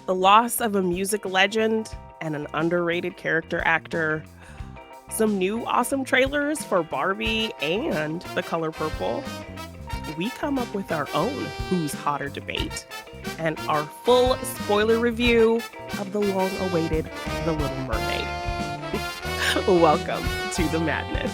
the loss of a music legend and an underrated character actor, some new awesome trailers for Barbie and The Color Purple. We come up with our own Who's Hotter debate and our full spoiler review of the long-awaited The Little Mermaid. Welcome to the madness.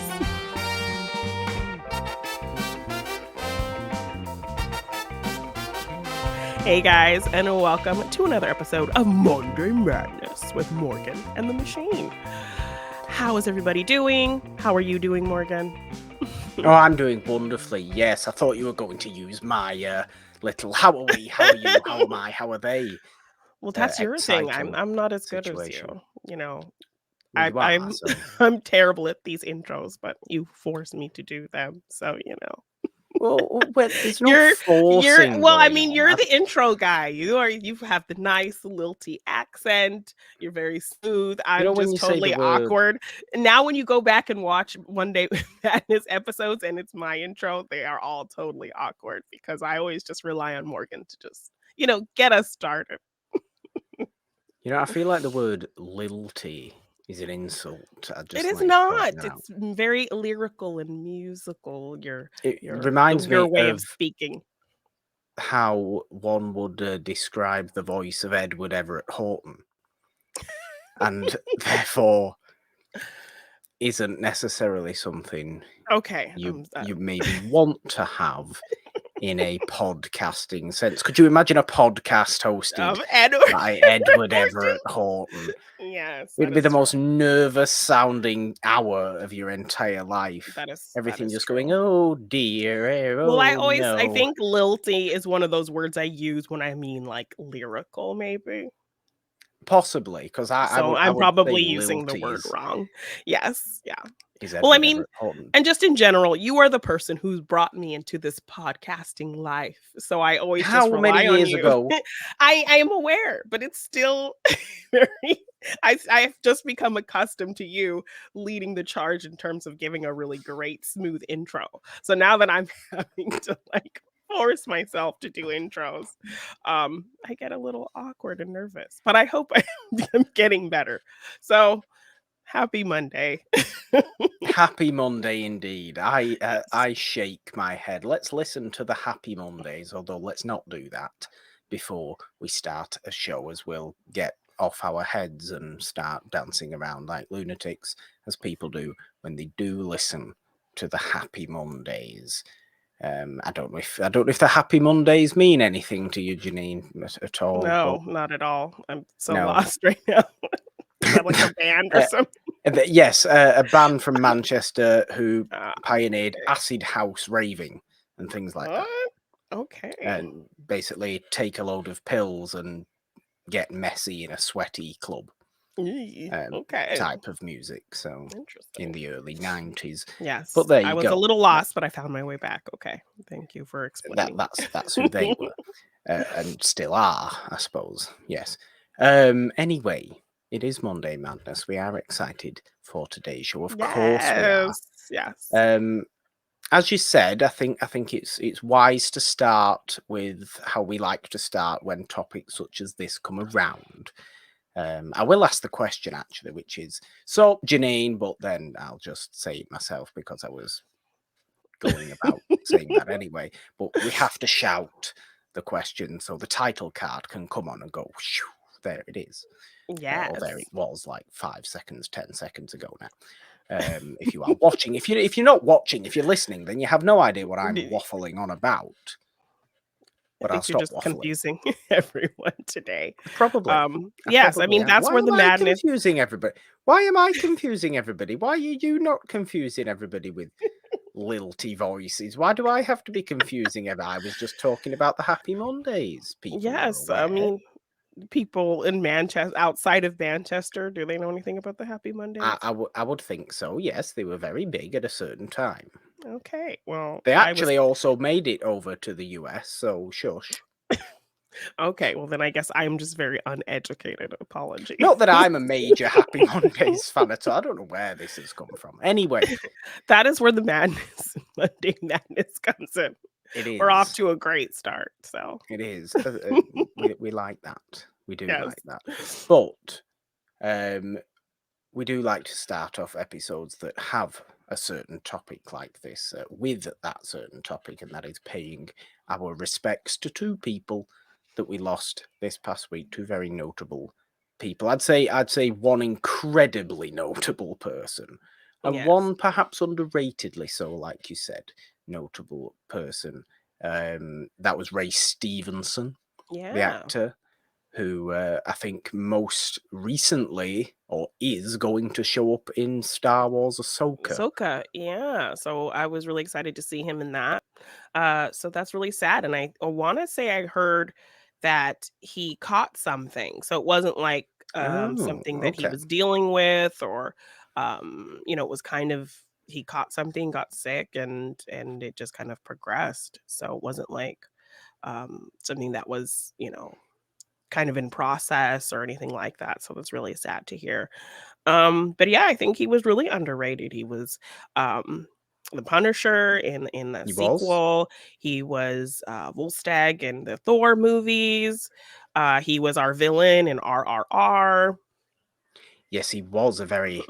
Hey guys, and welcome to another episode of Monday Madness with Morgan and the Machine. How is everybody doing? How are you doing, Morgan? Oh, I'm doing wonderfully. Yes, I thought you were going to use my little "How are we? How are you? How am I? How are they?" Well, that's your thing. exciting I'm not as good as situation. you. You know, Well, you are, I'm so I'm terrible at these intros, but you force me to do them. So, you know. well, there's no You're forcing well, I going mean, on. you're the intro guy. You have the nice lilty accent. You're very smooth. You know I'm when just you say the totally word, awkward. And now when you go back and watch One Day Madness episodes and it's my intro, they are all totally awkward because I always just rely on Morgan to just, get us started. I feel like the word "lilty" is an insult. I It just is like to point not. that out. It's very lyrical and musical. It Your reminds your me way of of speaking. how one would describe the voice of Edward Everett Horton, and therefore isn't necessarily something Okay. you maybe want to have in a podcasting sense. Could you imagine a podcast hosted Edward. by Edward Everett Horton? Yes, It'd that be is the most true. nervous sounding hour of your entire life. That is Everything just true. going, oh dear, Well, I no. think lilty is one of those words I use when I mean like lyrical, maybe. Possibly, because I So would say I'm probably using the lilty word wrong. Yes, yeah. is Well, I Edward mean, Everett Horton. and just in general, you are the person who's brought me into this podcasting life. So I always just How many rely on years you. ago? I am aware, but it's still very I've just become accustomed to you leading the charge in terms of giving a really great smooth intro. So now that I'm having to force myself to do intros, I get a little awkward and nervous. But I hope I'm getting better. So happy Monday. Happy Monday indeed. I shake my head. Let's listen to the Happy Mondays, although let's not do that before we start a show, as we'll get off our heads and start dancing around like lunatics, as people do when they do listen to the Happy Mondays. I don't know if the Happy Mondays mean anything to you, Jeannine, at all. No, not at all. I'm so No. lost right now. Is that like a band or something? Yes, a band from Manchester who Ah, pioneered acid house raving and things like that. what? Okay. And basically take a load of pills and get messy in a sweaty club Okay. type of music. So Interesting. in the early 90s. Yes. But there I you was go. a little lost, but I found my way back. Okay. Thank you for explaining. That's who they were. And still are, I suppose. Yes. Anyway, it is Monday Madness. We are excited for today's show. Of course we are. Yes. As you said, I think it's wise to start with how we like to start when topics such as this come around. I will ask the question actually, which is, so Jeannine, but then I'll just say it myself because I was going about saying that anyway. But we have to shout the question so the title card can come on and go, shoo, there it is. Yes. Or there it was like 5 seconds, 10 seconds ago now. If you are watching, if you're not watching, if you're listening, then you have no idea what I'm waffling on about. But I I'll think you're stop just waffling. confusing everyone today. Probably. Yes, I mean that's Why where the am madness. I confusing everybody? Why am I confusing everybody? Why are you not confusing everybody with lilty voices? Why do I have to be confusing everybody? I was just talking about the Happy Mondays. People Yes, are aware. I mean people in Manchester, outside of Manchester, do they know anything about the Happy Mondays? I would think so. Yes, they were very big at a certain time. Okay, well, They actually also made it over to the US, so shush. Okay, well then I guess I'm just very uneducated. Apologies. Not that I'm a major Happy Mondays fan at all. I don't know where this has come from. Anyway, that is where the madness, Monday Madness comes in. It is. We're off to a great start. So it is. We like that. We do Yes. like that. But um, we do like to start off episodes that have a certain topic like this with that certain topic, and that is paying our respects to two people that we lost this past week. Two very notable people. I'd say one incredibly notable person, and Yes. one perhaps underratedly so, like you said, notable person. That was Ray Stevenson, the Yeah. actor, who I think most recently or is going to show up in Star Wars Ahsoka. Ahsoka, yeah. So I was really excited to see him in that. So that's really sad. And I want to say I heard that he caught something. So it wasn't like Oh, something that he okay. was dealing with, or it was kind of he caught something, got sick, and it just kind of progressed. So it wasn't like something that was, kind of in process or anything like that. So that's really sad to hear. But yeah, I think he was really underrated. He was the Punisher in the He was? sequel. He was Volstagg in the Thor movies. He was our villain in RRR. Yes, he was a very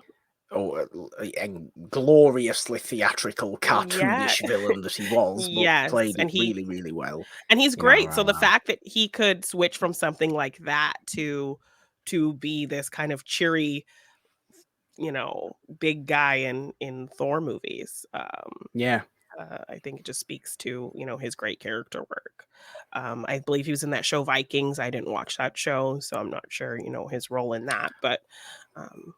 and gloriously theatrical, Yeah. cartoonish villain that he was, but Yes, played it really, really well he's in great. So the RRR. fact that he could switch from something like that to be this kind of cheery, big guy in Thor movies. Yeah. I think it just speaks to, his great character work. I believe he was in that show Vikings. I didn't watch that show, so I'm not sure, his role in that, but um,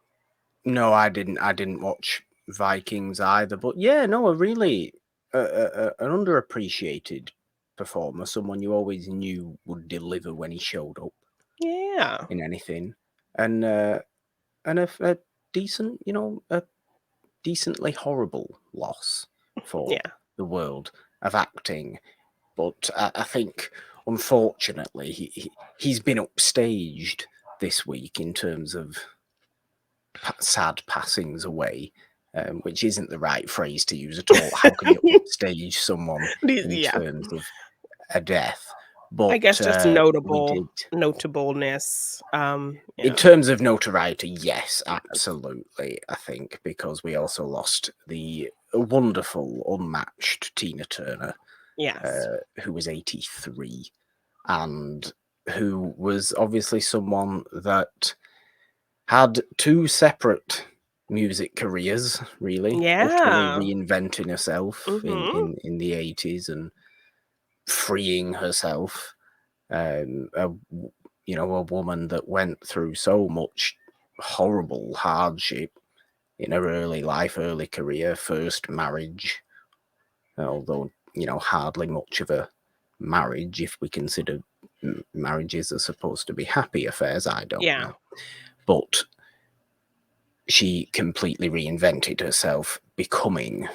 No, I didn't. I didn't watch Vikings either. But yeah, no, a really an underappreciated performer, someone you always knew would deliver when he showed up yeah, in anything, and a decent, a decently horrible loss for yeah, the world of acting. But I think, unfortunately, he's been upstaged this week in terms of sad passings away, which isn't the right phrase to use at all. How can you upstage someone in yeah. terms of a death? I guess But just we did. notableness. In Yeah, terms of notoriety, yes, absolutely. I think because we also lost the wonderful, unmatched Tina Turner, yes, who was 83, and who was obviously someone that had two separate music careers, really, utterly yeah. reinventing herself in, Mm-hmm. in, in the 80s and freeing herself. Um, a, a woman that went through so much horrible hardship in her early life, early career, first marriage, although, hardly much of a marriage if we consider marriages are supposed to be happy affairs. I don't Yeah, know. But she completely reinvented herself, becoming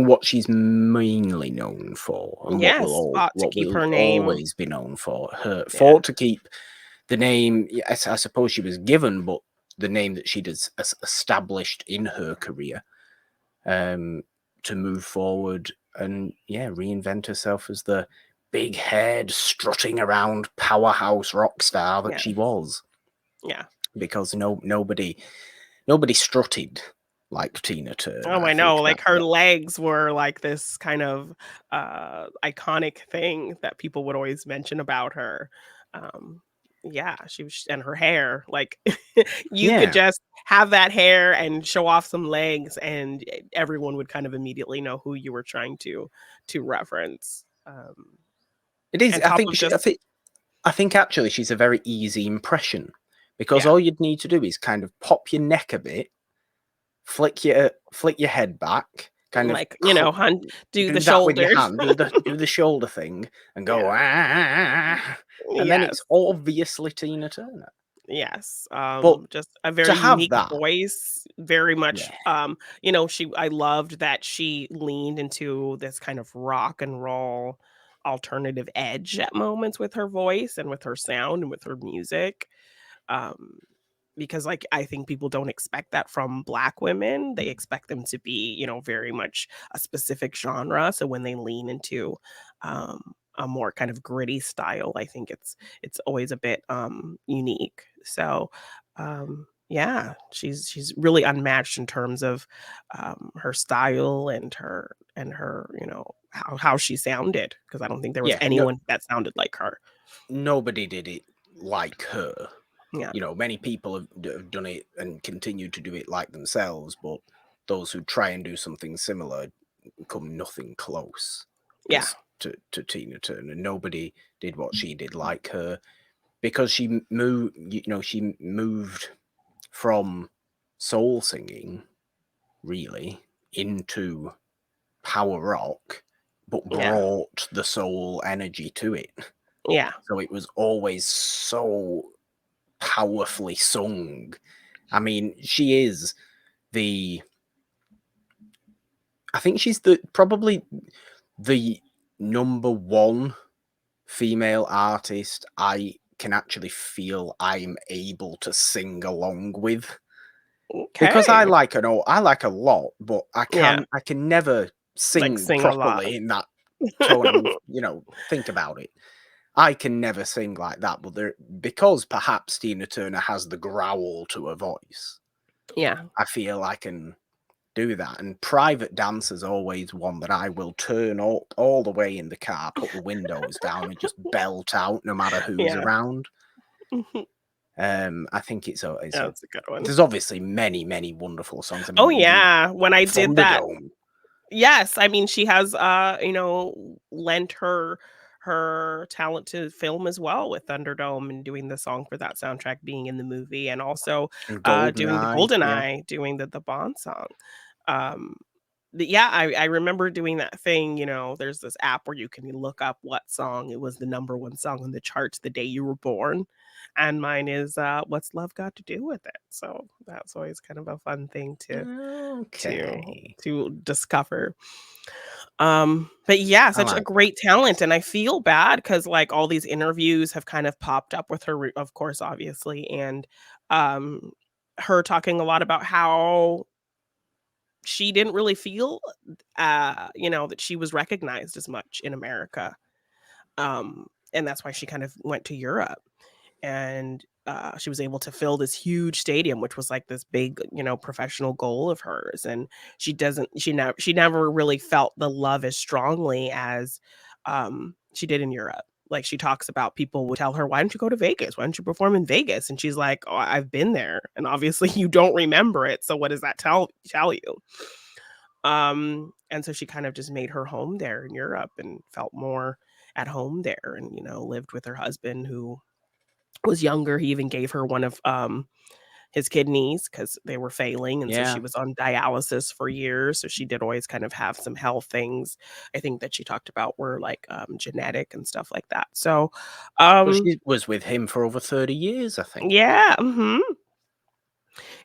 what she's mainly known for, and what yes. Fought to what keep will her name. always be known for. Her Yeah, fought to keep the name. Yes, I suppose she was given, but the name that she'd established in her career, to move forward and reinvent herself as the big-haired, strutting around powerhouse rock star that yeah, she was. yeah. Because nobody strutted like Tina Turner. Oh, I I know, think like, her legs were, like, this kind of, iconic thing that people would always mention about her. Um, yeah, she was and her hair, like, you could yeah, just have that hair and show off some legs, and everyone would kind of immediately know who you were trying to reference. it is. And top of just I think actually she's a very easy impression because yeah, all you'd need to do is kind of pop your neck a bit, flick your head back, kind of like, do the do that with your shoulders. hand, do the shoulder thing, and go Yeah, and then yes. it's obviously Tina Turner. Yes, But just a to very have unique that, voice, very much, yeah, I loved that she leaned into this kind of rock and roll alternative edge at moments with her voice and with her sound and with her music. Um, because like I think people don't expect that from Black women. They expect them to be, very much a specific genre. So when they lean into a more kind of gritty style. I think it's always a bit unique. So yeah, she's really unmatched in terms of her style and her, how she sounded, because I don't think there was Yeah, no, anyone that sounded like her. nobody did it like her. Yeah. You know, many people have done it and continue to do it like themselves, but those who try and do something similar come nothing close. Yeah. Because to Tina Turner, nobody did what she did like her, because she moved. She moved from soul singing really into power rock, but Yeah. brought the soul energy to it. Yeah. So it was always so powerfully sung. I mean, she is the I think she's probably the number one female artist I can actually feel I'm able to sing along with, because I Okay. like I like a lot, but Yeah. I can never Like sing sing a lot. properly in that tone. I mean, think about it. I can never sing like that, but because perhaps Tina Turner has the growl to her voice, Yeah. I feel I can do that. And Private Dance is always one that I will turn all the way in the car, put the windows down, and just belt out no matter who's Yeah. around. Mhm. I think Yeah, that's a good one. there's obviously many, many wonderful songs. I Oh, mean, even yeah, when I did that. Thunderdome. Yes, I mean, she has, lent her talent to film as well with Thunderdome and doing the song for that soundtrack being in the movie, and also, And doing the GoldenEye, yeah. GoldenEye, doing the Bond song. Um, yeah, I remember doing that thing, there's this app where you can look up what song it was the number 1 song on the charts the day you were born, and mine is, "What's Love Got to Do with It?" So, that's always kind of a fun thing to Okay. to discover. But yeah, I such a like that. great talent, and I feel bad because like all these interviews have kind of popped up with her, of course, obviously, and um, her talking a lot about how she didn't really feel, that she was recognized as much in America, and that's why she kind of went to Europe, and she was able to fill this huge stadium, which was like this big, professional goal of hers. And she never really felt the love as strongly as she did in Europe. Like she talks about people would tell her, "Why don't you go to Vegas? Why don't you perform in Vegas?" And she's like, "Oh, I've been there." And obviously, you don't remember it. So what does that tell you? And so she kind of just made her home there in Europe and felt more at home there, and lived with her husband who was younger. He even gave her one of, his kidneys because they were failing, and so she Yeah. was on dialysis for years, so she did always kind of have some health things, I think, that she talked about were, like, genetic and stuff like that. So, Well, um she was with him for over 30 years, I think. yeah, mhm.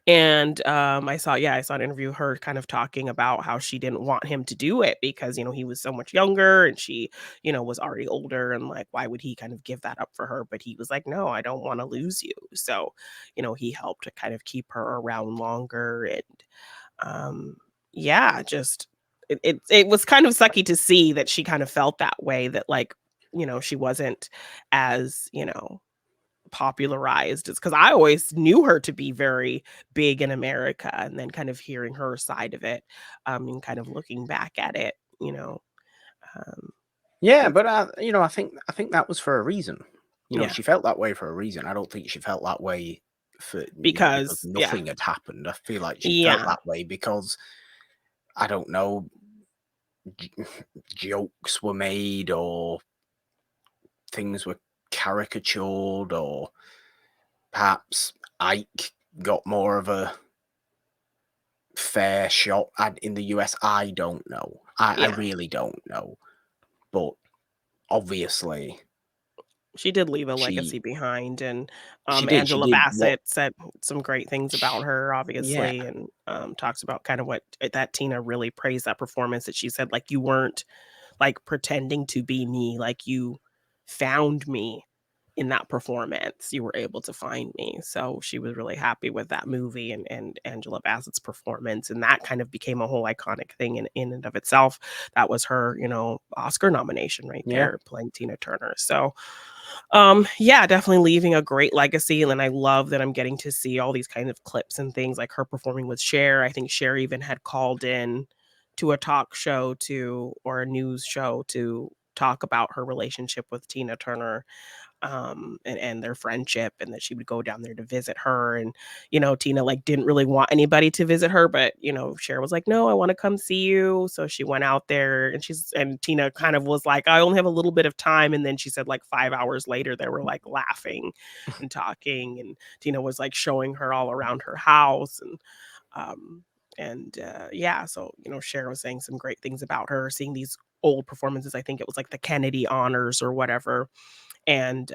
And, I saw an interview, her kind of talking about how she didn't want him to do it because, he was so much younger and she, was already older, and, like, why would he kind of give that up for her? But he was like, "No, I don't wanna lose you." So, he helped to kind of keep her around longer, and, um, yeah, just it was kind of sucky to see that she kind of felt that way, that, like, she wasn't as, popularized. It's because I always knew her to be very big in America, and then kind of hearing her side of it, and kind of looking back at it, um, Yeah, it's but I think that was for a reason. yeah, She felt that way for a reason. I don't think she felt that way for because because yeah, nothing had happened. I feel like she felt yeah, that way because I don't know, j- jokes were made, or things were caricatured, or perhaps Ike got more of a fair shot in the US. I don't know. I yeah. really don't know. But obviously, She did leave a she legacy behind, and, she Angela did what Bassett said some great things about her, yeah. obviously, and, talks about kind of what that Tina really praised that performance, that she said, like, "You weren't, like, pretending to be me, like, you found me in that performance, you were able to find me. So she was really happy with that movie and Angela Bassett's performance. And that kind of became a whole iconic thing in and of itself. That was her, Oscar nomination right Yeah. there, playing Tina Turner. So yeah, definitely leaving a great legacy. And then I love that I'm getting to see all these kind of clips and things like her performing with Cher. I think Cher even had called in to a talk show or a news show to talk about her relationship with Tina Turner, and their friendship, and that she would go down there to visit her. And Tina like didn't really want anybody to visit her, but Cher was like, no, I want to come see you. So she went out there, and Tina kind of was like, I only have a little bit of time. And then she said like 5 hours later they were like laughing and talking, and Tina was like showing her all around her house. Um yeah, so Cher was saying some great things about her, seeing these old performances. I think it was like the Kennedy honors or whatever, and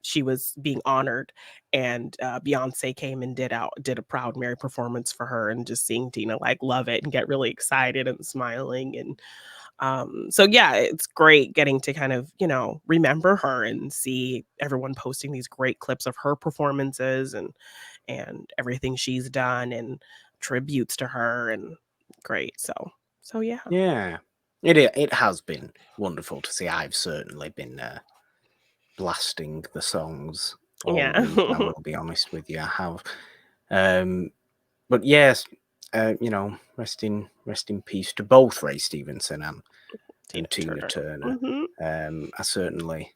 she was being honored, and Beyonce came and did a Proud Mary performance for her, and just seeing Tina like love it and get really excited and smiling. And so yeah, it's great getting to kind of remember her and see everyone posting these great clips of her performances and everything she's done, and tributes to her, and great. So yeah. Yeah. It has been wonderful to see. I've certainly been blasting the songs all Yeah. week. I will be honest with you, I have. But yes, rest in peace to both Ray Stevenson and Tina Turner. Hmm. I certainly,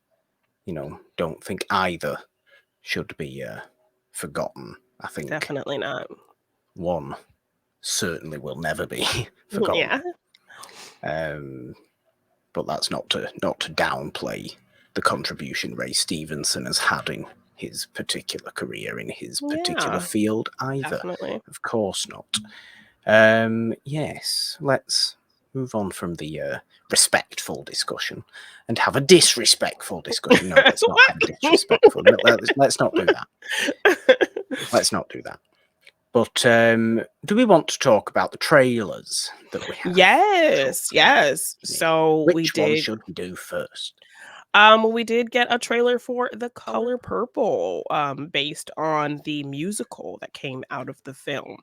don't think either should be forgotten. I think Definitely not. one certainly will never be forgotten. Yeah. But that's not to downplay the contribution Ray Stevenson has had in his particular career, in his particular Yeah, field either. definitely. Of course not. Yes, let's move on from the respectful discussion and have a disrespectful discussion. No, let's not have disrespectful. Let's not do that. Let's not do that. But do we want to talk about the trailers that we have? Yes. So Which one should we do first? we did get a trailer for The Color Purple, based on the musical that came out of the film.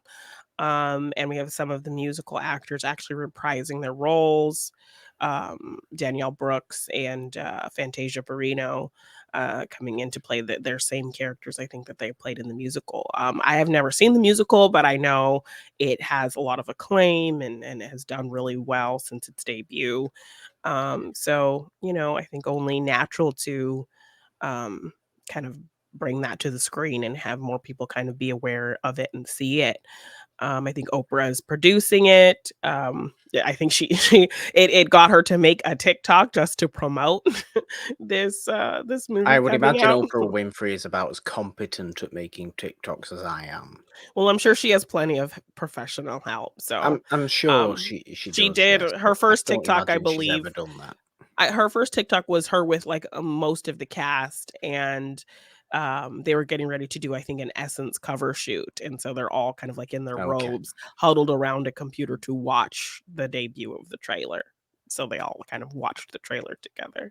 And we have some of the musical actors actually reprising their roles. Danielle Brooks and Fantasia Barrino coming in to play their same characters, I think, that they played in the musical. I have never seen the musical, but I know it has a lot of acclaim, and it has done really well since its debut. So, I think only natural to um, kind of bring that to the screen and have more people kind of be aware of it and see it. I think Oprah is producing it. Yeah, I think it got her to make a TikTok just to promote this movie I would coming imagine out. Oprah Winfrey is about as competent at making TikToks as I am. Well, I'm sure she has plenty of professional help. So I'm sure um, she she does, did yes, her but I first don't TikTok, I imagine she's believe. ever done that. Her first TikTok was her with like most of the cast, and they were getting ready to do, I think, an Essence cover shoot, and so they're all kind of like in their Okay. robes, huddled around a computer to watch the debut of the trailer. So they all kind of watched the trailer together.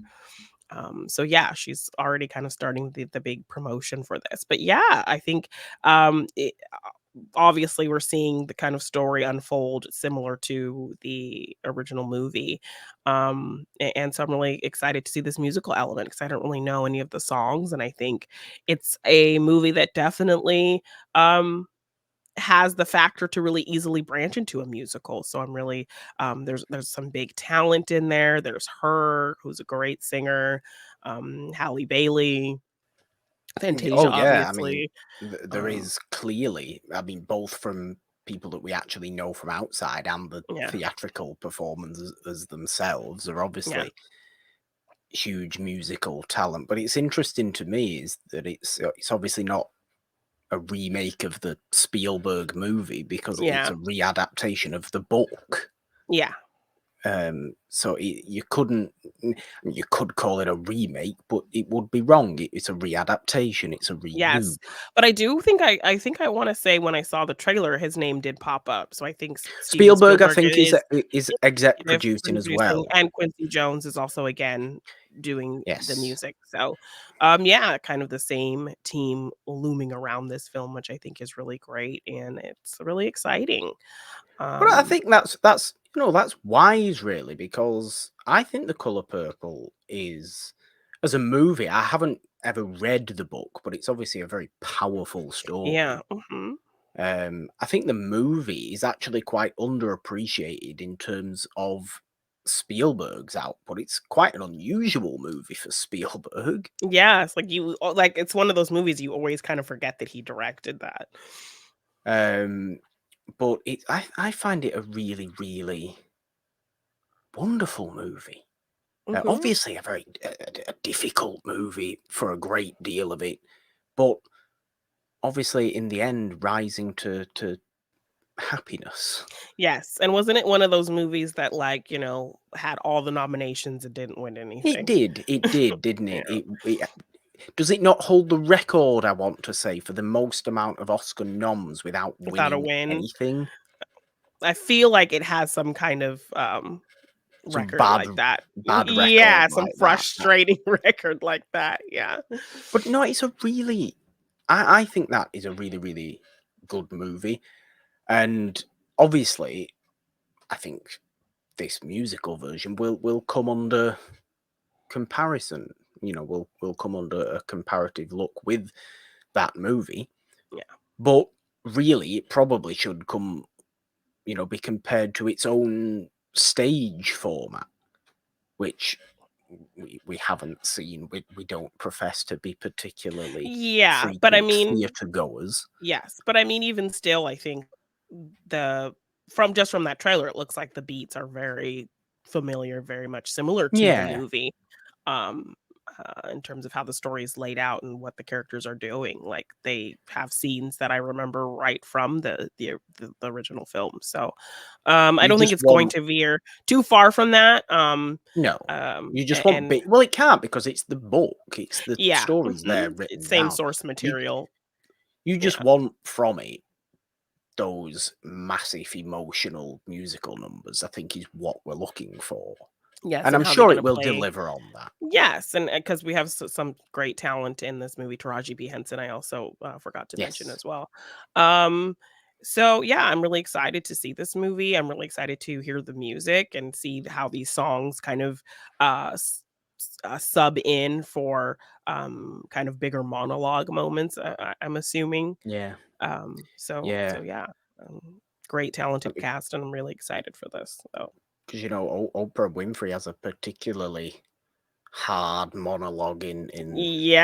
So yeah, she's already kind of starting the big promotion for this. But yeah, I think obviously we're seeing the kind of story unfold similar to the original movie. And so I'm really excited to see this musical element, because I don't really know any of the songs, and I think it's a movie that definitely has the factor to really easily branch into a musical. So I'm really there's some big talent in there. There's her, who's a great singer, Halle Bailey, Fantasia, Oh yeah, I mean, obviously. there Um, is clearly, I mean, both from people that we actually know from outside and the yeah, theatrical performers as themselves are yeah, obviously huge musical talent. But it's interesting to me is that it's obviously not a remake of the Spielberg movie because it's yeah, a readaptation of the book. yeah. So you could call it a remake, but it would be wrong. It's a readaptation. It's a redo. Yes, but I think I wanna say when I saw the trailer, his name did pop up, so I think Steven Spielberg, I Spielberg think, is is exec executive producing as producing, well. and Quincy Jones is also, again, doing the Yes. music. So, yeah, kind of the same team looming around this film, which I think is really great and it's really exciting. But I Um, think that's that's wise really, because I think The Colour Purple is, as a movie, I haven't ever read the book, but it's obviously a very powerful yeah, story. mhm. I think the movie is actually quite underappreciated in terms of Spielberg's output. It's quite an unusual movie for Spielberg. Yeah, it's like like it's one of those movies you always kind of forget that he directed that. Um, but I find it a really, really wonderful movie. Mhm. Obviously, a very a difficult movie for a great deal of it, but obviously, in the end, rising to happiness. Yes, and wasn't it one of those movies that, like, had all the nominations and didn't win anything? It did, didn't Yeah, it? It does it not hold the record, I want to say, for the most amount of Oscar noms without without a winning win. anything? I feel like it has some kind of, Some record like that. bad record Yeah, some like that. frustrating record like that, yeah. But no, it's a really, I think that is a really, really good movie. And obviously, I think this musical version will come under comparison. Will come under a comparative look with that movie. Yeah. But really, it probably should come, be compared to its own stage format, which we haven't seen. We don't profess to be particularly Yeah, but I frequent mean theatre goers. yes, but I mean, even still, I think the from that trailer, it looks like the beats are very familiar, very much similar to the Yeah, movie, um, in terms of how the story is laid out and what the characters are doing. Like they have scenes that I remember right from the original film. So, I you don't think just it's going want to veer too far from that. no, you just want And well, it can't, because it's the book. It's the yeah, stories there it's written same down. source You material. you just Yeah. want from it those massive emotional musical numbers, I think, is what we're looking for. Yes, And and I'm how they're sure gonna it will play. deliver on that. Yes, and because we have some great talent in this movie, Taraji B. Henson, I also, forgot to mention Yes. as well. Um, so, yeah, I'm really excited to see this movie, I'm really excited to hear the music and see how these songs kind of, sub in for, kind of bigger monologue moments, I'm assuming. Yeah. So Yeah. yeah, great talented cast, and I'm really excited for this, so Because Oprah Winfrey has a particularly hard monologue in The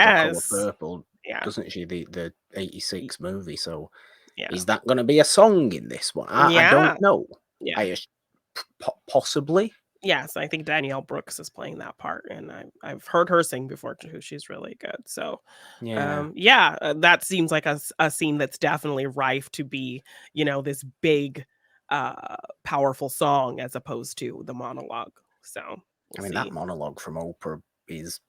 Color yes. Purple, Yeah. doesn't she? The Y '86 movie. So yeah. is that going to be a song in this one? I don't Yeah. know. Yeah. I possibly. Yes, I think Danielle Brooks is playing that part, and I've heard her sing before too, she's really good, so, Yeah. yeah, that seems like a scene that's definitely rife to be, this big, powerful song as opposed to the monologue, so we'll I mean, that see. monologue from Oprah is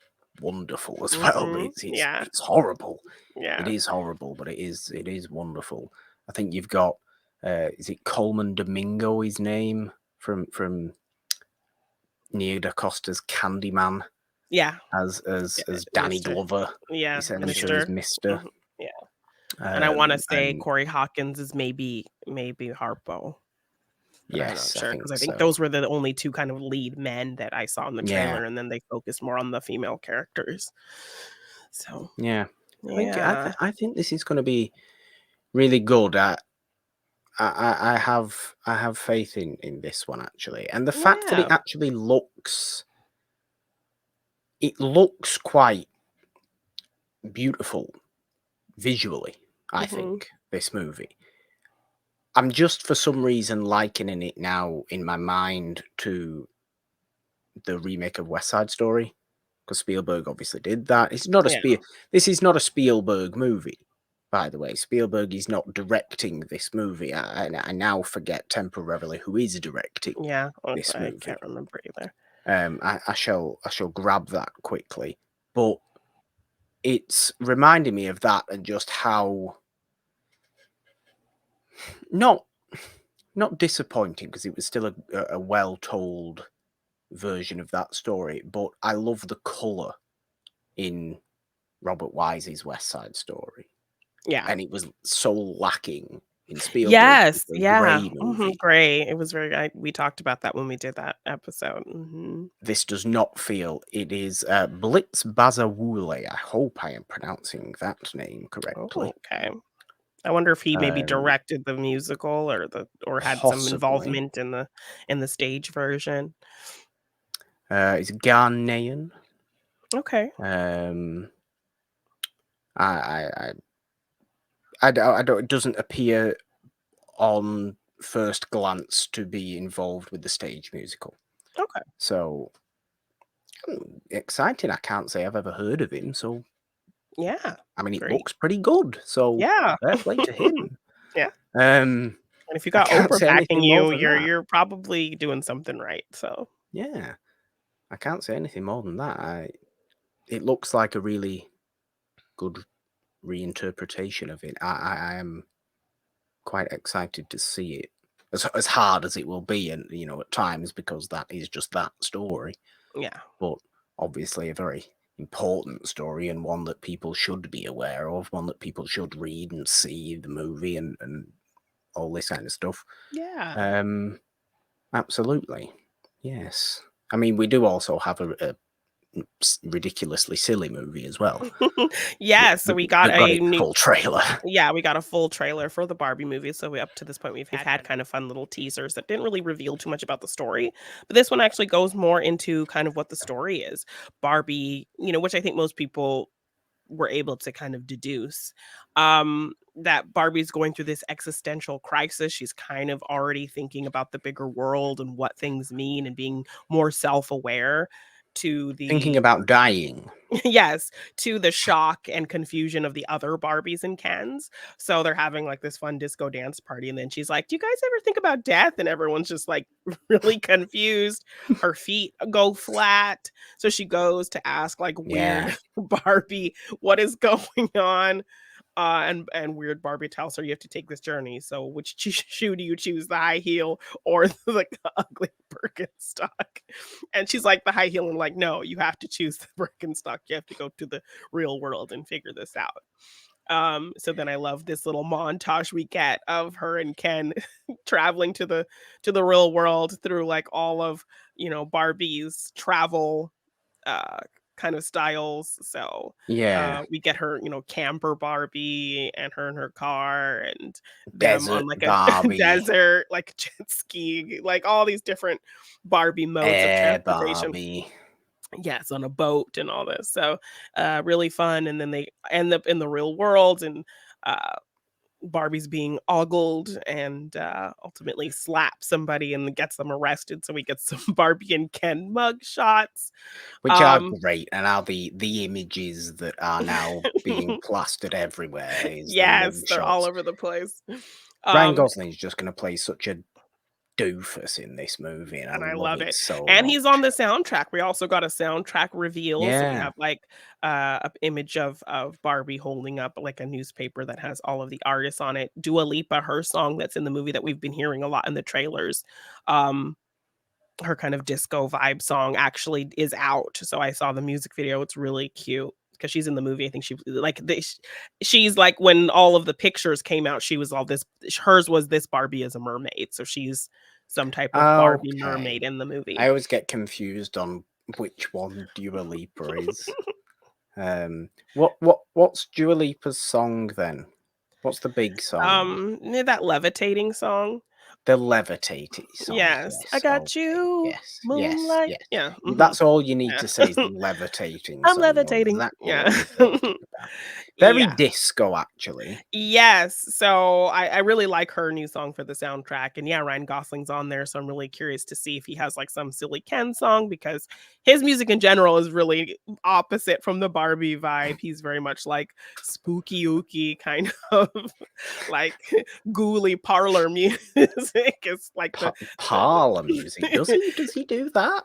wonderful as well. Mhm. It's Yeah. it's horrible. It Yeah. is horrible, but it is wonderful. I think you've got is it Coleman Domingo, his name, from Nia Da Costa's Candyman, Yeah. as Danny Mr. Glover, Yeah, essentially, as Mr. Mister. Mhm. Yeah, and I wanna say And Corey Hawkins is maybe Harpo. But I'm not yes, I sure because think I think so. those were the only 2 kind of lead men that I saw in the Yeah, trailer, and then they focused more on the female characters. So, yeah. yeah. I think this is going to be really good. I have faith in this one, actually, and the fact that Yeah. it looks quite beautiful visually. I Mhm. think this movie. I'm just for some reason likening it now in my mind to the remake of West Side Story, because Spielberg obviously did that. Yeah. This is not a Spielberg movie, by the way. Spielberg is not directing this movie. I now forget temporarily who is directing Yeah. this I can't movie. remember either. I shall grab that quickly, but it's reminding me of that, and just how not not disappointing, because it was still a well told version of that story, but I love the colour in Robert Wise's West Side Story, Yeah. and it was so lacking in Spielberg's Yes, yeah, Grey movie. Gray, it was we talked about that when we did that episode, This does not feel. It is Blitz Bazawule. I hope I am pronouncing that name Oh, correctly. okay. I wonder if he maybe Um, directed the musical or had some Possibly. involvement in the stage version. It's Ghanaian. Okay. Um, I, I, I don't. It doesn't appear on first glance to be involved with the stage musical. Okay. So exciting. I can't say I've ever heard of him. So Yeah. I mean, it Great. looks pretty good. So Yeah. fair play to him. Yeah. Um, And if you I got can't Oprah say backing anything more you, than that. you're probably doing something right, so. Yeah, I can't say anything more than that. It looks like a really good reinterpretation of it. I am quite excited to see it. As hard as it will be, and at times, because that is just that story. Yeah. But obviously a very important story, and one that people should be aware of, one that people should read and see the movie and all this kind of stuff. Yeah. Absolutely. Yes. I mean, we do also have a ridiculously silly movie as well. Yeah, so we got That got a its new full trailer. Yeah, we got a full trailer for the Barbie movie, so up to this point, we've had kind of fun little teasers that didn't really reveal too much about the story, but this one actually goes more into kind of what the story is. Barbie, which I think most people were able to kind of deduce, that Barbie's going through this existential crisis. She's kind of already thinking about the bigger world and what things mean and being more self-aware to Thinking the about dying. yes, to the shock and confusion of the other Barbies and Kens. So they're having like this fun disco dance party. And then she's like, "Do you guys ever think about death?" And everyone's just like really confused. Her feet go flat. So she goes to ask like Yeah. weird Barbie, what is going on? And weird Barbie tells her you have to take this journey. So which shoe do you choose, the high heel or the ugly Birkenstock? And she's like, the high heel, and like, no, you have to choose the Birkenstock. You have to go to the real world and figure this out. So then I love this little montage we get of her and Ken traveling to the real world through like all of Barbie's travel uh kind of styles. So Yeah. we get her, camper Barbie and her in her car and them on Desert like a Barbie. desert, like jet ski, like all these different Barbie modes of Air transportation. Barbie. Yes, on a boat and all this. So really fun. And then they end up in the real world and uh Barbie's being ogled and ultimately slaps somebody and gets them arrested. So we get some Barbie and Ken mug shots. Which are Um, great, and are the images that are now being plastered everywhere is the mug yes, they're all shots. over the place. Ryan Um, Gosling's just going to play such a doofus in this movie, and I and I love love it it. so And he's on much. the soundtrack. We also got a soundtrack reveal. So we Yeah. have like a image of Barbie holding up like a newspaper that has all of the artists on it. Dua Lipa, her song that's in the movie that we've been hearing a lot in the trailers. Um, her kind of disco vibe song actually is out. So I saw the music video. It's really cute because she's in the movie. I think she like she's like when all of the pictures came out, she was all this hers was this Barbie as a mermaid. So she's some type of Barbie Okay. mermaid in the I movie. always get confused on which one Dua Lipa is. What's Dua Lipa's song then? What's the big song? That levitating song. The levitating song. Yes, I Yes. got Okay. you, Yes. Yes. moonlight. Yes. Yeah, That's all you need yeah. to say is the levitating I'm song. You know levitating. exactly what Yeah, you're talking about. Very yeah. disco, actually. Yes, so I really like her new song for the soundtrack, and yeah, Ryan Gosling's on there, so I'm really curious to see if he has, like, some silly Ken song because his music in general is really opposite from the Barbie vibe. He's very much, like, spooky ooky kind of, like, ghouly parlor music. It's like the Parlor music, does he? Does he do that?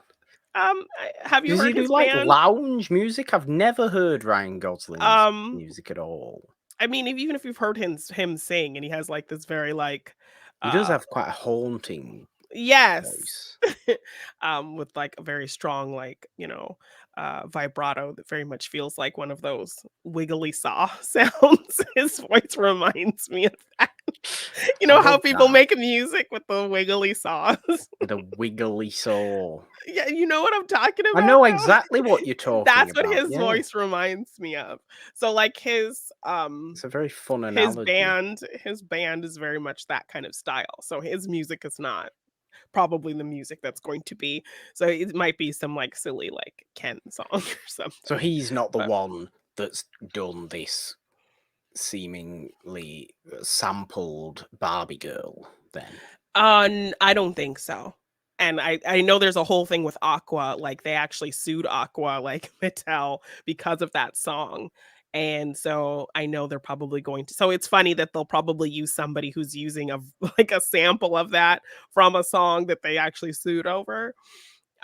have you Does he heard do his like band? lounge music? I've never heard Ryan Gosling's Um, music at all. I mean, even if you've heard him sing and he has, like, this very, like, He does uh have quite a haunting Yes. voice. With like a very strong, like, vibrato that very much feels like one of those wiggly saw sounds. His voice reminds me of that. You I know how love people that. make music with the wiggly saws? With a wiggly soul. Yeah, you know what I'm talking I about know though? exactly what you're talking That's what about, his yeah. voice reminds me of. So like It's a very fun his analogy. band his band is very much that kind of style. So his music is not probably the music that's going to be. So it might be some like silly like Ken song or So something. he's not the But one that's done this seemingly sampled Barbie girl then? I don't think so. And I know there's a whole thing with Aqua, like they actually sued Aqua, like Mattel, because of that song. And so I know they're probably going to. So it's funny that they'll probably use somebody who's using a like a sample of that from a song that they actually sued over.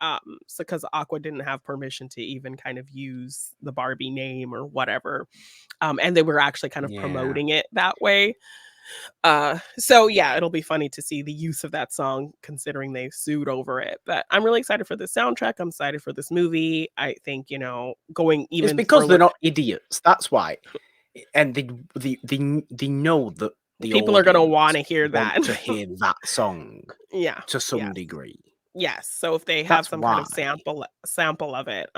So because Aqua didn't have permission to even kind of use the Barbie name or whatever. And they were actually kind of Yeah. promoting it that way. So yeah, it'll be funny to see the use of that song considering they sued over it. But I'm really excited for the soundtrack. I'm excited for this movie. I think, going It's even because they're further, not idiots, that's why. And they know that the people are gonna audience want to hear want that. to hear that song Yeah. to some Yes. degree. Yes. So if they have That's some kind of why. sample of it,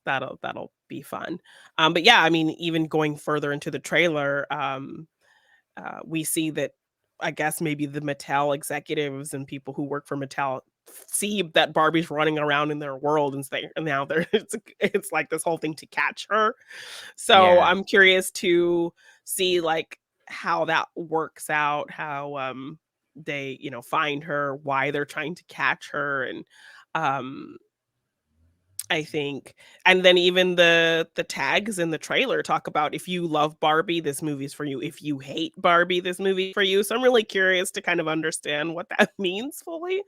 that'll be fun. But yeah, I mean, even going further into the trailer, we see that I guess maybe the Mattel executives and people who work for Mattel see that Barbie's running around in their world and now they're it's like this whole thing to catch her. So Yeah. I'm curious to see like how that works out, how they, find her, why they're trying to catch her and um I think and then even the tags in the trailer talk about if you love Barbie, this movie's for you. If you hate Barbie, this movie for you. So I'm really curious to kind of understand what that means fully.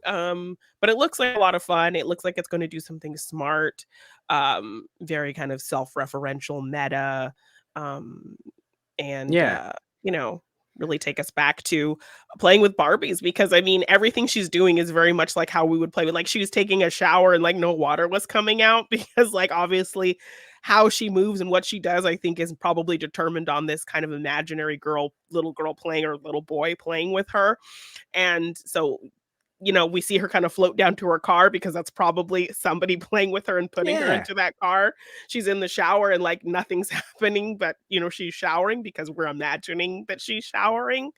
But it looks like a lot of fun. It looks like it's going to do something smart, very kind of self-referential meta. Um, and Yeah. you know really take us back to playing with Barbies because I mean everything she's doing is very much like how we would play with like she was taking a shower and like no water was coming out because like obviously how she moves and what she does I think is probably determined on this kind of imaginary little girl playing or little boy playing with her and so we see her kind of float down to her car because that's probably somebody playing with her and putting her Yeah. into that car. She's in the shower and like nothing's happening, but she's showering because we're imagining that she's showering.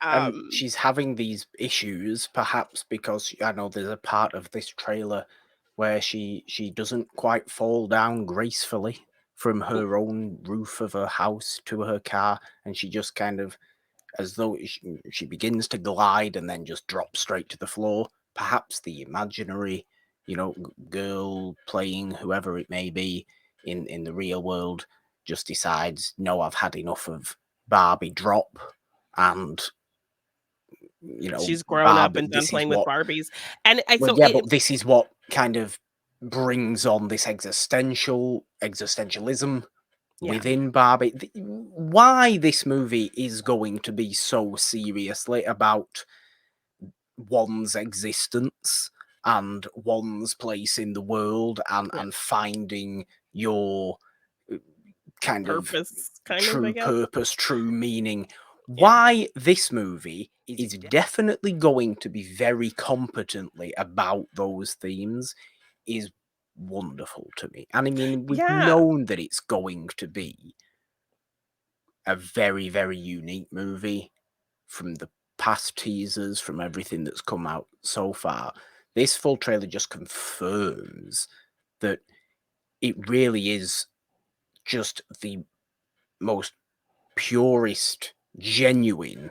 And Um, she's having these issues, perhaps because I know there's a part of this trailer where she doesn't quite fall down gracefully from her own roof of her house to her car, and she just kind of, as though she begins to glide and then just drops straight to the floor. Perhaps the imaginary, girl playing whoever it may be in the real world just decides, no, I've had enough of Barbie drop, and she's grown up Barbie, and done this is playing with what, Barbies, and I well, so yeah, but this is what kind of brings on this existentialism yeah, within Barbie. Why this movie is going to be so seriously about one's existence and one's place in the world yeah, and finding your kind of purpose kind of I true guess. purpose, true meaning. Yeah, Why this movie is definitely going to be very competently about those themes is wonderful to me. And I mean, we've yeah, known that it's going to be a very, very unique movie from the past teasers, from everything that's come out so far. This full trailer just confirms that it really is just the most purest, genuine,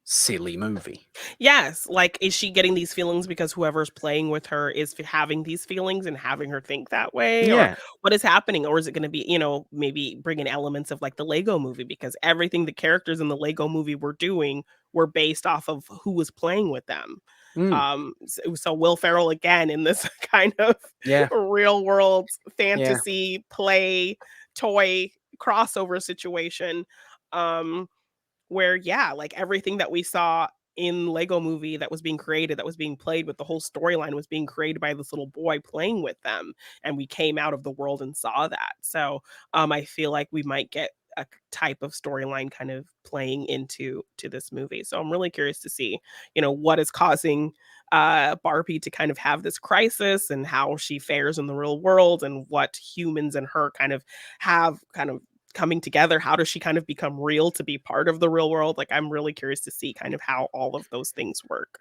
silly movie. yes. Like, is she getting these feelings because whoever's playing with her is having these feelings and having her think that way? Or Yeah. what is happening? Or is it going to be, maybe bring in elements of like the Lego movie? Because everything the characters in the Lego movie were doing were based off of who was playing with them. Mm. So Will Ferrell again in this kind of Yeah. real world Yeah. fantasy play toy crossover situation. Um, where yeah, like everything that we saw in Lego Movie that was being created, that was being played with, the whole storyline was being created by this little boy playing with them, and we came out of the world and saw that. So, I feel like we might get a type of storyline kind of playing to this movie. So I'm really curious to see, what is causing Barbie to kind of have this crisis and how she fares in the real world and what humans and her kind of have kind of coming together. How does she kind of become real to be part of the real world? Like, I'm really curious to see kind of how all of those things work.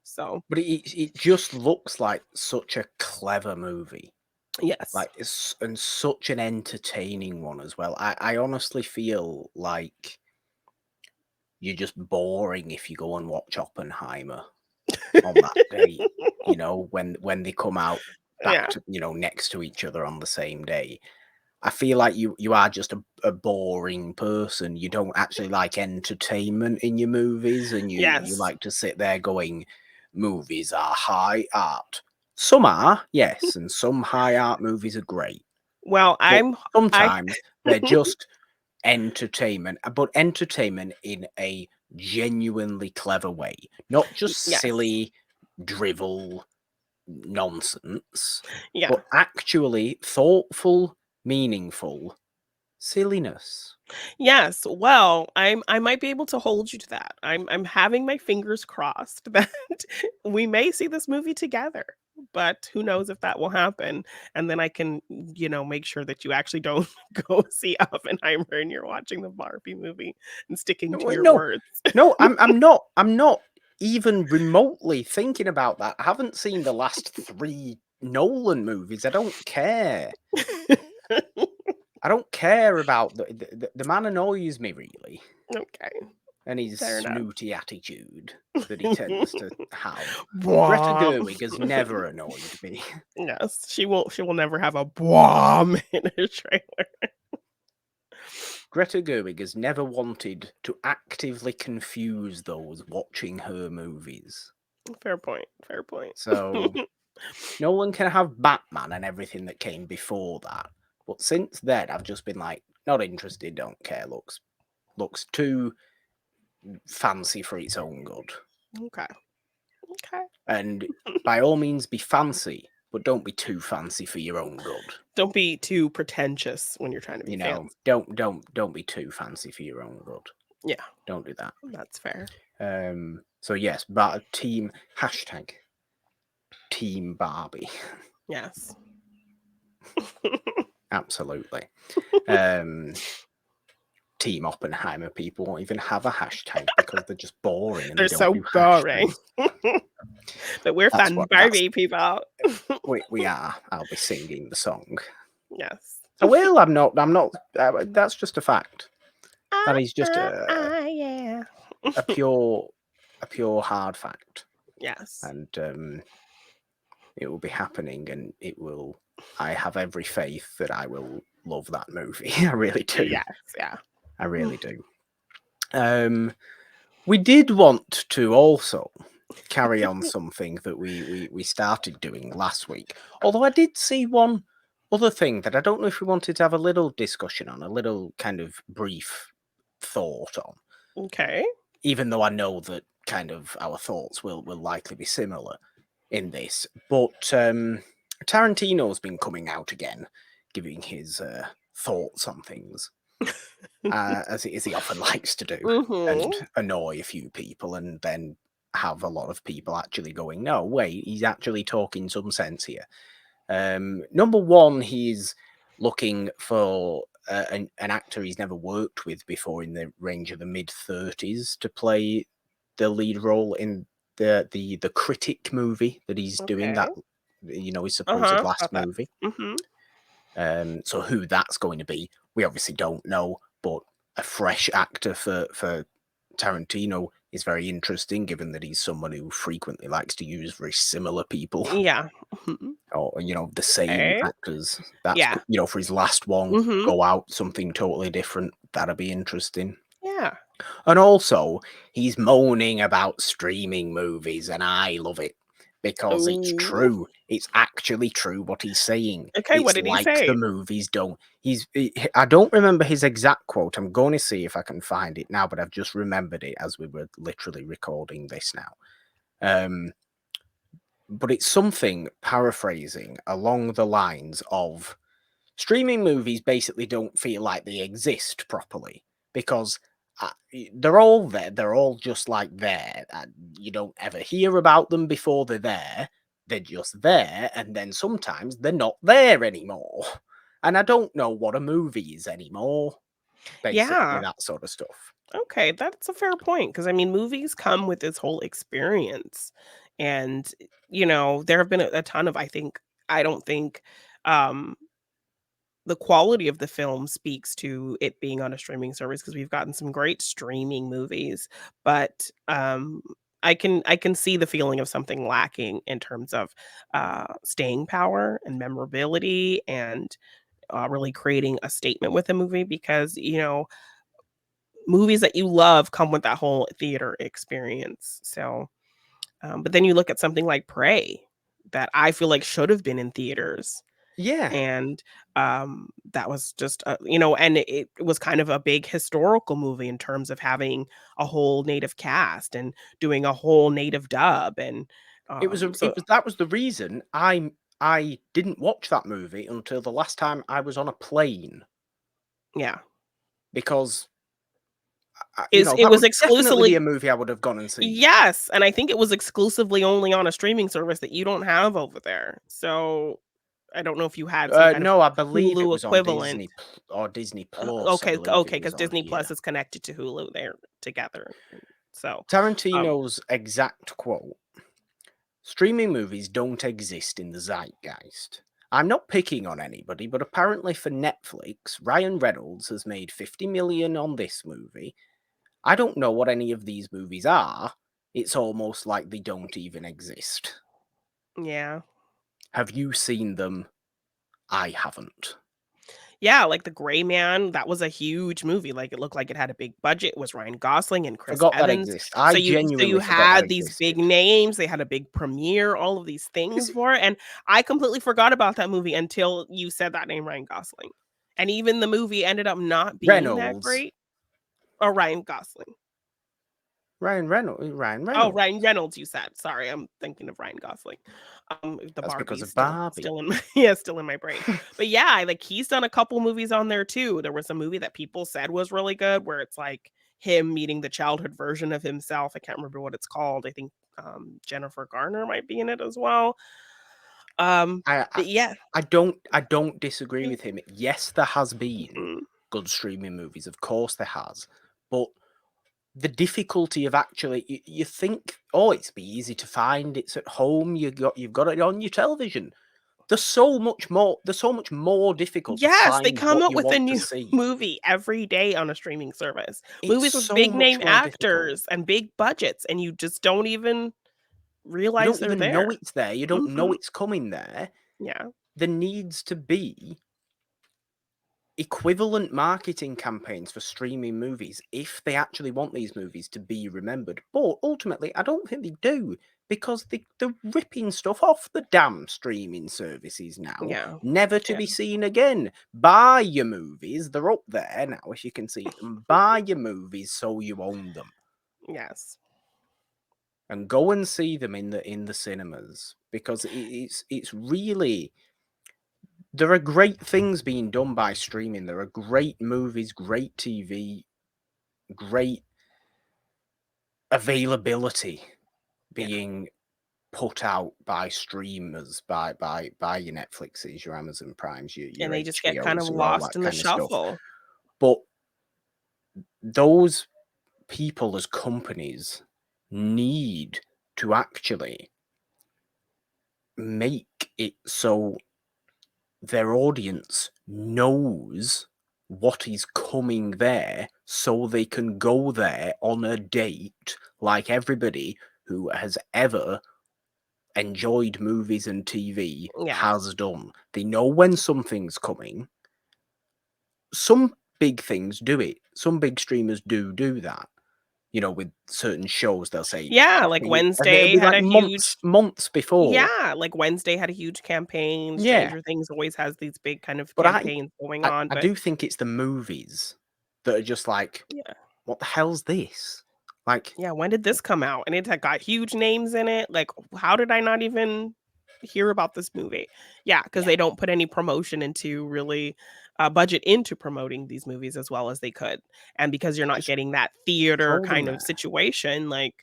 So, But it just looks like such a clever movie. yes. Like, and such an entertaining one as well. I honestly feel like you're just boring if you go and watch Oppenheimer on that day. When they come out back Yeah. to next to each other on the same day. I feel like you are just a boring person. You don't actually like entertainment in your movies, and you Yes. like to sit there going, movies are high art. Some are, yes, and some high art movies are great. Well, But I sometimes they're just entertainment, but entertainment in a genuinely clever way, not just yes. silly drivel nonsense, Yeah. but actually thoughtful, meaningful silliness. Yes. Well, I might be able to hold you to that. I'm having my fingers crossed that we may see this movie together. But who knows if that will happen? And then I can, make sure that you actually don't go see Oppenheimer and you're watching the Barbie movie and sticking to Well, your no, words. no, I'm not even remotely thinking about that. I haven't seen the last 3 Nolan movies. I don't care. I don't care about the man annoys me really, Okay, and his fair enough. snooty attitude that he tends to have. Greta Bwomp. Gerwig has never annoyed me. Yes, she will never have a bwom in a trailer. Greta Gerwig has never wanted to actively confuse those watching her movies. Fair point. Fair point. So Nolan can have Batman and everything that came before that. But since then, I've just been like, not interested, don't care. Looks too fancy for its own good. Okay. Okay. And by all means, be fancy, but don't be too fancy for your own good. Don't be too pretentious when you're trying to be fancy. Don't be too fancy for your own good. Yeah, Don't do that. that's fair. So yes, but hashtag Team Barbie. Yes. Absolutely. Team Oppenheimer people won't even have a hashtag because they're just boring and They're they don't so do boring. hashtags. But we're That's fun what Barbie people. we are. I'll be singing the song. Yes. I will. I'm not. That's just a fact. That is just Yeah. a pure hard fact, Yes. and it will be happening, and it will. I have every faith that I will love that movie. I really do. Yes. Yeah. I really do. We did want to also carry on something that we started doing last week. Although I did see one other thing that I don't know if we wanted to have a little discussion on, a little kind of brief thought on. Okay. Even though I know that kind of our thoughts will likely be similar in this. But Tarantino's been coming out again, giving his thoughts on things. As he often likes to do, and annoy a few people, and then have a lot of people actually going, no, wait, he's actually talking some sense here. Number one, he's looking for an actor he's never worked with before in the range of the mid-30s to play the lead role in the Critic movie that he's doing, that his supposed last movie. So who that's going to be, we obviously don't know, but a fresh actor for Tarantino is very interesting, given that he's someone who frequently likes to use very similar people, Yeah. or the same Okay. actors. That's Yeah. for his last one, go out something totally different. That'd be interesting. Yeah. And also, he's moaning about streaming movies, and I love it because it's Ooh. true. It's actually true what he's saying. Okay, what It's did he like the say? movies don't. I don't remember his exact quote. I'm going to see if I can find it now, but I've just remembered it as we were literally recording this now. But it's something paraphrasing along the lines of streaming movies basically don't feel like they exist properly because they're all there. They're all just like there. You don't ever hear about them before they're there. They're just there, and then sometimes they're not there anymore. And I don't know what a movie is anymore. Basically, Yeah. that sort of stuff. Okay, that's a fair point because I mean, movies come with this whole experience, and there have been a ton of I don't think um the quality of the film speaks to it being on a streaming service because we've gotten some great streaming movies, but I can see the feeling of something lacking in terms of staying power and memorability and really creating a statement with a movie because movies that you love come with that whole theater experience. So, but then you look at something like Prey that I feel like should have been in theaters Yeah, and that was just and it was kind of a big historical movie in terms of having a whole native cast and doing a whole native dub and so that was the reason I didn't watch that movie until the last time I was on a plane yeah, because is it that was would definitely be a exclusively movie I would have gone and seen. yes, and I think it was exclusively only on a streaming service that you don't have over there. So I don't know if you had some kind of No, I believe it Hulu was on equivalent. Disney or Disney Plus. I Okay, believe okay, it was because on Disney here. Plus is connected to Hulu. They're together. So, um, Tarantino's exact quote: "Streaming movies don't exist in the zeitgeist." I'm not picking on anybody, but apparently for Netflix, Ryan Reynolds has made 50 million on this movie. I don't know what any of these movies are. It's almost like they don't even exist. yeah. Have you seen them? I haven't. Yeah, like The Gray Man, that was a huge movie, like, it looked like it had a big budget, it was Ryan Gosling and Chris Forgot that Evans. exists. So I you genuinely forgot that had these big existed. names, they had a big premiere, all of these things Is it for it, and I completely forgot about that movie until you said that name, Ryan Gosling. And even the movie ended up not being that Reynolds? great. Or Ryan Gosling. Ryan Reynolds. Ryan Oh, Ryan Reynolds. Reynolds, you said. Sorry, I'm thinking of Ryan Gosling. The That's because Barbie's of still Barbie. in my yeah, still in my brain. But yeah, like he's done a couple movies on there too. There was a movie that people said was really good where it's like him meeting the childhood version of himself. I can't remember what it's called. I think Jennifer Garner might be in it as well. I, I But yeah. I don't disagree with him. Yes, there has been Mhm. good streaming movies. Of course there has. But the difficulty of actually you think, oh, it's be easy to find, it's at home, you've got it on your television. There's so much more difficult to Yes, they find come what up you with a want to new see. movie every day on a streaming service. It's Movies with so big much name more difficult. actors and big budgets, and you just don't even You realize don't they're even know there. it's there. You don't know Mhm. it's coming there. Yeah. There needs to be equivalent marketing campaigns for streaming movies if they actually want these movies to be remembered. But ultimately, I don't think they do because they're ripping stuff off the damn streaming services now, Yeah. never to Yeah. be seen again. Buy your movies, they're up there now if you can see them. Buy your movies so you own them. Yes. And go and see them in the cinemas because it's really there are great things being done by streaming. There are great movies, great TV, great availability Yeah. being put out by streamers, by your Netflixes, your Amazon Primes, And your they just get kind HBOs, of or all lost that in the kind of stuff. shuffle. But those people as companies need to actually make it so their audience knows what is coming there so they can go there on a date like everybody who has ever enjoyed movies and TV Yeah. has done. They know when something's coming. Some big things do it. Some big streamers do that. you know, with certain shows, they'll say Yeah, like copy, and it'll Wednesday be had like a huge months before. yeah, like Wednesday had a huge campaign. Yeah, Stranger Things always has these big kind of but campaigns going on, I but do think it's the movies that are just like, yeah. what the hell's this? Like, Yeah, when did this come out? And it had got huge names in it. Like, how did I not even hear about this movie? Yeah, because yeah, they don't put any promotion into really budget into promoting these movies as well as they could. And because you're not just getting that theater throw them kind of there. situation, like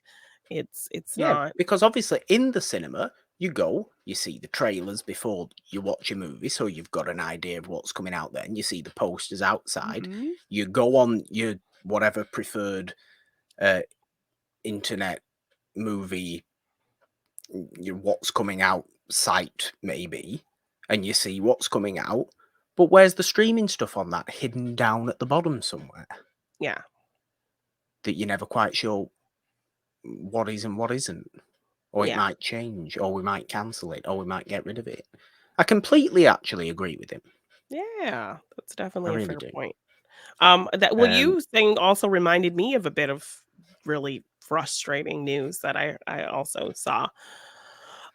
it's Yeah, not because obviously in the cinema, you go, you see the trailers before you watch a movie, so you've got an idea of what's coming out then. You see the posters outside. Mhm. You go on your whatever preferred uh, internet movie, your what's coming out site, maybe, and you see what's coming out. But where's the streaming stuff on that hidden down at the bottom somewhere Yeah. that you're never quite sure what is and what isn't? Or it Yeah. might change, or we might cancel it, or we might get rid of it. I completely actually agree with him. Yeah. That's I definitely a really fair do. point. That well, Um, you saying also reminded me of a bit of really frustrating news that I also saw.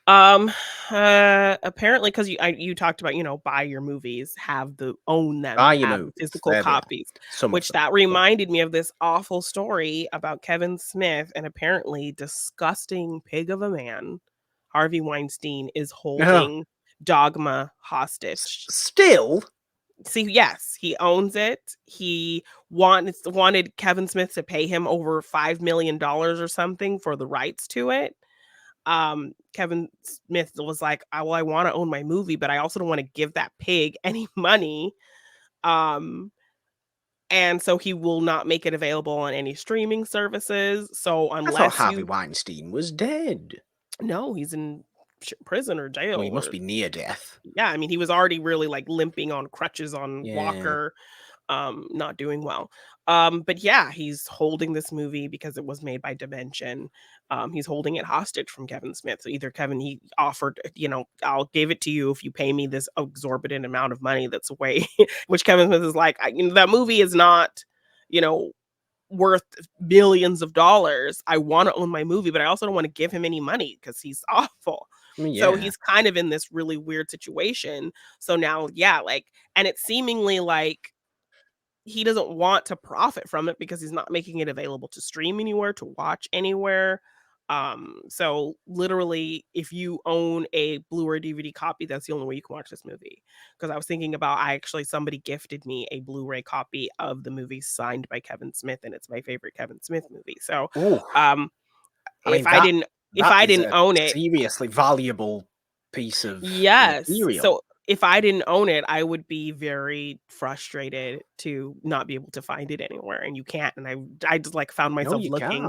Um, apparently, because you talked about, buy your movies, have the own them, buy your have the movies. physical There they are. copies, Some of which them. that Yeah. reminded me of this awful story about Kevin Smith and apparently disgusting pig of a man, Harvey Weinstein, is Oh, holding Dogma hostage. still, See, yes, he owns it. He wanted Kevin Smith to pay him over $5 million or something for the rights to it. Kevin Smith was like, well, I want to own my movie, but I also don't want to give that pig any money. Um, and so he will not make it available on any streaming services. So I thought unless Harvey you Weinstein was dead. no, he's in prison or Well, he jail must or be near death. yeah, I mean, he was already really like limping on crutches on Yeah. walker, not doing well. But yeah, he's holding this movie because it was made by Dimension. He's holding it hostage from Kevin Smith. So either Kevin, he offered, I'll give it to you if you pay me this exorbitant amount of money that's way, which Kevin Smith is like, that movie is not, you know, worth billions of dollars. I want to own my movie, but I also don't want to give him any money because he's awful. I mean, So yeah. he's kind of in this really weird situation. So now, yeah, like, and it's seemingly like he doesn't want to profit from it because he's not making it available to stream anywhere, to watch anywhere. So literally, if you own a Blu-ray DVD copy, that's the only way you can watch this movie. Because I was thinking about, somebody gifted me a Blu-ray copy of the movie signed by Kevin Smith, and it's my favorite Kevin Smith movie. So, Oh, um, I if mean I that didn't if that I is didn't a own it, seriously valuable piece of yes. material. So if I didn't own it, I would be very frustrated to not be able to find it anywhere, and you can't. And I just like found No, myself you looking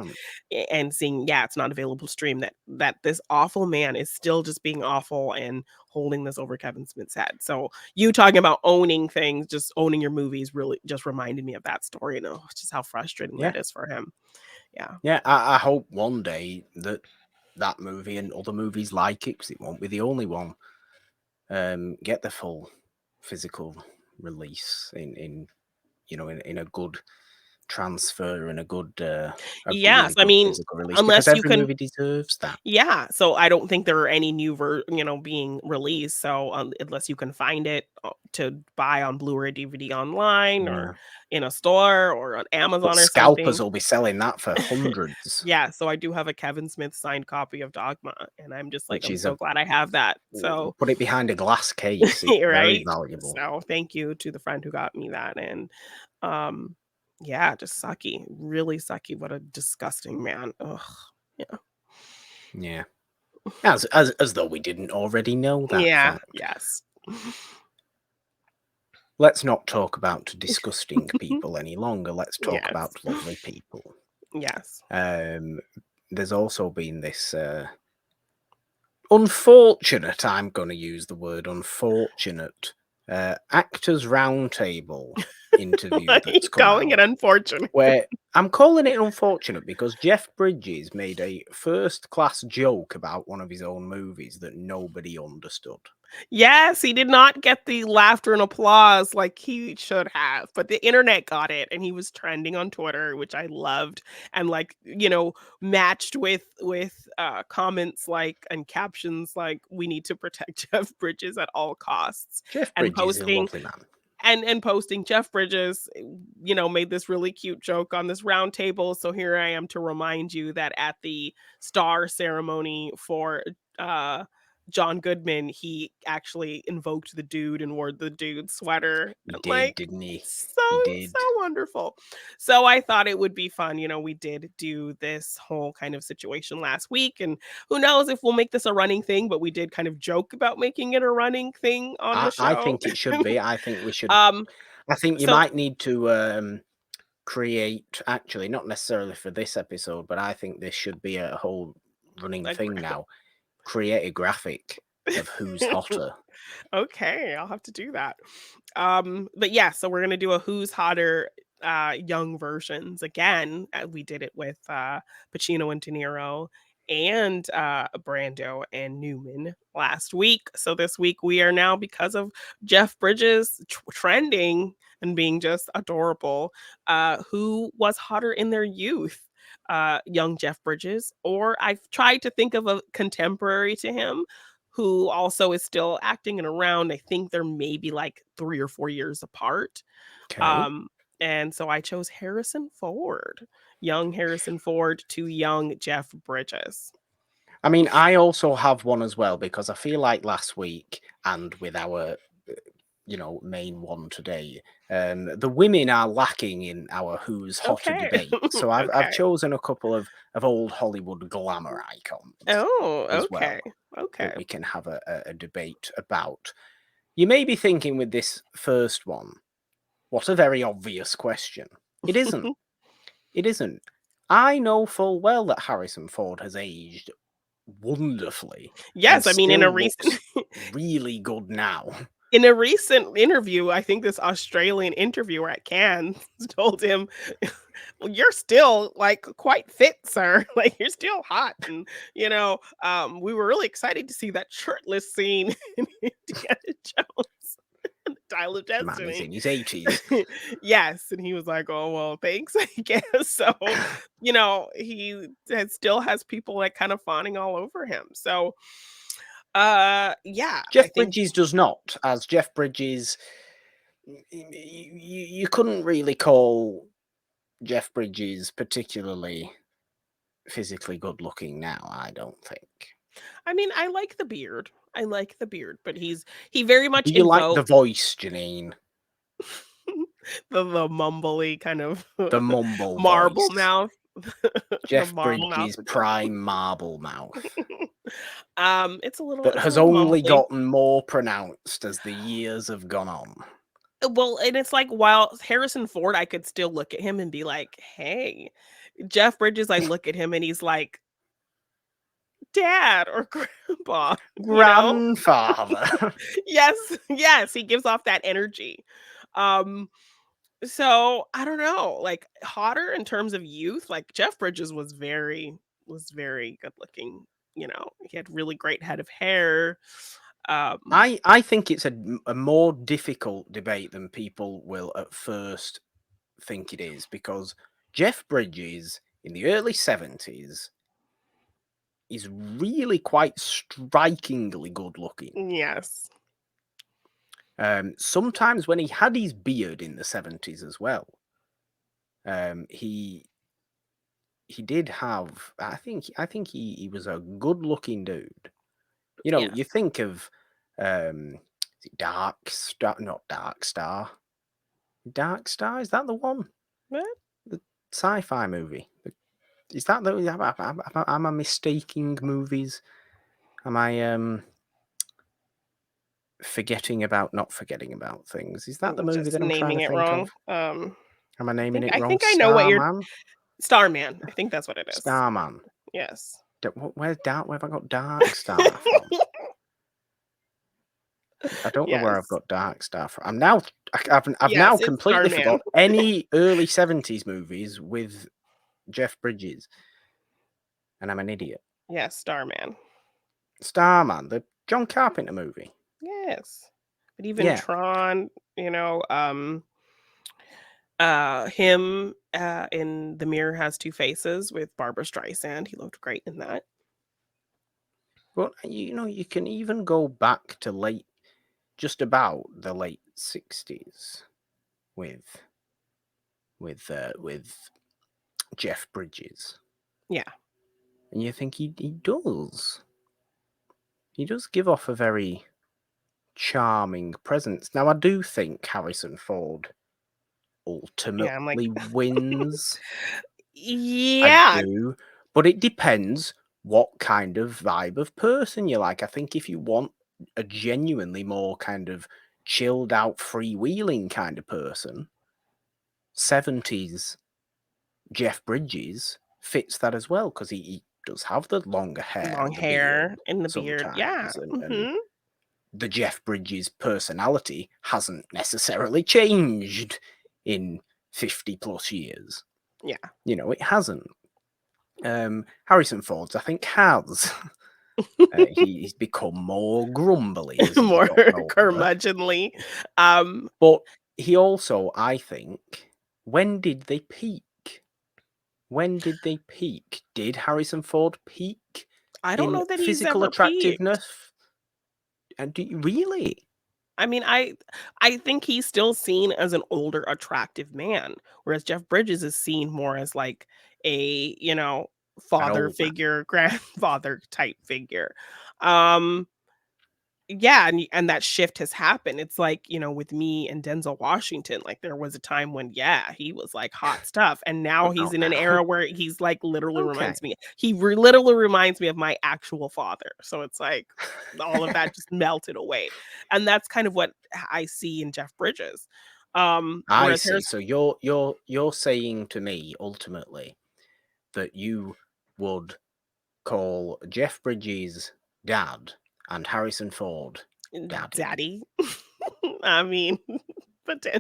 can't. and seeing, yeah, it's not available to stream. That this awful man is still just being awful and holding this over Kevin Smith's head. So you talking about owning things, just owning your movies, really just reminded me of that story. And just how frustrating Yeah. that is for him. Yeah. Yeah, I hope one day that that movie and other movies like it, because it won't be the only one, get the full physical release in a good transfer and a Yes. really I good mean, physical release, because unless you every can movie deserves that. yeah, so I don't think there are any being released, so, unless you can find it, to buy on Blu-ray DVD online or Yeah, in a store or on but Amazon or scalpers something. will be selling that for hundreds, Yeah, so I do have a Kevin Smith signed copy of Dogma, and I'm just like, which I'm is so a glad I have that, so put it behind a glass case. It's very right? valuable. So, thank you to the friend who got me that, and, um, yeah, just sucky, really sucky, what a disgusting man, ugh, yeah. Yeah, as though we didn't already know that Yeah, fact. yes. Let's not talk about disgusting people any longer. Let's talk Yes. about lovely people. Yes. Um, there's also been this unfortunate, I'm going to use the word unfortunate, actors roundtable interview Why are you that's come calling out, it unfortunate? where I'm calling it unfortunate because Jeff Bridges made a first-class joke about one of his own movies that nobody understood. Yes, he did not get the laughter and applause like he should have, but the internet got it and he was trending on Twitter, which I loved, and like, matched with comments like and captions like we need to protect Jeff Bridges at all costs Jeff and Bridges is a posting lovely man. and posting Jeff Bridges, made this really cute joke on this round table. So here I am to remind you that at the star ceremony for uh John Goodman, he actually invoked the dude and wore the dude sweater. He And did, like didn't he? so He so did. wonderful. So I thought it would be fun. We did do this whole kind of situation last week, and who knows if we'll make this a running thing, but we did kind of joke about making it a running thing on the I show. think it should be. I think we should. um I think you so might need to create, actually, not necessarily for this episode, but I think this should be a whole running a thing now. Create a graphic of who's hotter. Okay, I'll have to do that. But yeah, so we're gonna do a who's hotter young versions again. We did it with Pacino and De Niro and Brando and Newman last week. So this week we are now, because of Jeff Bridges trending and being just adorable, who was hotter in their youth? Young Jeff Bridges, or I've tried to think of a contemporary to him who also is still acting and around. I think they're maybe like 3 or 4 years apart. Okay. Um, and so I chose Harrison Ford, young Harrison Ford to young Jeff Bridges. I mean, I also have one as well because I feel like last week and with our, main one today, the women are lacking in our who's hotter Okay. debate. So I've Okay. chosen a couple of old Hollywood glamour icons Oh, as well okay. Okay. that we can have a debate about. You may be thinking with this first one, what a very obvious question. It isn't. It isn't. I know full well that Harrison Ford has aged wonderfully and Yes, I mean, still looks really good now. in a recent interview, I think this Australian interviewer at Cannes told him, "Well, you're still like quite fit, sir. Like you're still hot." And we were really excited to see that shirtless scene in Indiana Jones, and the Dial of The man is Destiny. in his 80s. Yes, and he was like, "Oh well, thanks, I guess." So, still has people like kind of fawning all over him. So, yeah, I Jeff think Bridges does not, as Jeff Bridges, you couldn't really call Jeff Bridges particularly physically good looking now, I don't think. I mean, I like the beard. I like the beard, but he very much Do you like the invoked voice, Jeannine? the mumbly kind of The mumble marble voice. mouth. The Jeff marble mouth. Bridges' prime marble mouth. It's a little That it's a has little only mumbly. gotten more pronounced as the years have gone on. Well, and it's like while Harrison Ford, I could still look at him and be like, "Hey." Jeff Bridges, I look at him and he's like, "Dad or grandpa," you know? Grandfather. Yes, yes, he gives off that energy. Um, so I don't know, like hotter in terms of youth, like Jeff Bridges was very good looking. He had really great head of hair. Um, I think it's a more difficult debate than people will at first think it is because Jeff Bridges in the early 70s is really quite strikingly good looking. yes. Sometimes when he had his beard in the 70s as well, he did have, I think he was a good looking dude. You Yes. think of is it Dark Star, not Dark Star. Dark Star, is that the one? What? The sci-fi movie. Is that the am I mistaking movies? Am I not forgetting about things? Is that the movie Just that I'm trying naming to it think wrong. of? Am I I naming think it I wrong? think I know what you're Starman? Starman. I think that's what it is. Starman. Yes. Where's Dark? Where have I got Dark Star from? I don't know where I've Yes. got Dark Star from. I've now Yes, it's completely Starman. forgot any early 70s movies with Jeff Bridges, and I'm an idiot. Yes, Starman. Starman, the John Carpenter movie. Yes. But even Yeah. Tron, him, in The Mirror Has Two Faces with Barbara Streisand, he looked great in that. Well, you can even go back to just about the late 60s with with Jeff Bridges, Yeah. and you think he does give off a very charming presence. Now, I do think Harrison Ford Yeah, I'm like ultimately wins. I yeah, do, but it depends what kind of vibe of person you like. I think if you want a genuinely more kind of chilled out, freewheeling kind of person, 70s Jeff Bridges fits that as well because he does have the longer hair long and the beard hair and the beard. Yeah. sometimes, and Mhm. the Jeff Bridges personality hasn't necessarily changed in 50 plus years. Yeah. It hasn't. Harrison Ford's, I think, has. He's become more grumbly as he's More gotten older. curmudgeonly. Um, But he also, I think, when did they peak? When did they peak? Did Harrison Ford peak I don't in know that he's physical ever peaked. attractiveness? And really? I mean, I think he's still seen as an older, attractive man, whereas Jeff Bridges is seen more as like a, An father old man. figure, grandfather type figure. Um, yeah, and that shift has happened. It's like, with me and Denzel Washington, like there was a time when, yeah, he was like hot stuff, and now But he's not in an now. era where he's like literally reminds Okay. me. Literally reminds me of my actual father. So it's like all of that just melted away, and that's kind of what I see in Jeff Bridges. I Whereas see. here's So you're saying to me ultimately that you would call Jeff Bridges dad and Harrison Ford daddy. Daddy. I mean,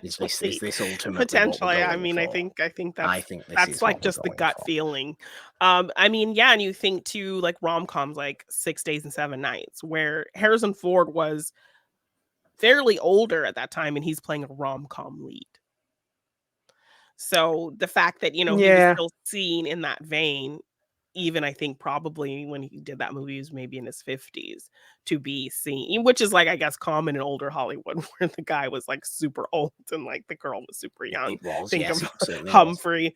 Is potentially. this ultimately what we're Potentially, I going mean, I for? think I think I that's think this that's is like what we're just the going gut for. feeling. I mean, yeah, and you think too like rom-coms like 6 Days and 7 Nights, where Harrison Ford was fairly older at that time and he's playing a rom-com lead. So the fact that, he was Yeah, still seen in that vein, even I think probably when he did that movie, he was maybe in his 50s to be seen, which is like, I guess, common in older Hollywood where the guy was like super old and like the girl was super young. it was. Think Yes, of it certainly was. Humphrey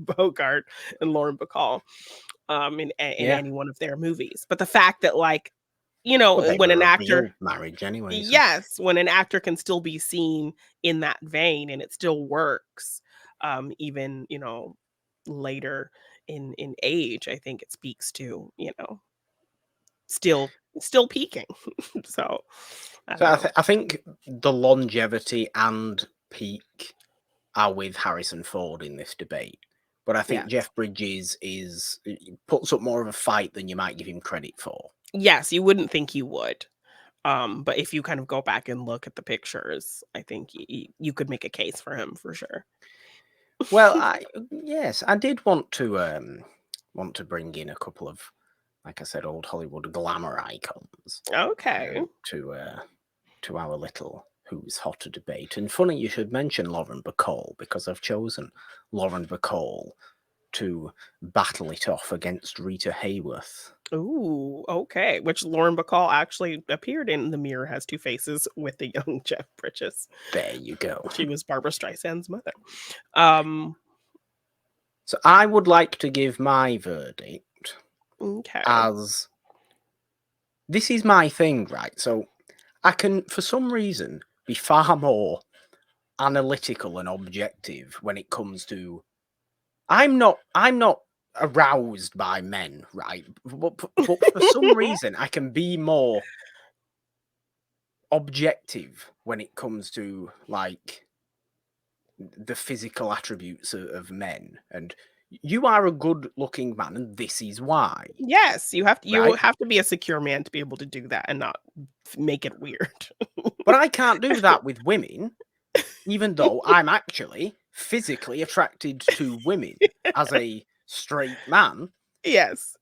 Bogart and Lauren Bacall in Yeah. any one of their movies. But the fact that like, Well, they when an were a actor real marriage anyway, so. yes, when an actor can still be seen in that vein and it still works, even, later in age, I think it speaks to, still peaking. So, I So don't know. I think the longevity and peak are with Harrison Ford in this debate. But I think Yes. Jeff Bridges puts up more of a fight than you might give him credit for. Yes, you wouldn't think you would. But if you kind of go back and look at the pictures, I think you could make a case for him for sure. Well, yes, I did want to bring in a couple of, like I said, old Hollywood glamour icons Okay. to our little Who's Hotter debate. And funny you should mention Lauren Bacall because I've chosen Lauren Bacall to battle it off against Rita Hayworth. Ooh, okay. Which Lauren Bacall actually appeared in The Mirror Has Two Faces with the young Jeff Bridges. There you go. She was Barbara Streisand's mother. Um, So I would like to give my verdict okay. as this is my thing, right? So I can, for some reason, be far more analytical and objective when it comes to I'm not aroused by men, right? But for some reason I can be more objective when it comes to like the physical attributes of men, and you are a good-looking man, and this is why, Yes, you right? have to be a secure man to be able to do that and not make it weird. But I can't do that with women, even though I'm actually physically attracted to women as a straight man. Yes.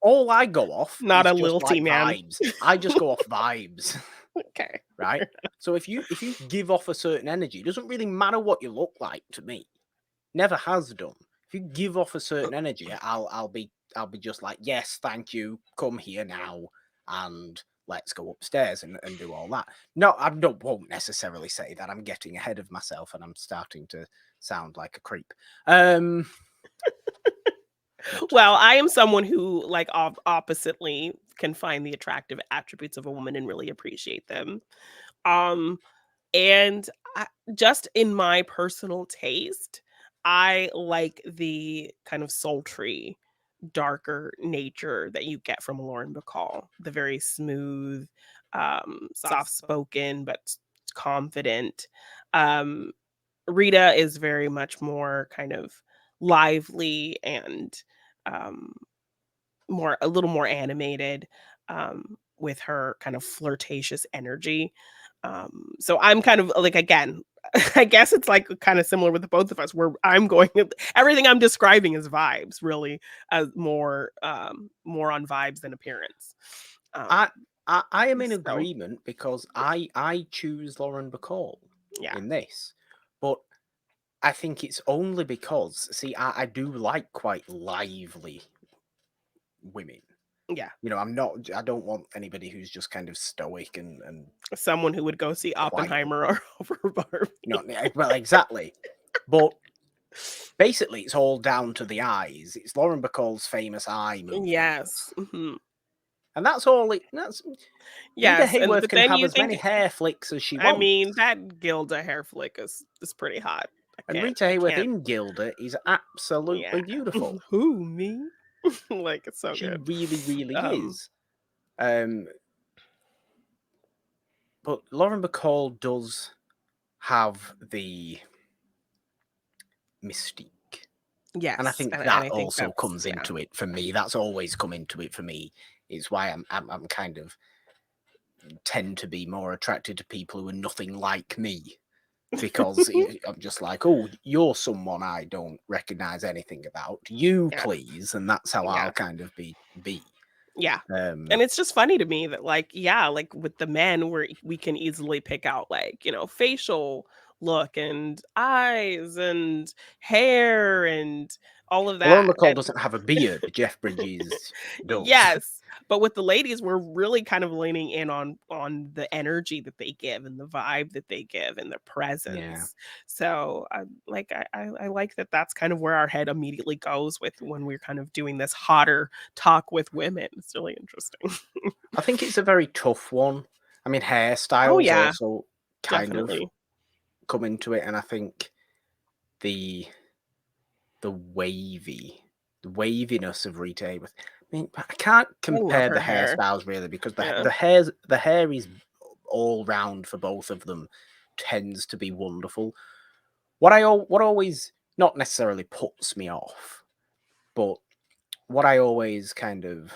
All I go off Not is a just lilty like man. vibes. I just go off vibes, Okay. right? So if you give off a certain energy, it doesn't really matter what you look like to me. Never has done. If you give off a certain energy, I'll be just like, yes, thank you, come here now, and let's go upstairs and do all that. No, won't necessarily say that. I'm getting ahead of myself and I'm starting to sound like a creep. Not Well, I am someone who, like, oppositely can find the attractive attributes of a woman and really appreciate them. Um, and I, just in my personal taste, I like the kind of sultry, darker nature that you get from Lauren Bacall. The very smooth, soft spoken, but confident. Um, Rita is very much more kind of lively and um, a little more animated, with her kind of flirtatious energy. So I'm kind of like, again, I guess it's like kind of similar with the both of us, where I'm going, everything I'm describing is vibes, really, as more on vibes than appearance. Um, I I am in so agreement because I choose Lauren Bacall yeah, in this, but I think it's only because, see, I do like quite lively women. yeah, I don't want anybody who's just kind of stoic and someone who would go see quiet. Oppenheimer or over Barbie. Well, exactly. But basically, it's all down to the eyes. It's Lauren Bacall's famous eye Yes, movements. mhm. And that's all that's Rita Yes, and Hayworth but can then have you as many think, hair flicks as she I wants. mean, that Gilda hair flick is pretty hot. And Rita I Hayworth can't. in Gilda is Yeah. absolutely beautiful. Who, me? Like, it's so She good. really, really Um, is. Um, but Lauren Bacall does have the mystique. And I yes, think and that I think also that's, comes yeah. into it for me. That's always come into it for me. It's why I'm kind of tend to be more attracted to people who are nothing like me, because I'm just like, oh, you're someone I don't recognize anything about. You Yeah, please, and that's how yeah, I'll kind of be. yeah. Um, And it's just funny to me that, like, yeah, like, with the men, where we can easily pick out, like, facial look and eyes and hair and all of Lauren that, Bacall doesn't have a beard. Jeff Bridges does. yes, but with the ladies, we're really kind of leaning in on the energy that they give and the vibe that they give and their Yeah. presence. So, I like that that's kind of where our head immediately goes with when we're kind of doing this hotter talk with women. It's really interesting. I think it's a very tough one. I mean, Oh, hairstyles yeah, also kind of definitely. come into it, and I think the the wavy, the waviness of Rita Hayworth. I mean, I can't I love compare the her hair. hairstyles really, because Yeah. the hair is all round for both of them, tends to be wonderful. What always, not necessarily puts me off, but what I always kind of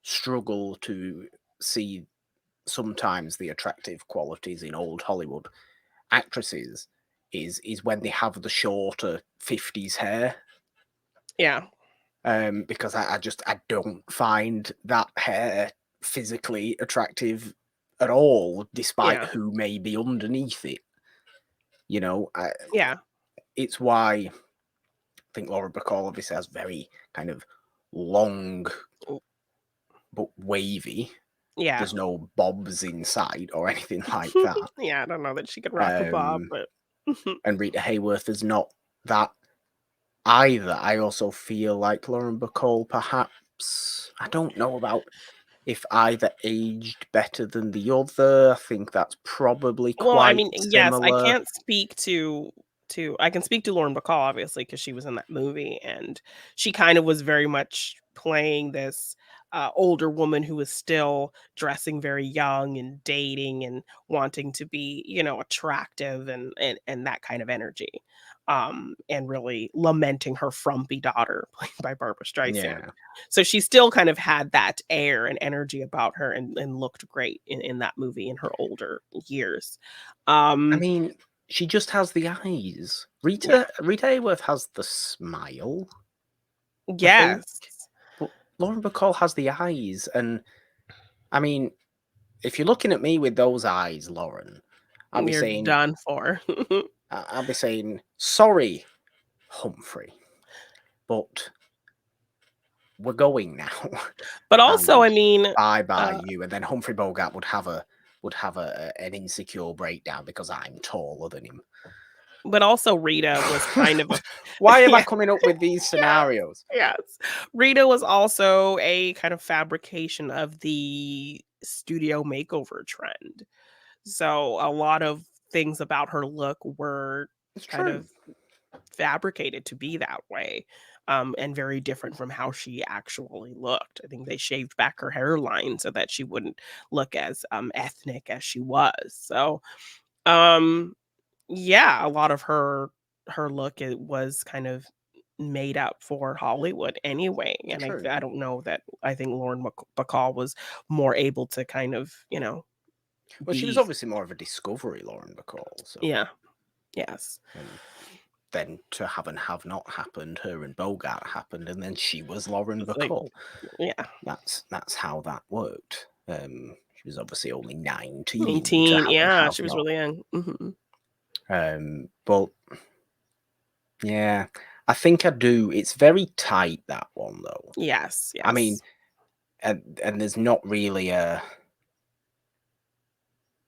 struggle to see sometimes the attractive qualities in old Hollywood actresses is when they have the shorter 50s hair. Yeah. Because I don't find that hair physically attractive at all, despite Yeah. who may be underneath it. You know, Yeah. it's why I think Laura Bacall obviously has very kind of long Mm, but wavy. yeah. There's no bobs inside or anything like that. Yeah, I don't know that she could rock a bob, Um, but and Rita Hayworth is not that either. I also feel like Lauren Bacall, perhaps, I don't know about if either aged better than the other. I think that's probably well, I quite mean, yes, I similar. can't speak to I can speak to Lauren Bacall, obviously, because she was in that movie, and she kind of was very much playing this, older woman who was still dressing very young and dating and wanting to be, attractive and that kind of energy. and really lamenting her frumpy daughter, played by Barbara Streisand. Yeah. So she still kind of had that air and energy about her, and looked great in that movie in her older years. I Um, mean, she just has the eyes. yeah, Rita Hayworth has the smile, I think. yes, But Lauren Bacall has the eyes. And I mean, if you're looking at me with those eyes, Lauren, I'll be you're saying, done for. sorry, Humphrey, but we're going now. But also, And I mean, bye bye uh, you. And then Humphrey Bogart would have an insecure breakdown because I'm taller than him. but also Rita was kind of a Why am I yeah, coming up with these yes, scenarios? yes. Rita was also a kind of fabrication of the studio makeover trend. So a lot of things about her look were It's kind true. of fabricated to be that way, and very different from how she actually looked. I think they shaved back her hairline so that she wouldn't look as ethnic as she was. So, um, yeah, a lot of her look, it was kind of made up for Hollywood anyway. It's And true. I don't know that I think Lauren Bacall was more able to kind of, Well, she was be obviously more of a discovery, Lauren Bacall. So, yeah, yes. and then to have and have not happened, her and Bogart happened, and then she was Lauren It's like, Bacall. yeah. That's how that worked. She was obviously only 19 to 18, have and yeah, have she was not. really young. Mhm. But yeah, I think I do. It's very tight, that one though. Yes, I mean, yes. and there's not really a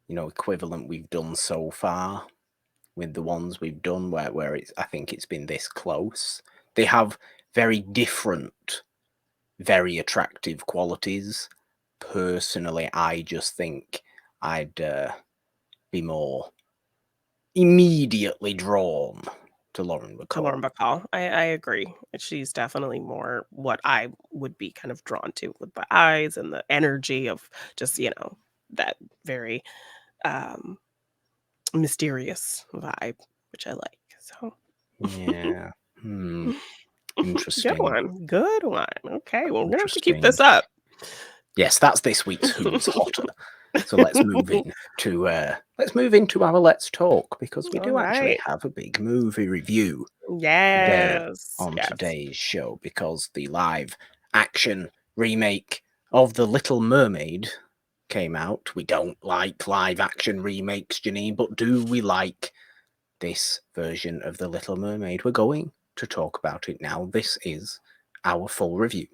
equivalent we've done so far with the ones we've done where I think it's been this close. They have very different, very attractive qualities. Personally, I just think I'd be more immediately drawn to Lauren To Lauren Bacall. Bacall. I agree. She's definitely more what I would be kind of drawn to with the eyes and the energy of just, that very, um, mysterious vibe, which I like, so Yeah. good Interesting. one, good one. Okay, well, we're gonna have to keep Interesting. this up. Yes, that's this week's Who's Hotter. So let's move into our Let's Talk, because we do actually Alright. have a big movie review there Yes, on yes. today's show, because the live action remake of The Little Mermaid came out. We don't like live action remakes, Jeannine, but do we like this version of The Little Mermaid? We're going to talk about it now. This is our full review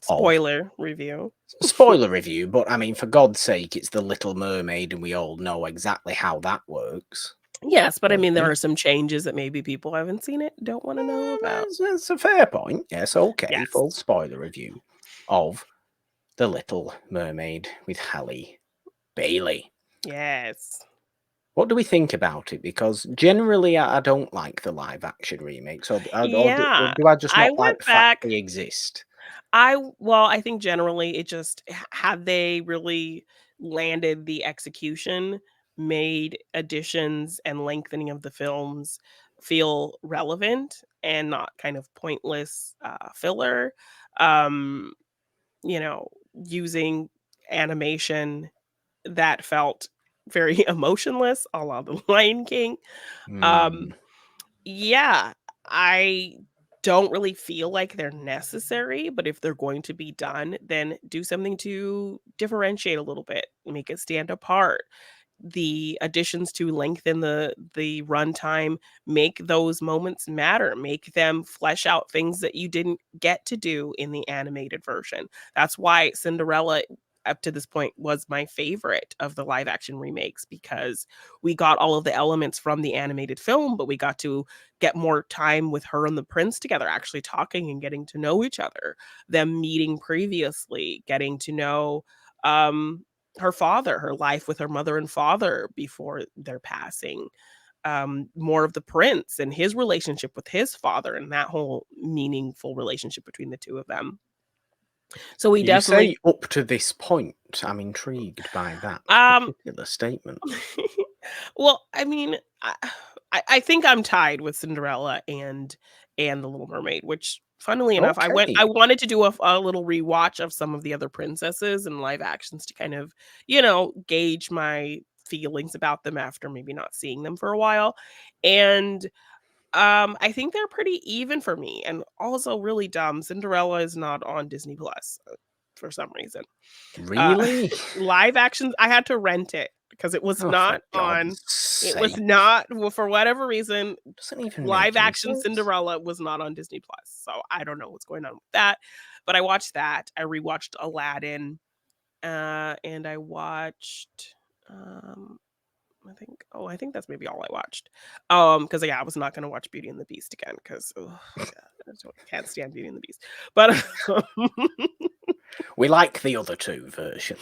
of Spoiler review. spoiler review, but I mean, for God's sake, it's The Little Mermaid, and we all know exactly how that works, Yes, but I don't mean, there we? are some changes that maybe people haven't seen it, don't wanna know about. That's a fair point. Yes, okay. Yes. Full spoiler review of The Little Mermaid with Halle Bailey. Yes. What do we think about it? Because generally, I don't like the live action remakes, or Yeah, do I just I not like went the fact back they exist? well, I think generally it just had they really landed the execution, made additions and lengthening of the films feel relevant and not kind of pointless, filler, um, you know, using animation that felt very emotionless, a la The Lion King. Hmm. Um, yeah, I don't really feel like they're necessary, but if they're going to be done, then do something to differentiate a little bit, make it stand apart. The additions to lengthen the runtime, make those moments matter, make them flesh out things that you didn't get to do in the animated version. That's why Cinderella, up to this point, was my favorite of the live action remakes, because we got all of the elements from the animated film, but we got to get more time with her and the prince together, actually talking and getting to know each other, them meeting previously, getting to know um her father, her life with her mother and father before their passing, more of the prince and his relationship with his father and that whole meaningful relationship between the two of them. So we You definitely say up to this point. I'm intrigued by that um particular statement. Well, I mean, I think I'm tied with Cinderella and The Little Mermaid, which funnily enough, I Okay. wanted to do a little rewatch of some of the other princesses and live actions to kind of, gauge my feelings about them after maybe not seeing them for a while. And I think they're pretty even for me. And also really dumb. Cinderella is not on Disney Plus for some reason. Uh, Really? live actions, I had to rent it because it was Oh, for not on God's it was sake. not well, for whatever reason, Doesn't even live make any action sense. Cinderella was not on Disney Plus, so I don't know what's going on with that, but I watched that. I rewatched Aladdin, and I watched, um, I think that's maybe all I watched. Because yeah, I was not gonna watch Beauty and the Beast again because, God, can't stand Beauty and the Beast, but We like the other two version.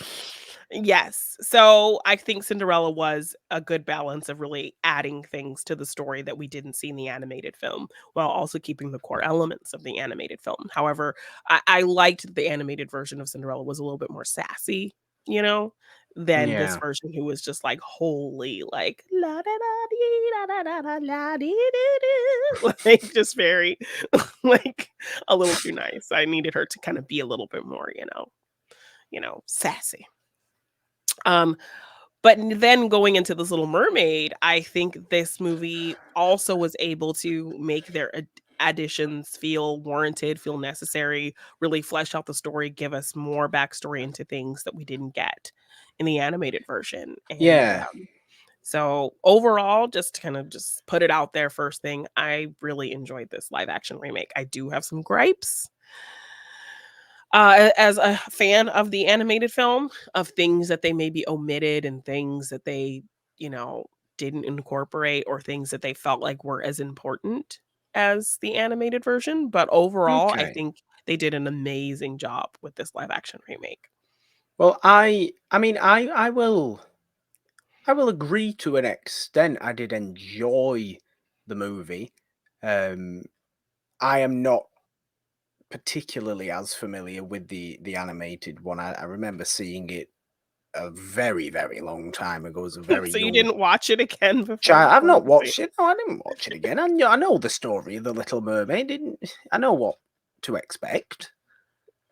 yes. So I think Cinderella was a good balance of really adding things to the story that we didn't see in the animated film while also keeping the core elements of the animated film. However, I liked that the animated version of Cinderella was a little bit more sassy, you know, than this Yeah. version who was just like wholly like la da da dee da da da da la dee doo doo. Like just very like a little too nice. I needed her to kind of be a little bit more, sassy. Um, but then going into This Little Mermaid, I think this movie also was able to make their additions feel warranted, feel necessary, really flesh out the story, give us more backstory into things that we didn't get in the animated version. And Yeah. so overall, just to kind of just put it out there first thing, I really enjoyed this live action remake. I do have some gripes as a fan of the animated film, of things that they maybe omitted and things that they, you know, didn't incorporate or things that they felt like were as important as the animated version, but overall, I Okay. think they did an amazing job with this live action remake. Well, I mean, I will agree to an extent. I did enjoy the movie. Um, I am not particularly as familiar with the animated one. I remember seeing it a very, very long time ago as a very So you young didn't watch it again before child. I've going not to see it? watched it. No, I didn't watch it again. I know the story of the Little Mermaid. Didn't I know what to expect?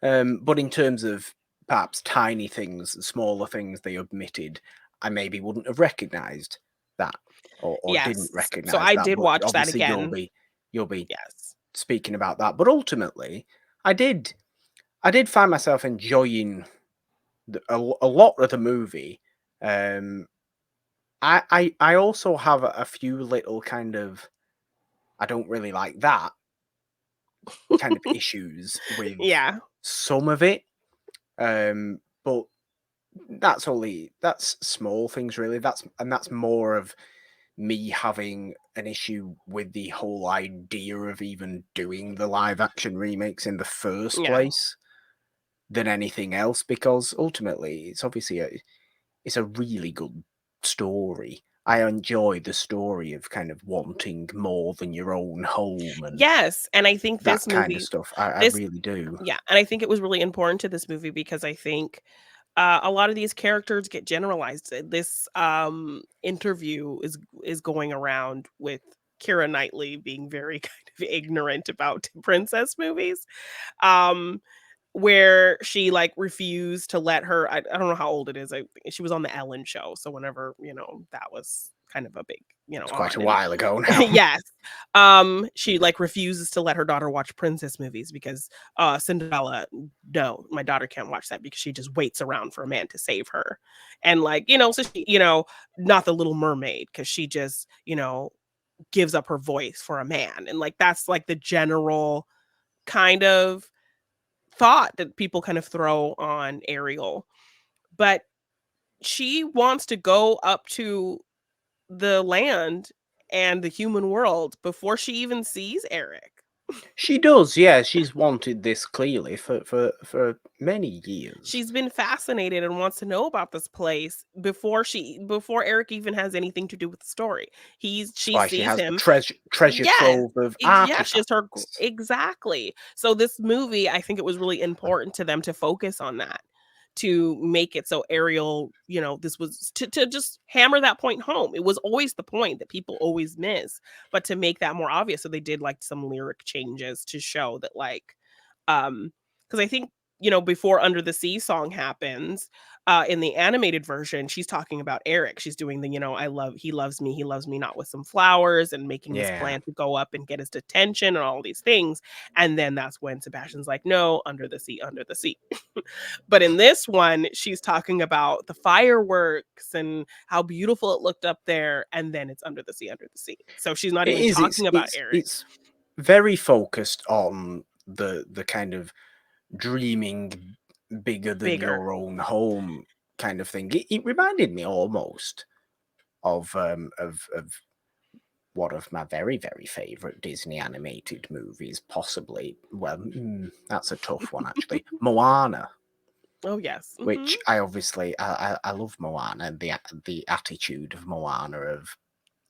But in terms of perhaps tiny things, smaller things they omitted, I maybe wouldn't have recognised that or didn't Yes. So recognise I that. did But watch that obviously again. you'll be Yes. speaking about that. But ultimately, I did I did find myself enjoying a lot of the movie. Um, I also have a few little kind of I don't really like that kind of issues with Yeah. some of it. But that's small things really. That's more of me having an issue with the whole idea of even doing the live action remakes in the first Yeah. place than anything else because ultimately it's a really good story. I enjoy the story of kind of wanting more than your own home and Yes, and I think that this kind of movie stuff. I this really do. yeah, and I think it was really important to this movie because I think, a lot of these characters get generalized. This, interview is going around with Keira Knightley being very kind of ignorant about princess movies, um, where she, like, refused to let her I don't know how old it is, she was on the Ellen show, so whenever, that was kind of a big, It's quite on, a and while ago now. yes. She, like, refuses to let her daughter watch princess movies because, Cinderella, no, my daughter can't watch that because she just waits around for a man to save her. And, like, so she, not The Little Mermaid because she just, gives up her voice for a man. And, like, that's, like, the general kind of thought that people kind of throw on Ariel. But she wants to go up to the land and the human world before she even sees Eric. She does, yeah. She's wanted this clearly for many years. She's been fascinated and wants to know about this place before Eric even has anything to do with the story. That's She why she sees has the him. treasure Yes. trove of Yeah, she has her artifacts. exactly. So this movie, I think it was really important to them to focus on that. to make it so Ariel, this was to just hammer that point home. It was always the point that people always miss, but to make that more obvious. So they did like some lyric changes to show that like, because I think, before Under the Sea song happens, in the animated version, she's talking about Eric. She's doing the, he loves me not with some flowers, and making this Yeah. plan to go up and get his attention and all these things. And then that's when Sebastian's like, no, under the sea, under the sea. But in this one, she's talking about the fireworks and how beautiful it looked up there. And then it's under the sea, under the sea. So she's not It even is. talking about Eric. It's very focused on the kind of dreaming bigger than Bigger. your own home kind of thing. It reminded me almost of one of my very, very favorite Disney animated movies, possibly. Well, that's a tough one actually. Moana. Oh, yes. Which I obviously I love Moana, the attitude of Moana of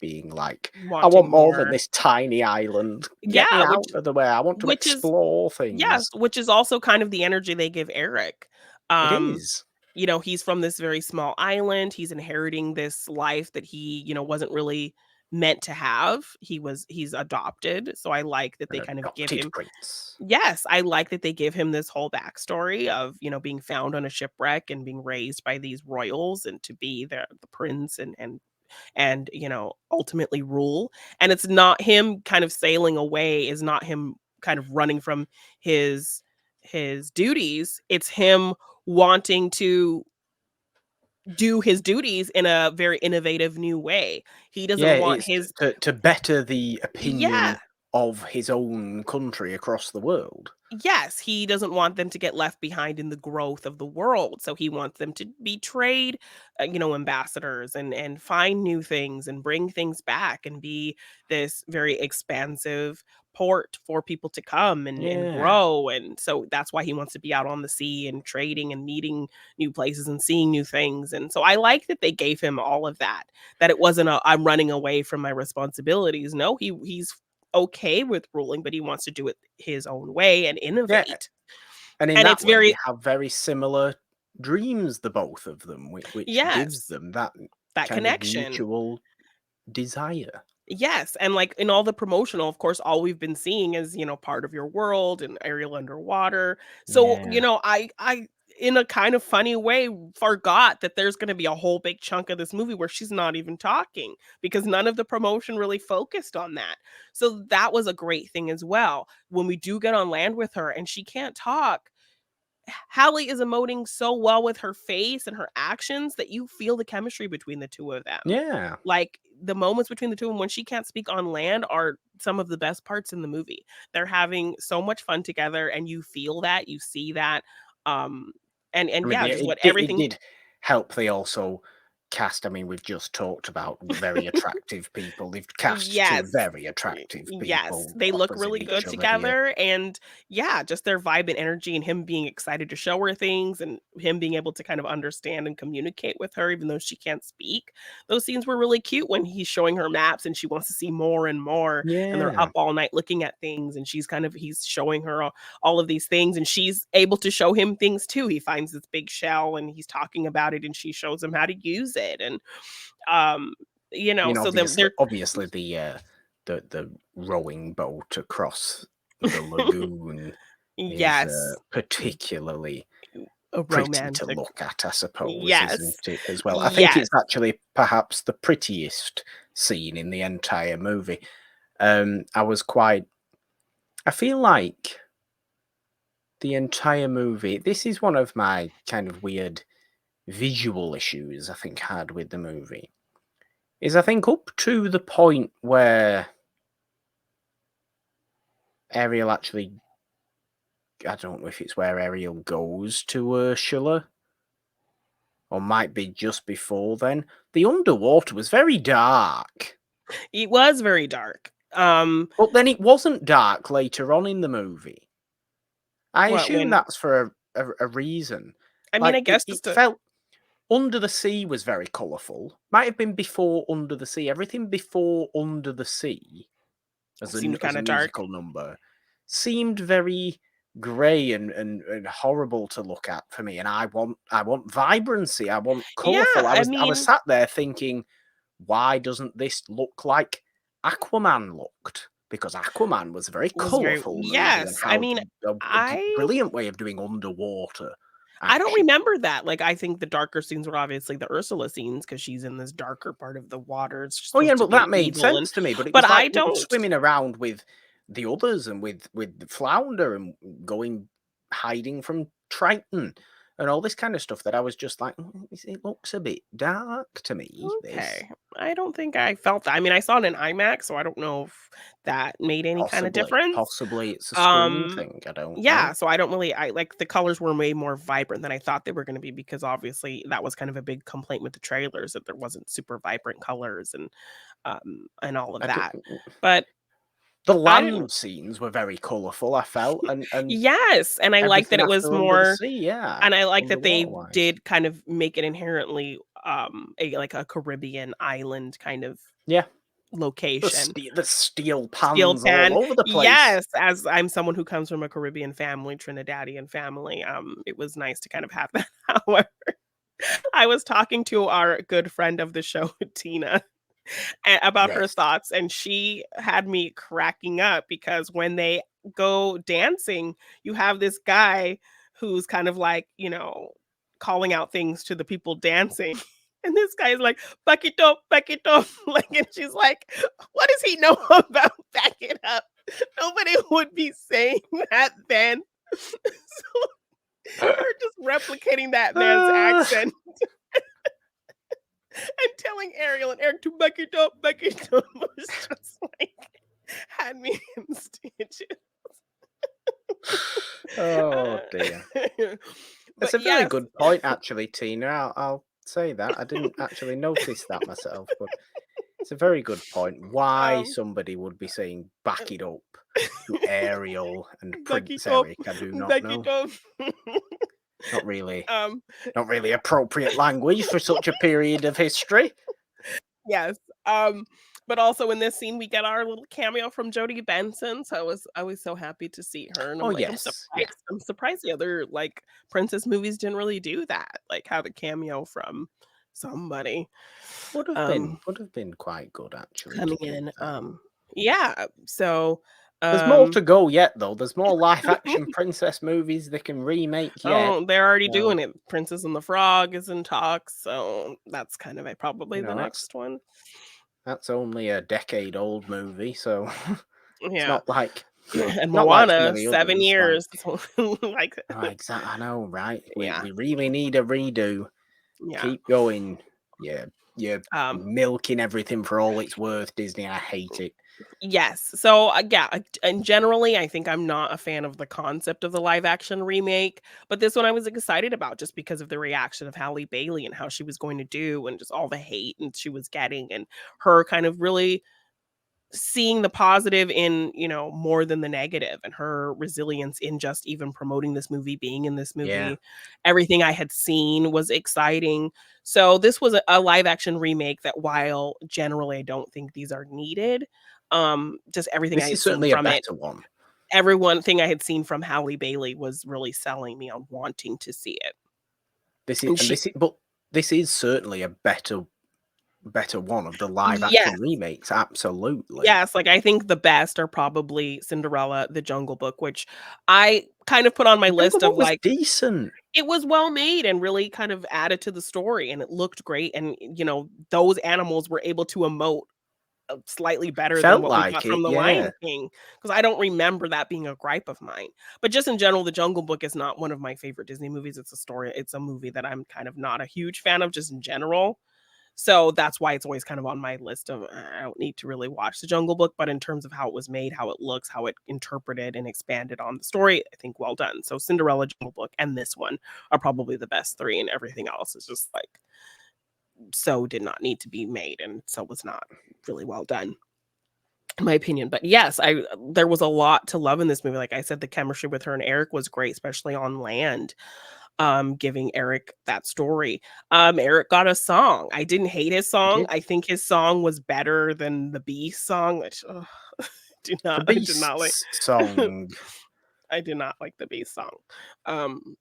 being like, I want Wanting more than more. this tiny island. Get me Yeah, out of the way. I want to which is explore yes, things. which is also kind of the energy they give Eric. It Um, is. he's from this very small island. He's inheriting this life that he, wasn't really meant to have. He's adopted. So I like that An they kind of give adopted him. prince. Yes, I like that they give him this whole backstory of, being found on a shipwreck and being raised by these royals and to be the prince and ultimately rule. And it's not him kind of sailing away, is not him kind of running from his duties. It's him wanting to do his duties in a very innovative new way. He Yeah, doesn't want it's his. to better the Yeah. opinion of his own country across the world. Yes, he doesn't want them to get left behind in the growth of the world. So he wants them to be trade, ambassadors and find new things and bring things back and be this very expansive port for people to come and Yeah. grow. And so that's why he wants to be out on the sea and trading and meeting new places and seeing new things. And so I like that they gave him all of that, that it wasn't I'm running away from my responsibilities. No, he's okay with ruling, but he wants to do it his own way and Yeah. innovate. And in And that it's way, they very have very similar dreams, the both of them, which gives yes, them that that kind of connection. mutual desire. Yes, and, like, in all the promotional, of course, all we've been seeing is, part of your world and Ariel underwater. So, Yeah. I in a kind of funny way, forgot that there's gonna be a whole big chunk of this movie where she's not even talking, because none of the promotion really focused on that. So that was a great thing as well. When we do get on land with her and she can't talk, Halle is emoting so well with her face and her actions that you feel the chemistry between the two of them. Yeah. Like, the moments between the two of them when she can't speak on land are some of the best parts in the movie. They're having so much fun together, and you feel that, you see that, um, I and mean, yeah, yeah, just what it everything. did help. They also cast. I mean, we've just talked about very attractive people. They've cast two Yes. very attractive Yes, people they look opposite really each good other here. together, and yeah, just their vibe and energy and him being excited to show her things and him being able to kind of understand and communicate with her even though she can't speak. Those scenes were really cute when he's showing her maps and she wants to see more and more, and they're Yeah. up all night looking at things, and he's showing her all of these things, and she's able to show him things too. He finds this big shell and he's talking about it and she shows him how to use it, and um I mean, so they're obviously the rowing boat across the lagoon is yes, particularly a pretty to romantic. look at, I suppose, isn't Yes. it, as well? I think it's Yes. actually perhaps the prettiest scene in the entire movie. I was quite. I feel like the entire movie. This is one of my kind of weird visual issues I think I had with the movie. Is I think up to the point where Ariel actually. I don't know if it's where Ariel goes to Ursula, or might be just before then. The underwater was very dark. It was very dark. But then it wasn't dark later on in the movie. I What assume when that's for a reason. I mean, I Like, guess it just a felt Under the Sea was very colourful. Might have been before Under the Sea. Everything before Under the Sea as seemed as a kinda dark. musical number seemed very grey and horrible to look at for me. And I want vibrancy. I want Yeah, colourful. I I was mean, sat there thinking, why doesn't this look like Aquaman looked? Because Aquaman was a very was very colourful movie and yes. I how mean, a I brilliant way of doing underwater I don't action. remember that. Like, I think the darker scenes were obviously the Ursula scenes because she's in this darker part of the water. It's Oh yeah, supposed to but be an that made evil, and sense to me. But it but was like I it was don't. swimming around with the others and with the flounder and going hiding from Triton and all this kind of stuff that I was just like, it looks a bit dark to me. This Okay. I don't think I felt that. I mean, I saw it in IMAX, so I don't know if that made any kind of difference. possibly it's a screen Um, thing. I don't yeah, know. so I don't really I like the colors were way more vibrant than I thought they were gonna be because obviously that was kind of a big complaint with the trailers that there wasn't super vibrant colors and all of I don't, that. But the I didn't land scenes were very colourful. I felt and yes, and I like that everything it was after under the more sea. Yeah, and I like that underwater they wise. did kind of make it inherently, a like a Caribbean island kind of Yeah, location. the steel Steel pans all pan. over the place. Yes, as I'm someone who comes from a Caribbean family, Trinidadian family, it was nice to kind of have that. However, I was talking to our good friend of the show, Tina, about her Yes. thoughts, and she had me cracking up because when they go dancing, you have this guy who's kind of like, calling out things to the people dancing. And this guy's like, back it up, back it up. Like, and she's like, what does he know about back it up? Nobody would be saying that then. So her just replicating that man's Uh, accent and telling Ariel and Eric to back it up was just like had me in stitches. oh Uh, dear. It's but a very yes, good point, actually, Tina. I'll say that. I didn't actually notice that myself, but it's a very good point. Why um, somebody would be saying "back it up" to Ariel and back it Prince up, Eric, I do not back it know. up. Not really, um, not really appropriate language for such a period of history. yes. But also in this scene, we get our little cameo from Jodie Benson. So I was so happy to see her, and I'm Oh like, I'm yes, yeah. surprised. I'm surprised the other like princess movies didn't really do that, like have a cameo from somebody. Um, Would have been quite good actually. To coming be in. fair. Yeah. So, There's more um, to go yet, though. There's more live action princess movies they can remake yet. oh, they're already So, doing it. Princess and the Frog is in talks, so that's kind of you probably the know, next one. that's only a decade-old movie, so it's Yeah. And not like some of Moana, the 7 others. Like, years. Like, oh, exactly. I know, right? yeah, We really need a redo. yeah. Keep going. Yeah, you're Um, milking everything for all it's worth, Disney. I hate it. yes. So, yeah, and generally, I think I'm not a fan of the concept of the live action remake, but this one I was excited about just because of the reaction of Halle Bailey and how she was going to do and just all the hate and she was getting and her kind of really seeing the positive in, more than the negative and her resilience in just even promoting this movie, being in this Yeah, movie. Everything I had seen was exciting. So this was a live action remake that while generally I don't think these are needed, just everything I this had is seen certainly a from it, better one. everyone thing I had seen from Halle Bailey was really selling me on wanting to see it. And she This is certainly a better one of the live yes. action remakes. Absolutely. Yes, like, I think the best are probably Cinderella, The Jungle Book, which I kind of put on my The Jungle list of, Book was like decent. it was well made and really kind of added to the story, and it looked great, and, those animals were able to emote, slightly better than Felt what we got like it, from The yeah. Lion King, because I don't remember that being a gripe of mine. But just in general, The Jungle Book is not one of my favorite Disney movies. It's a movie that I'm kind of not a huge fan of just in general. So that's why it's always kind of on my list of I don't need to really watch The Jungle Book, but in terms of how it was made, how it looks, how it interpreted and expanded on the story, I think well done. So Cinderella, Jungle Book, and this one are probably the best three, and everything else is just like so did not need to be made, and so was not really well done. In my opinion, but yes, I there was a lot to love in this movie. Like I said, the chemistry with her and Eric was great, especially on land, giving Eric that story. Eric got a song. I didn't hate his He song. did. I think his song was better than the Beast song, which The I did not like. Beast's song, I did not like the bass song. Um,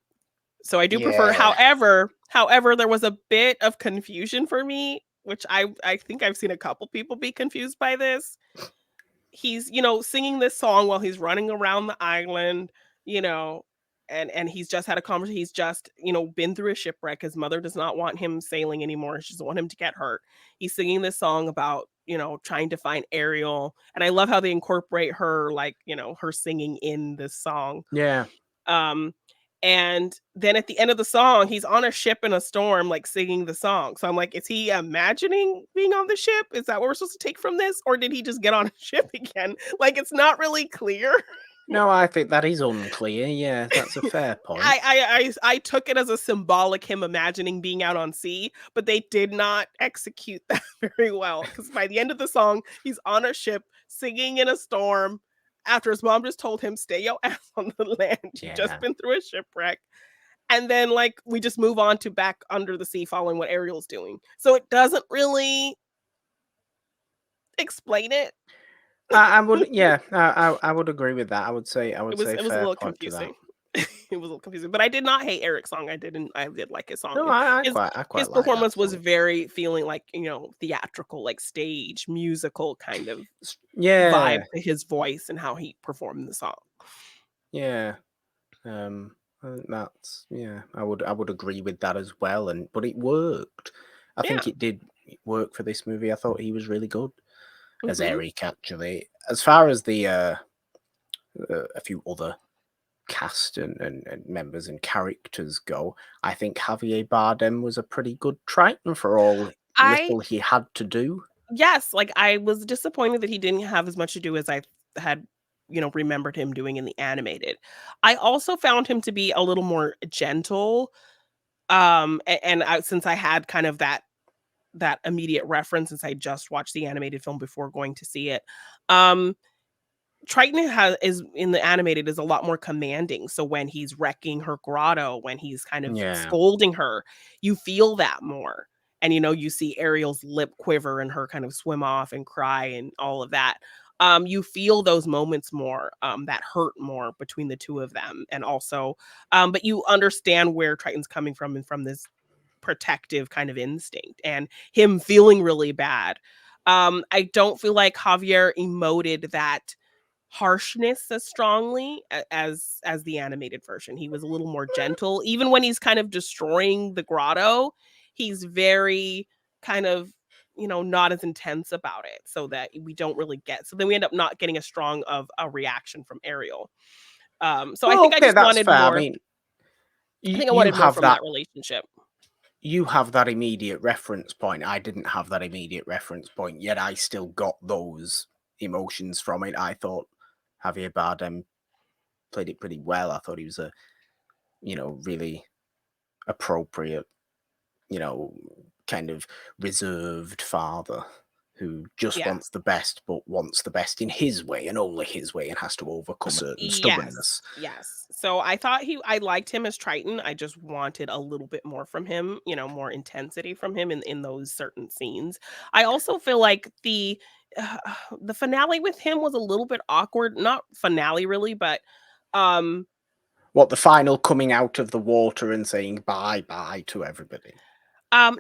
so I do prefer. Yeah. However, there was a bit of confusion for me, which I think I've seen a couple people be confused by this. He's, singing this song while he's running around the island, you know, and he's just had a conversation. He's just, been through a shipwreck. His mother does not want him sailing anymore. She doesn't want him to get hurt. He's singing this song about, trying to find Ariel. And I love how they incorporate her, like, her singing in this song. Yeah. Um, and then at the end of the song, he's on a ship in a storm, like singing the song. So I'm like, is he imagining being on the ship? Is that what we're supposed to take from this? Or did he just get on a ship again? Like, it's not really clear. No, I think that is unclear. Yeah, that's a fair point. I took it as a symbolic him imagining being out on sea, but they did not execute that very well. Because by the end of the song, he's on a ship singing in a storm after his mom just told him, "Stay your ass on the land. You've just Yeah. been through a shipwreck." And then, like, we just move on to back under the sea following what Ariel's doing. So it doesn't really explain it. I would, yeah, I would agree with that. I would say It was a fair little point to that. confusing. It was a little confusing, but I did not hate Eric's song. I did like his song. No, His I his quite like that performance was song. very feeling like, theatrical, like stage, musical kind of vibe Yeah, to his voice and how he performed the song. yeah. That's, yeah. I would agree with that as well. But it worked. I Yeah. think it did work for this movie. I thought he was really good as Mhm. Eric. Actually, as far as the a few other cast and members and characters go, I think Javier Bardem was a pretty good Triton for all I little he had to do. Yes, like, I was disappointed that he didn't have as much to do as I had, remembered him doing in the animated. I also found him to be a little more gentle, since I had kind of that immediate reference since I just watched the animated film before going to see it. Um, Triton is in the animated is a lot more commanding. So when he's wrecking her grotto, when he's kind of Yeah. scolding her, you feel that more. And you see Ariel's lip quiver and her kind of swim off and cry and all of that. You feel those moments more, that hurt more between the two of them. And also, but you understand where Triton's coming from and from this protective kind of instinct and him feeling really bad. I don't feel like Javier emoted that harshness as strongly as the animated version. He was a little more gentle. Even when he's kind of destroying the grotto, he's very kind of, not as intense about it so that we don't really get. So then we end up not getting as strong of a reaction from Ariel. So I Well, think I okay, just that's wanted fair. I more. mean, I you think I you wanted more have from that that relationship. you have that immediate reference point. I didn't have that immediate reference point, yet I still got those emotions from it. I thought Javier Bardem played it pretty well. I thought he was a, really appropriate, you know, kind of reserved father who just Yeah. wants the best, but wants the best in his way and only his way and has to overcome certain Yes, stubbornness. yes. So I liked him as Triton. I just wanted a little bit more from him, more intensity from him in those certain scenes. I also feel like uh, the finale with him was a little bit awkward. Not finale really, but um What, the final coming out of the water and saying bye bye to everybody?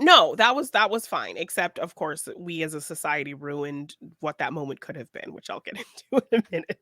no, that was fine, except of course we as a society ruined what that moment could have been, which I'll get into in a minute.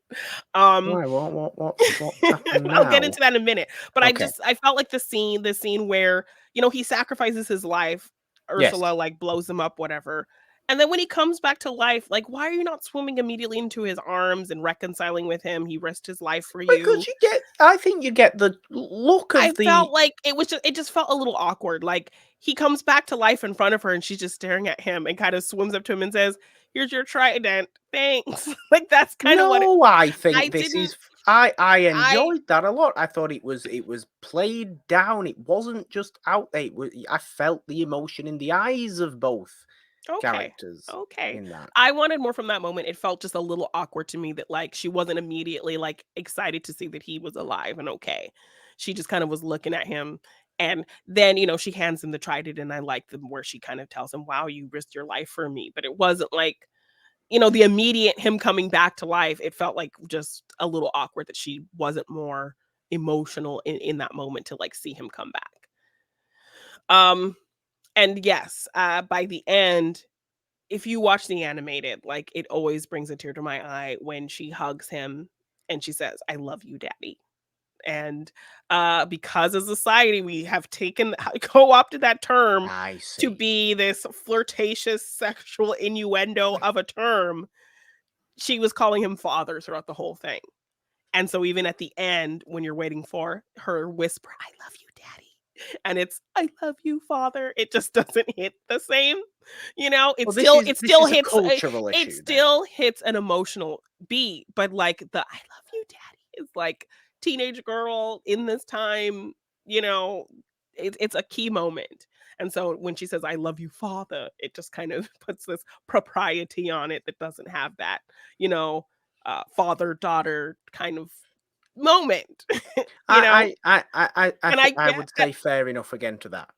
Um Why? What's happened I'll get now? into that in a minute. But Okay. I felt like the scene where, he sacrifices his life, Yes. Ursula like blows him up, whatever. And then when he comes back to life, like, why are you not swimming immediately into his arms and reconciling with him? He risked his life for Because you. I think you get the look I of the. felt like it just felt a little awkward. Like he comes back to life in front of her and she's just staring at him and kind of swims up to him and says, "Here's your trident. Thanks." Like that's kind of what No, I I think this didn't is. I I enjoyed that a lot. I thought it was played down. It wasn't just out there. I felt the emotion in the eyes of both Okay. characters Okay. in that. I wanted more from that moment. It felt just a little awkward to me that like she wasn't immediately like excited to see that he was alive and okay. She just kind of was looking at him and then, she hands him the trident and I like them where she kind of tells him, "Wow, you risked your life for me." But it wasn't like, you know, the immediate him coming back to life, it felt like just a little awkward that she wasn't more emotional in that moment to like see him come back. And yes, by the end, if you watch the animated, like it always brings a tear to my eye when she hugs him and she says, "I love you, daddy." And because as a society we have taken co-opted that term I to see. be this flirtatious sexual innuendo of a term, she was calling him father throughout the whole thing. And so even at the end, when you're waiting for her whisper, "I love you, daddy," and it's, "I love you, father," it just doesn't hit the same. You know, Well, it this still is a hits cultural it issue then. still hits an emotional beat, but like the "I love you, daddy" is like teenage girl in this time, you know, it's a key moment. And so when she says, "I love you, father," it just kind of puts this propriety on it that doesn't have that, you know, father daughter kind of moment, you know? I And I think I get would say fair enough again to that.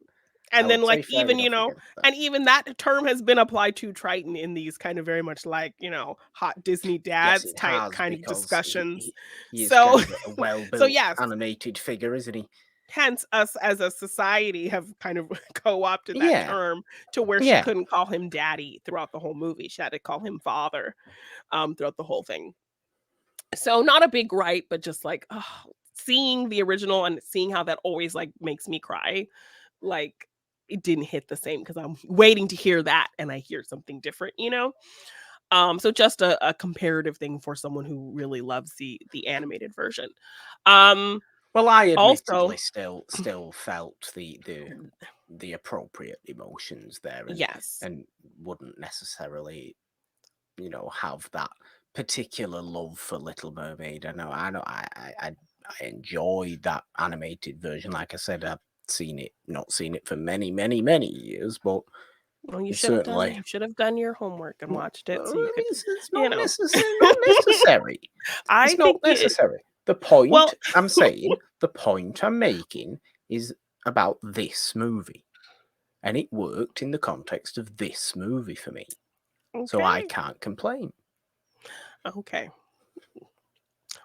I and then would like say fair even, you enough know, again to that. and even that term has been applied to Triton in these kind of very much like, you know, hot Disney Yes, dads it type has kind of because discussions. he is So kind of a so well-built yes, animated figure, isn't he? hence us as a society have kind of co-opted that Yeah, term to where she yeah. couldn't call him daddy throughout the whole movie. She had to call him father throughout the whole thing. So not a big gripe, but just like, oh, seeing the original and seeing how that always like makes me cry. Like it didn't hit the same because I'm waiting to hear that and I hear something different, you know? So just a comparative thing for someone who really loves the animated version. Um Well, I Also admittedly still felt the appropriate emotions there, yes. and wouldn't necessarily, have that particular love for Little Mermaid. I enjoy that animated version. Like I said, I've not seen it for many, many, many years, but Well, it's certainly. you should have done your homework and watched it so you could, It's you not know. necessary. Not necessary. I It's not think you necessary. well, The point I'm making is about this movie, and it worked in the context of this movie for me, so I okay. can't complain. Okay.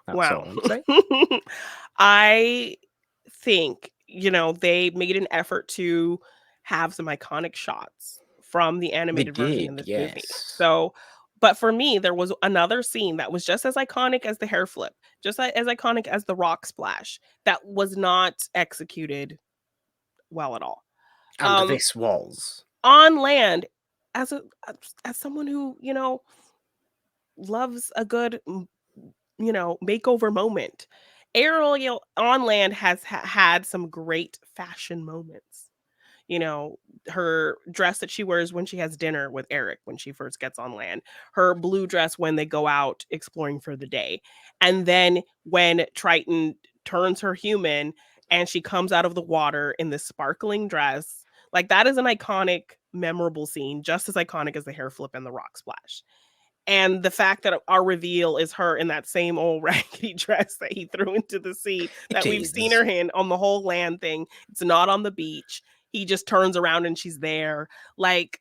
That's Wow. all I'm saying. I think, you know, they made an effort to have some iconic shots from the They animated version in did, this movie. yes. So, but for me, there was another scene that was just as iconic as the hair flip, just as iconic as the rock splash that was not executed well at all. And Um, this was. on land, as a as someone who, you know, loves a good you know, makeover moment. Ariel on land has had some great fashion moments. You know, her dress that she wears when she has dinner with Eric when she first gets on land, her blue dress when they go out exploring for the day. And then when Triton turns her human and she comes out of the water in this sparkling dress, like that is an iconic, memorable scene, just as iconic as the hair flip and the rock splash. And the fact that our reveal is her in that same old raggedy dress that he threw into the sea It that we've seen her is. in on the whole land thing. It's not on the beach. He just turns around and she's there. Like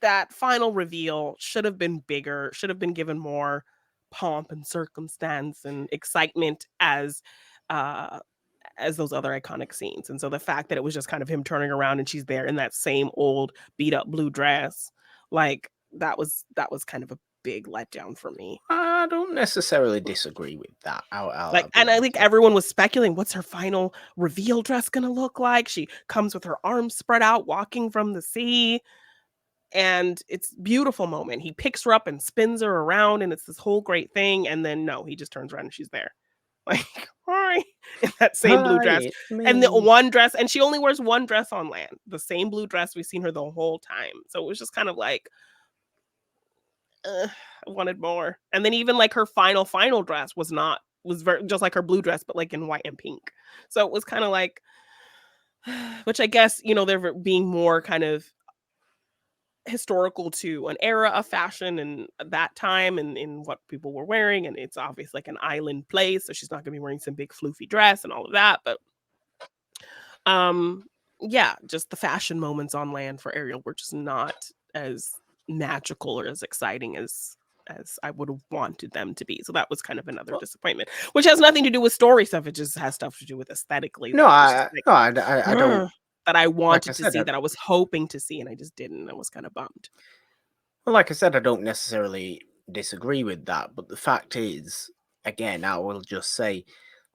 that final reveal should have been bigger, should have been given more pomp and circumstance and excitement uh as those other iconic scenes. And so the fact that it was just kind of him turning around and she's there in that same old beat up blue dress, like that was kind of a big letdown for me. I don't necessarily disagree with that. Like, I'll be and I honest. think everyone was speculating what's her final reveal dress gonna look like. She comes with her arms spread out, walking from the sea, and it's beautiful moment. He picks her up and spins her around, and it's this whole great thing. And then no, he just turns around and she's there. Like, hi, in that same blue Hi, dress. it's And the me. one dress, and she only wears one dress on land, the same blue dress we've seen her the whole time. So it was just kind of like, I wanted more. And then even like her final dress was very just like her blue dress, but like in white and pink. So it was kind of like, which I guess, you know, they're being more kind of historical to an era of fashion and that time and in what people were wearing. And it's obvious like an island place. So she's not gonna be wearing some big floofy dress and all of that. But um yeah, just the fashion moments on land for Ariel were just not as magical or as exciting as as I would have wanted them to be. So that was kind of another Well, disappointment, which has nothing to do with story stuff. It just has stuff to do with aesthetically no, that I was just like, I don't. "Ugh," that I Like I wanted to said, see, that I was hoping to see, and I just didn't. I was kind of bummed. like I said, I don't necessarily disagree with that. But the fact is, again, I will just say,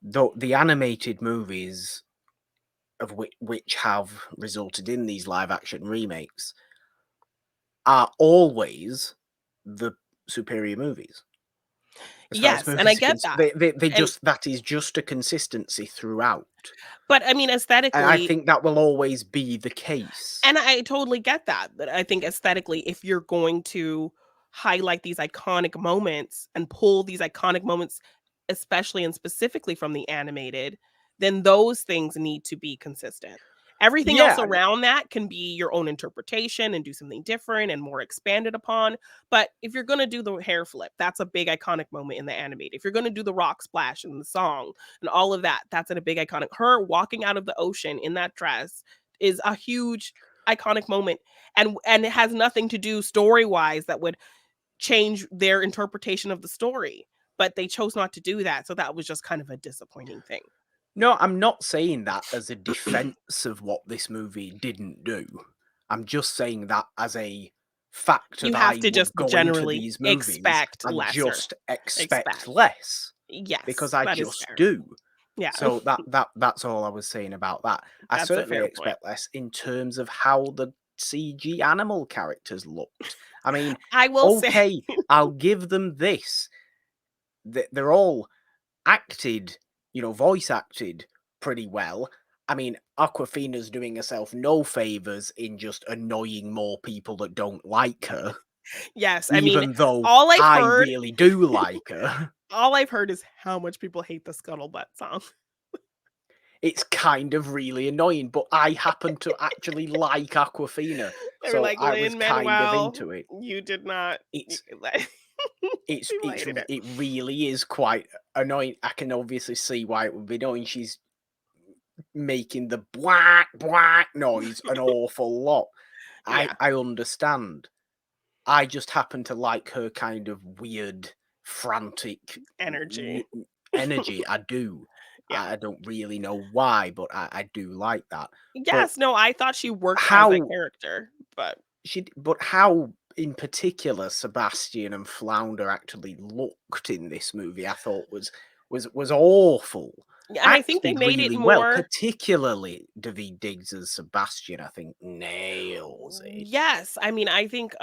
though the animated movies of which have resulted in these live action remakes are always the superior movies. As far as Yes, and I movies are get concerned, that. they And just that is just a consistency throughout. but I mean, And I aesthetically, think that will always be the case. and I totally get that. But I think aesthetically, if you're going to highlight these iconic moments and pull these iconic moments, especially and specifically from the animated, then those things need to be consistent. Everything else Yeah, around that can be your own interpretation and do something different and more expanded upon. But if you're going to do the hair flip, that's a big iconic moment in the animated. If you're going to do the rock splash in the song and all of that, that's a big iconic. Her walking out of the ocean in that dress is a huge iconic moment, and it has nothing to do story-wise that would change their interpretation of the story, but they chose not to do that, so that was just kind of a disappointing thing. no, I'm not saying that as a defense of what this movie didn't do. I'm just saying that as a factor You that have I to would just go into generally these movies expect and lesser. just expect Expect. less because Yes, I that is just fair. do. Yeah, So that's all I was saying about that. I that's a certainly fair point. expect less in terms of how the CG animal characters looked. I mean, I will say okay, I'll give them this. They're all acted, voice acted pretty well. I mean, Aquafina's doing herself no favors in just annoying more people that don't like her, yes, I mean, even though all I've I heard really do like her. all I've heard is how much people hate the Scuttlebutt song. It's kind of really annoying, but I happen to actually like Aquafina, They were so like, I was kind of "Lin-Manuel, into it. you did not you It's like" people hated it. it really is quite annoying. I can obviously see why it would be annoying. She's making the black noise an awful lot. Yeah, I understand. I just happen to like her kind of weird, frantic energy. energy. I do. Yeah. I don't really know why, but I do like that. But Yes, no, I thought she worked as that how character, but but how in particular Sebastian and Flounder actually looked in this movie, I thought was awful. yeah, and I think they Acted made it really well, more. particularly David Diggs as Sebastian. I think nails it. Yes, I mean, I think,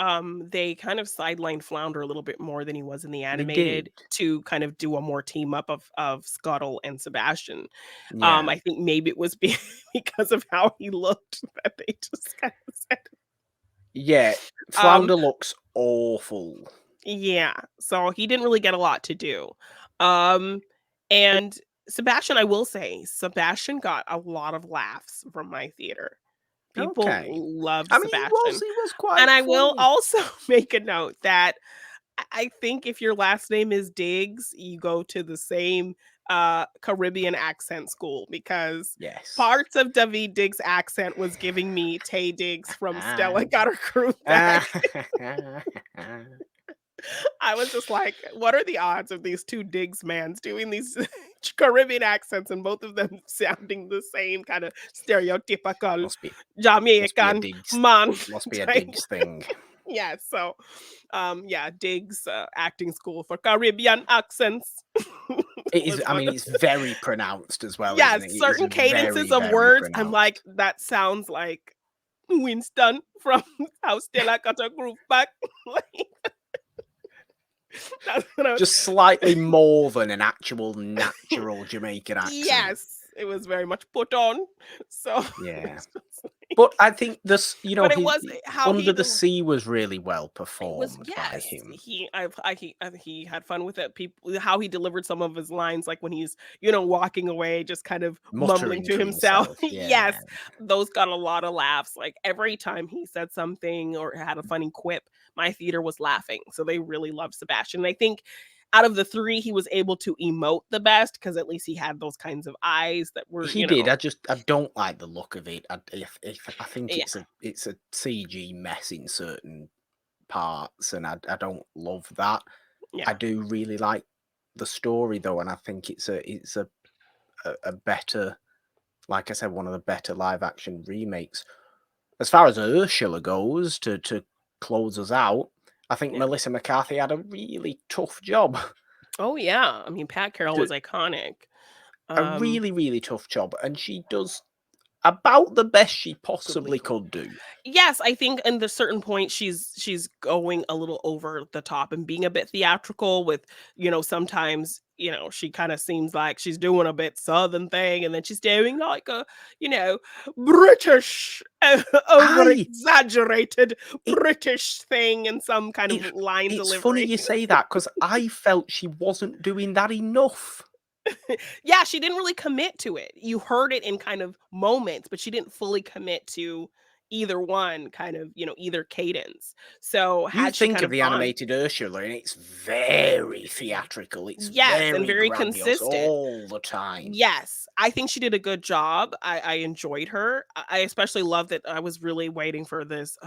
they kind of sidelined Flounder a little bit more than he was in the They did, animated to kind of do a more team up of Scuttle and Sebastian. yeah, I think maybe it was because of how he looked that they just kind of said, yeah. um Flounder looks awful. yeah, so he didn't really get a lot to do. Um, and Sebastian, I will say, Sebastian got a lot of laughs from my theater. People Okay, loved I mean Sebastian. he was And quite I will funny. also make a note that I think if your last name is Diggs, you go to the same Caribbean accent school, because Yes. parts of David Diggs' accent was giving me Tay Diggs from Ah. Stella Got Her Groove Ah. Back. I was just like, what are the odds of these two Diggs mans doing these Caribbean accents and both of them sounding the same kind of stereotypical must be Jamaican Diggs man must be a type? Diggs thing. Yeah, so yeah, Diggs acting school for Caribbean accents It is. was I one mean, of it's very pronounced as well, isn't yes, it? It is certain cadences very, of very words. I'm like, pronounced. that sounds like Winston from How Stella Got Her Groove Back. Like, that's what I was. Just slightly more than an actual natural Jamaican accent. Yes, it was very much put on. So Yeah. it's just But like, I think this, but it was how Under he the Sea was really well it was performed by yes. him. He had fun with it. People how he delivered some of his lines, like when he's walking away, just kind of mumbling Muttering to to himself. himself. Yeah. Yes, those got a lot of laughs. Like every time he said something or had a funny quip, my theater was laughing. So they really loved Sebastian. And I think out of the three, he was able to emote the best because at least he had those kinds of eyes that were, He did. I don't like the look of it. I think yeah. it's a CG mess in certain parts, and I don't love that. I Yeah. do really like the story though, and I think it's a better, like I said, one of the better live action remakes. As far as Ursula goes, to close us out, I think Yeah. Melissa McCarthy had a really tough job. Oh, yeah. I mean, Pat Carroll To was iconic. a Um, really, really tough job, and she does about the best she Possibly possibly could. could do. Yes, I think in the certain point she's going a little over the top and being a bit theatrical with, sometimes, she kind of seems like she's doing a bit southern thing and then she's doing like a, you know, British over I exaggerated it British thing and some kind of it's line it's funny delivery. you say that because I felt she wasn't doing that enough. Yeah, she didn't really commit to it. You heard it in kind of moments, but she didn't fully commit to either one kind of, either cadence. So You had she think kind of of the gone, animated Ursula, and it's very theatrical, it's yes, and very very grandiose consistent. all the time. Yes, I think she did a good job. I enjoyed her. I especially love that I was really waiting for this.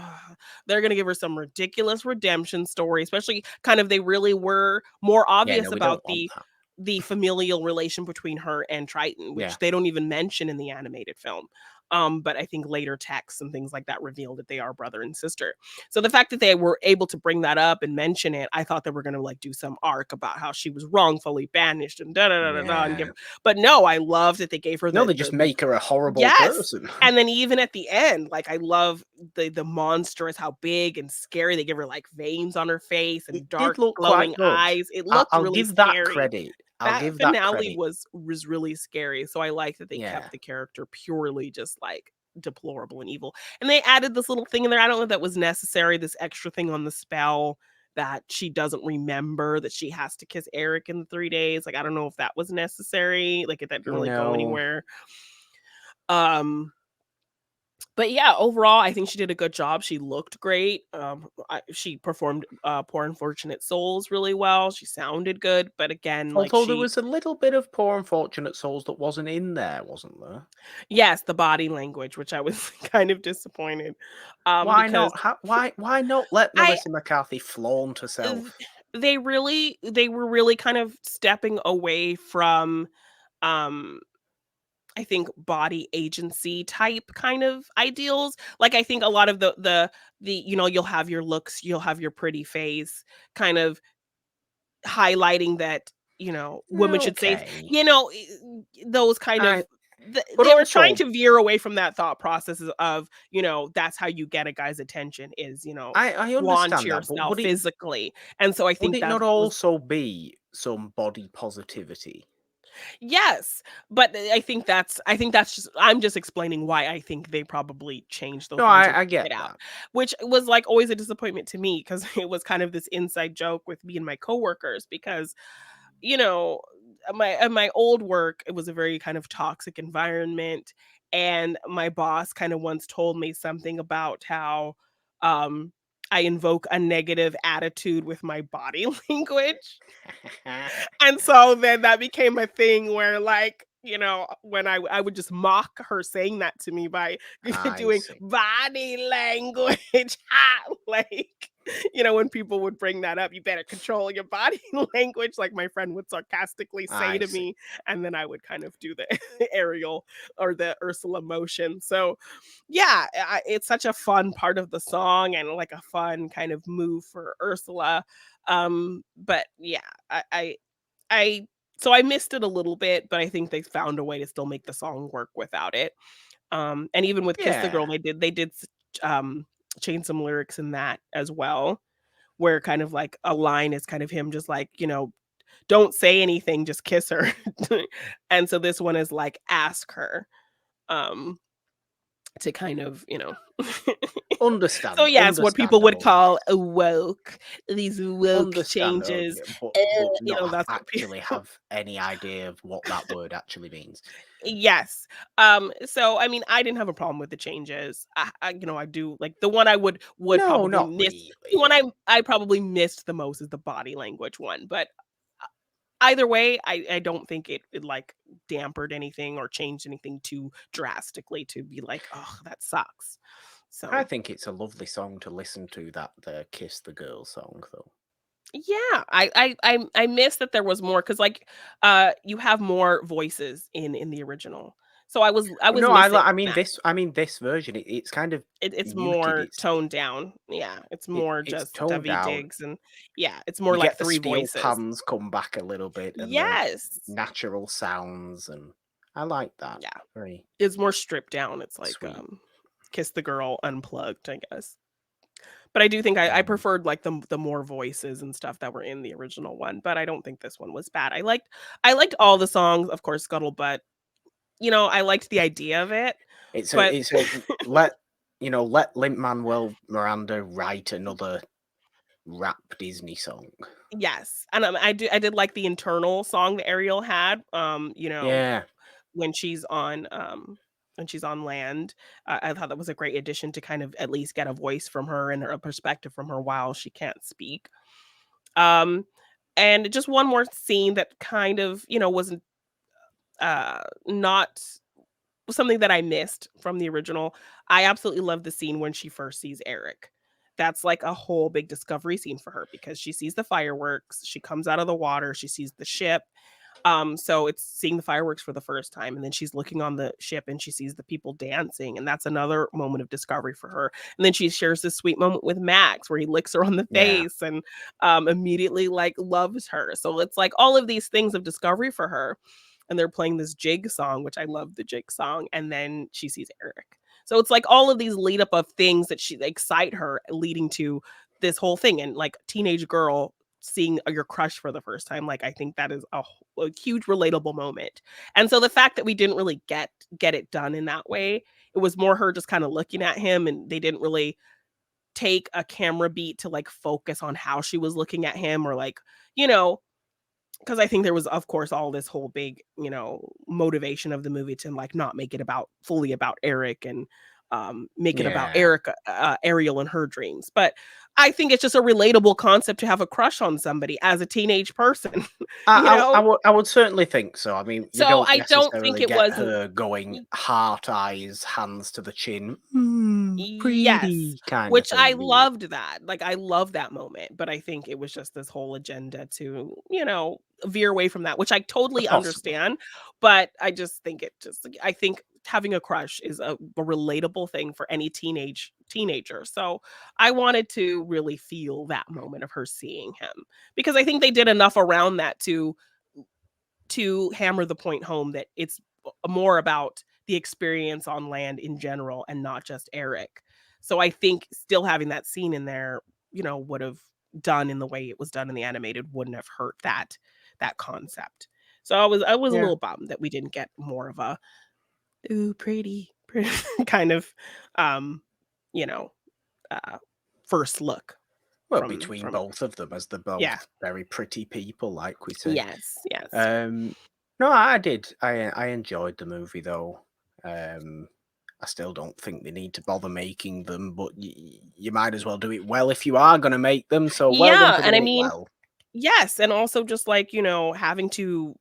They're gonna give her some ridiculous redemption story, especially kind of they really were more Yeah, no, obvious we don't about want that. the familial relation between her and Triton, Yeah. which they don't even mention in the animated film. But I think later texts and things like that reveal that they are brother and sister. So the fact that they were able to bring that up and mention it, I thought they were gonna like do some arc about how she was wrongfully banished and da da da da da and give, Yeah. but no, I love that they gave her No, the they just the make her a horrible yes, person. and then even at the end, like, I love the monster is how big and scary they give her, like, veins on her face It and did dark look quite glowing good. eyes. It looked I'll really give that scary. credit. I'll That give that finale credit. was really scary, so I like that they Yeah. kept the character purely just, like, deplorable and evil, and they added this little thing in there, I don't know if that was necessary, this extra thing on the spell that she doesn't remember that she has to kiss Eric in 3 days, like, I don't know if that was necessary, like, if that didn't really go No. anywhere. Um, but yeah, overall, I think she did a good job. She looked great. She performed "Poor Unfortunate Souls" really well. She sounded good, but again, like Although there she, was a little bit of Poor Unfortunate Souls that wasn't in there, wasn't there? yes, the body language, which I was kind of disappointed, Why because not? Why not let I Melissa McCarthy flaunt th- herself? they were really kind of stepping away from um I think body agency type kind of ideals. Like I think a lot of the you'll have your looks, you'll have your pretty face, kind of highlighting that, women should say, Okay. those kind I of but they were trying also to veer away from that thought process of, that's how you get a guy's attention is, I flaunt understand that, but yourself physically. And so I would think it that not was, also be some body positivity? yes, but I think that's just I'm just explaining why I think they probably changed No, those lines or I took get it out, that. which was, like, always a disappointment to me because it was kind of this inside joke with me and my coworkers because, you know, at my old work, it was a very kind of toxic environment, and my boss kinda once told me something about how, um, I invoke a negative attitude with my body language. And so then that became a thing where, like, when I would just mock her saying that to me by I doing see. body language, like, when people would bring that up, "You better control your body language," like my friend would sarcastically say I to see. me, and then I would kind of do the Ariel or the Ursula motion. So, yeah, it's such a fun part of the song and, like, a fun kind of move for Ursula. But yeah, I so I missed it a little bit, but I think they found a way to still make the song work without it. And even with "Kiss the Yeah. Girl," change some lyrics in that as well, where kind of like a line is kind of him just like, "Don't say anything, just kiss her." And so this one is like, "Ask her," um, to kind of, so yeah, it's what people would Understandable. call a woke, these woke Understandable, changes. but not That's what actually people. have any idea of what that word actually means. Yes. So I mean, I didn't have a problem with the changes. I do like the one I would No, probably not miss. The really. one I probably missed the most is the body language one. But uh, either way, I don't think it like dampered anything or changed anything too drastically to be like, oh, that sucks. I So think it's a lovely song to listen to, that the Kiss the Girl song, though. yeah, I miss that there was more because like you have more voices in the original. So I was No, missing that. I mean this version. It's kind of It's muted. more toned down. Yeah, it's more It's just toned Debbie down. Diggs and yeah, it's more You like get the three steel voices. pans come back a little bit, and the Yes. natural sounds, and I like that. Yeah. Very It's more stripped down. It's like sweet. Kiss the Girl unplugged, I guess. But I do think I Mm. preferred like the more voices and stuff that were in the original one, but I don't think this one was bad. I liked all the songs, of course, Scuttlebutt. I liked the idea of it, but It's a let let Lin Manuel Miranda write another rap Disney song. yes, and I did like the internal song that Ariel had. Yeah, When she's on land. I thought that was a great addition to kind of at least get a voice from her and a perspective from her while she can't speak. Um, and just one more scene that kind of, wasn't not something that I missed from the original. I absolutely love the scene when she first sees Eric. That's like a whole big discovery scene for her because she sees the fireworks, she comes out of the water, she sees the ship, so it's seeing the fireworks for the first time, and then she's looking on the ship and she sees the people dancing, and that's another moment of discovery for her. And then she shares this sweet moment with Max where he licks her on the yeah, face and immediately like loves her. So it's like all of these things of discovery for her. And they're playing this jig song, which I love the jig song, and then she sees Eric. So it's like all of these lead up of things that she excite her, leading to this whole thing. And like teenage girl seeing your crush for the first time, like I think that is a huge relatable moment. And so the fact that we didn't really get it done in that way, it was more her just kind of looking at him, and they didn't really take a camera beat to like focus on how she was looking at him, or like, you know, because I think there was, of course, all this whole big, motivation of the movie to like not make it about fully about Eric, and make it about yeah. Ariel and her dreams. But I think it's just a relatable concept to have a crush on somebody as a teenage person, you know. I would certainly think so. I mean, you So don't I don't think necessarily it get wasn't. her going heart eyes, hands to the chin, Yes, pretty kind of which I thing, do you? loved that. Like, I love that moment, but I think it was just this whole agenda to, veer away from that, which I totally Possibly. understand, but I just think I think having a crush is a relatable thing for any teenager. So, I wanted to really feel that moment of her seeing him, because I think they did enough around that to hammer the point home that it's more about the experience on land in general and not just Eric. So I think still having that scene in there, would have done in the way it was done in the animated wouldn't have hurt that concept. So I was a Yeah, little bummed that we didn't get more of a ooh pretty kind of um you know uh first look well, between from both of them, as they're yeah. both very pretty people, like we say. Yes, yes. Um, no, I did. I enjoyed the movie though. Um, I still don't think they need to bother making them, but you might as well do it well if you are going to make them. So well done Yeah, for and I doing it mean, well. yes, and also just like, having to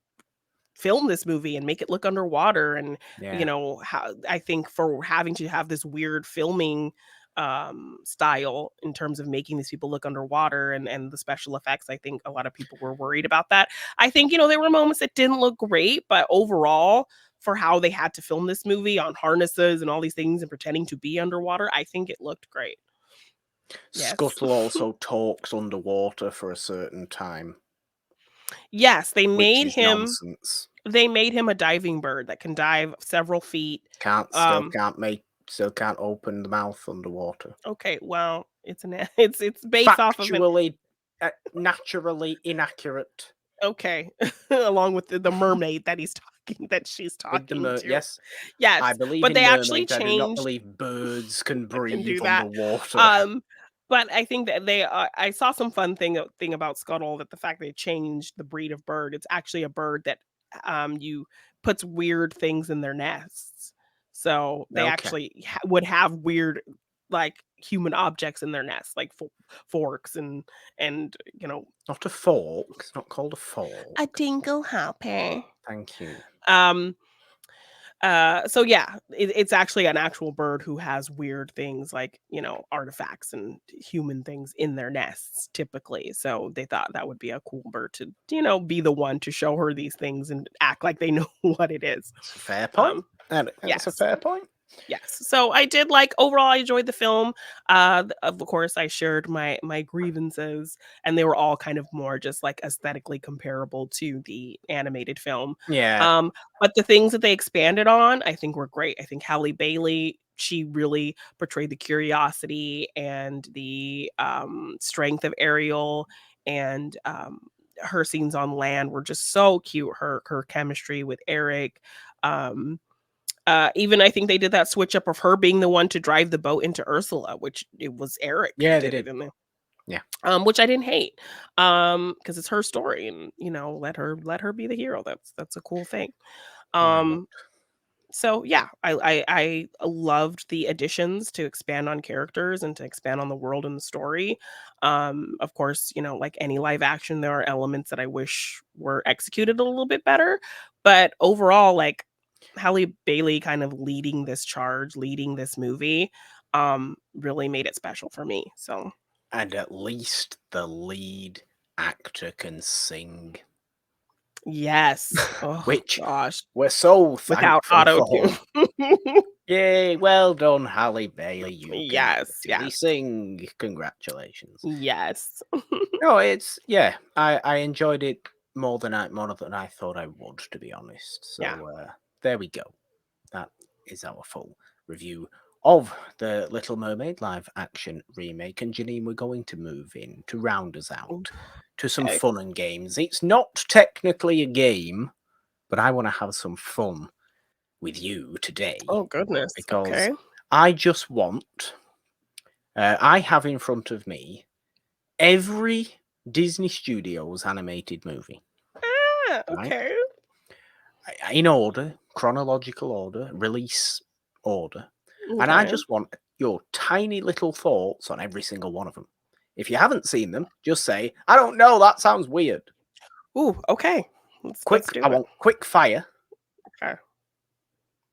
film this movie and make it look underwater, and Yeah, how I think for having to have this weird filming style in terms of making these people look underwater, and the special effects, I think a lot of people were worried about that. I think, there were moments that didn't look great, but overall for how they had to film this movie on harnesses and all these things and pretending to be underwater, I think it looked great. Yes. Scuttle also talks underwater for a certain time, Yes, which is nonsense. they made him a diving bird that can dive several feet. Um, Still can't open the mouth underwater. okay, well, it's based off of an Factually, naturally inaccurate. okay, along with the mermaid that she's With the talking to. yes, I Yes, believe but in they actually mermaids. I do not changed believe birds can I can breathe do that. underwater. Um, but I think that I saw some fun thing about Scuttle, that the fact they changed the breed of bird. It's actually a bird that you puts weird things in their nests. So they Okay, actually would have weird like human objects in their nests, like forks and not a fork. It's not called a a fork. dingle hopper. Thank you. Um So yeah, it's actually an actual bird who has weird things like, you know, artifacts and human things in their nests typically. So they thought that would be a cool bird to, you know, be the one to show her these things and act like they know what it is. It's a fair point. Um, That's a yes. fair point. Yes. So I did like overall I enjoyed the film. Of course I shared my grievances and they were all kind of more just like aesthetically comparable to the animated film. Yeah. Um but the things that they expanded on I think were great. I think Halle Bailey she really portrayed the curiosity and the strength of Ariel and her scenes on land were just so cute. Her chemistry with Eric. Um Even I think they did that switch up of her being the one to drive the boat into Ursula, which it was Eric who Yeah, they did it did. in there. Yeah. Which I didn't hate. Because it's her story and, you know, let her be the hero. That's a cool thing. Why not? Um, so yeah, I loved the additions to expand on characters and to expand on the world and the story. Of course, you know, like any live action, there are elements that I wish were executed a little bit better. But overall, like Halle Bailey kind of leading this charge, leading this movie, really made it special for me. So And at least the lead actor can sing, yes. Oh which gosh. we're so Without thankful auto for. tune. Yay, well done, Halle Bailey. You can Yes, actually yes, sing. Congratulations. yes. No, it's yeah. I enjoyed it more than I thought I would, to be honest. Yeah. So there we go. That is our full review of the Little Mermaid live action remake. And Jeannine, we're going to move in to round us Ooh, out to some okay. fun and games. It's not technically a game, but I want to have some fun with you today Oh goodness. because Okay. I just want. I have in front of me every Disney Studios animated movie, right? Okay. In order, chronological order, release order. And I Okay. just want your tiny little thoughts on every single one of them. If you haven't seen them, just say, I don't know, that sounds weird. Ooh, okay. Let's I do it. want quick fire, Okay.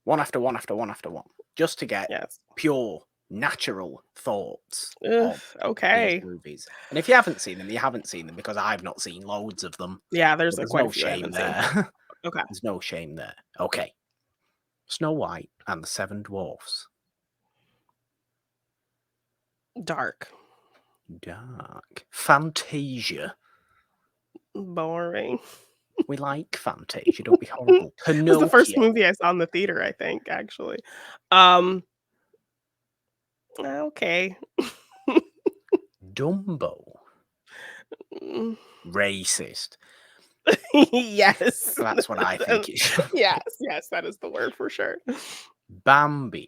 one after one after one after one, just to get Yes. pure, natural thoughts Ugh, of these okay. movies. And if you haven't seen them, you haven't seen them because I've not seen loads of them. Yeah, But there's there's quite a no few I shame haven't seen. there. Okay. There's no shame there. Okay. Snow White and the Seven Dwarfs. Dark. Dark. Fantasia. Boring. We like Fantasia, don't be horrible. It was the first Pinocchio. movie I saw in the theater, I think, actually. Um, okay. Dumbo. Mm, Racist. yes. That's what I think it should Yes, be. yes, that is the word for sure. Bambi.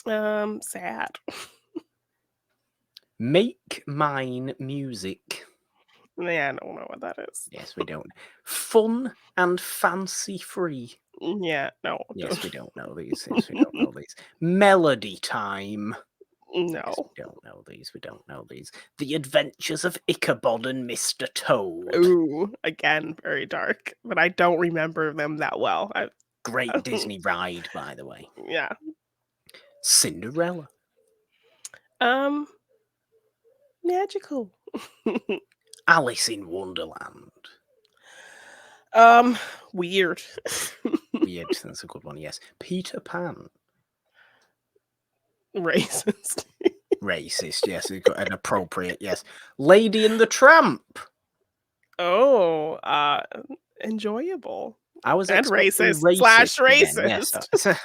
Sad. Make Mine Music. Yeah, I don't know what that is. Yes, we don't. Fun and fancy free. Yeah, no. Yes, we don't know these. Yes, we don't know these. Melody Time. Yes, No. we don't know these. We don't know these. The Adventures of Ichabod and Mr. Toad. Ooh, again, very dark, but I don't remember them that well. Great Disney ride, by the way. Yeah. Cinderella. Um, Magical. Alice in Wonderland. Um, Weird. Weird, that's a good one, yes. Peter Pan. Racist. Racist, yes, it's got an appropriate, yes. Lady and the Tramp. Oh, enjoyable. I was And expecting racist slash racist again, yes. racist.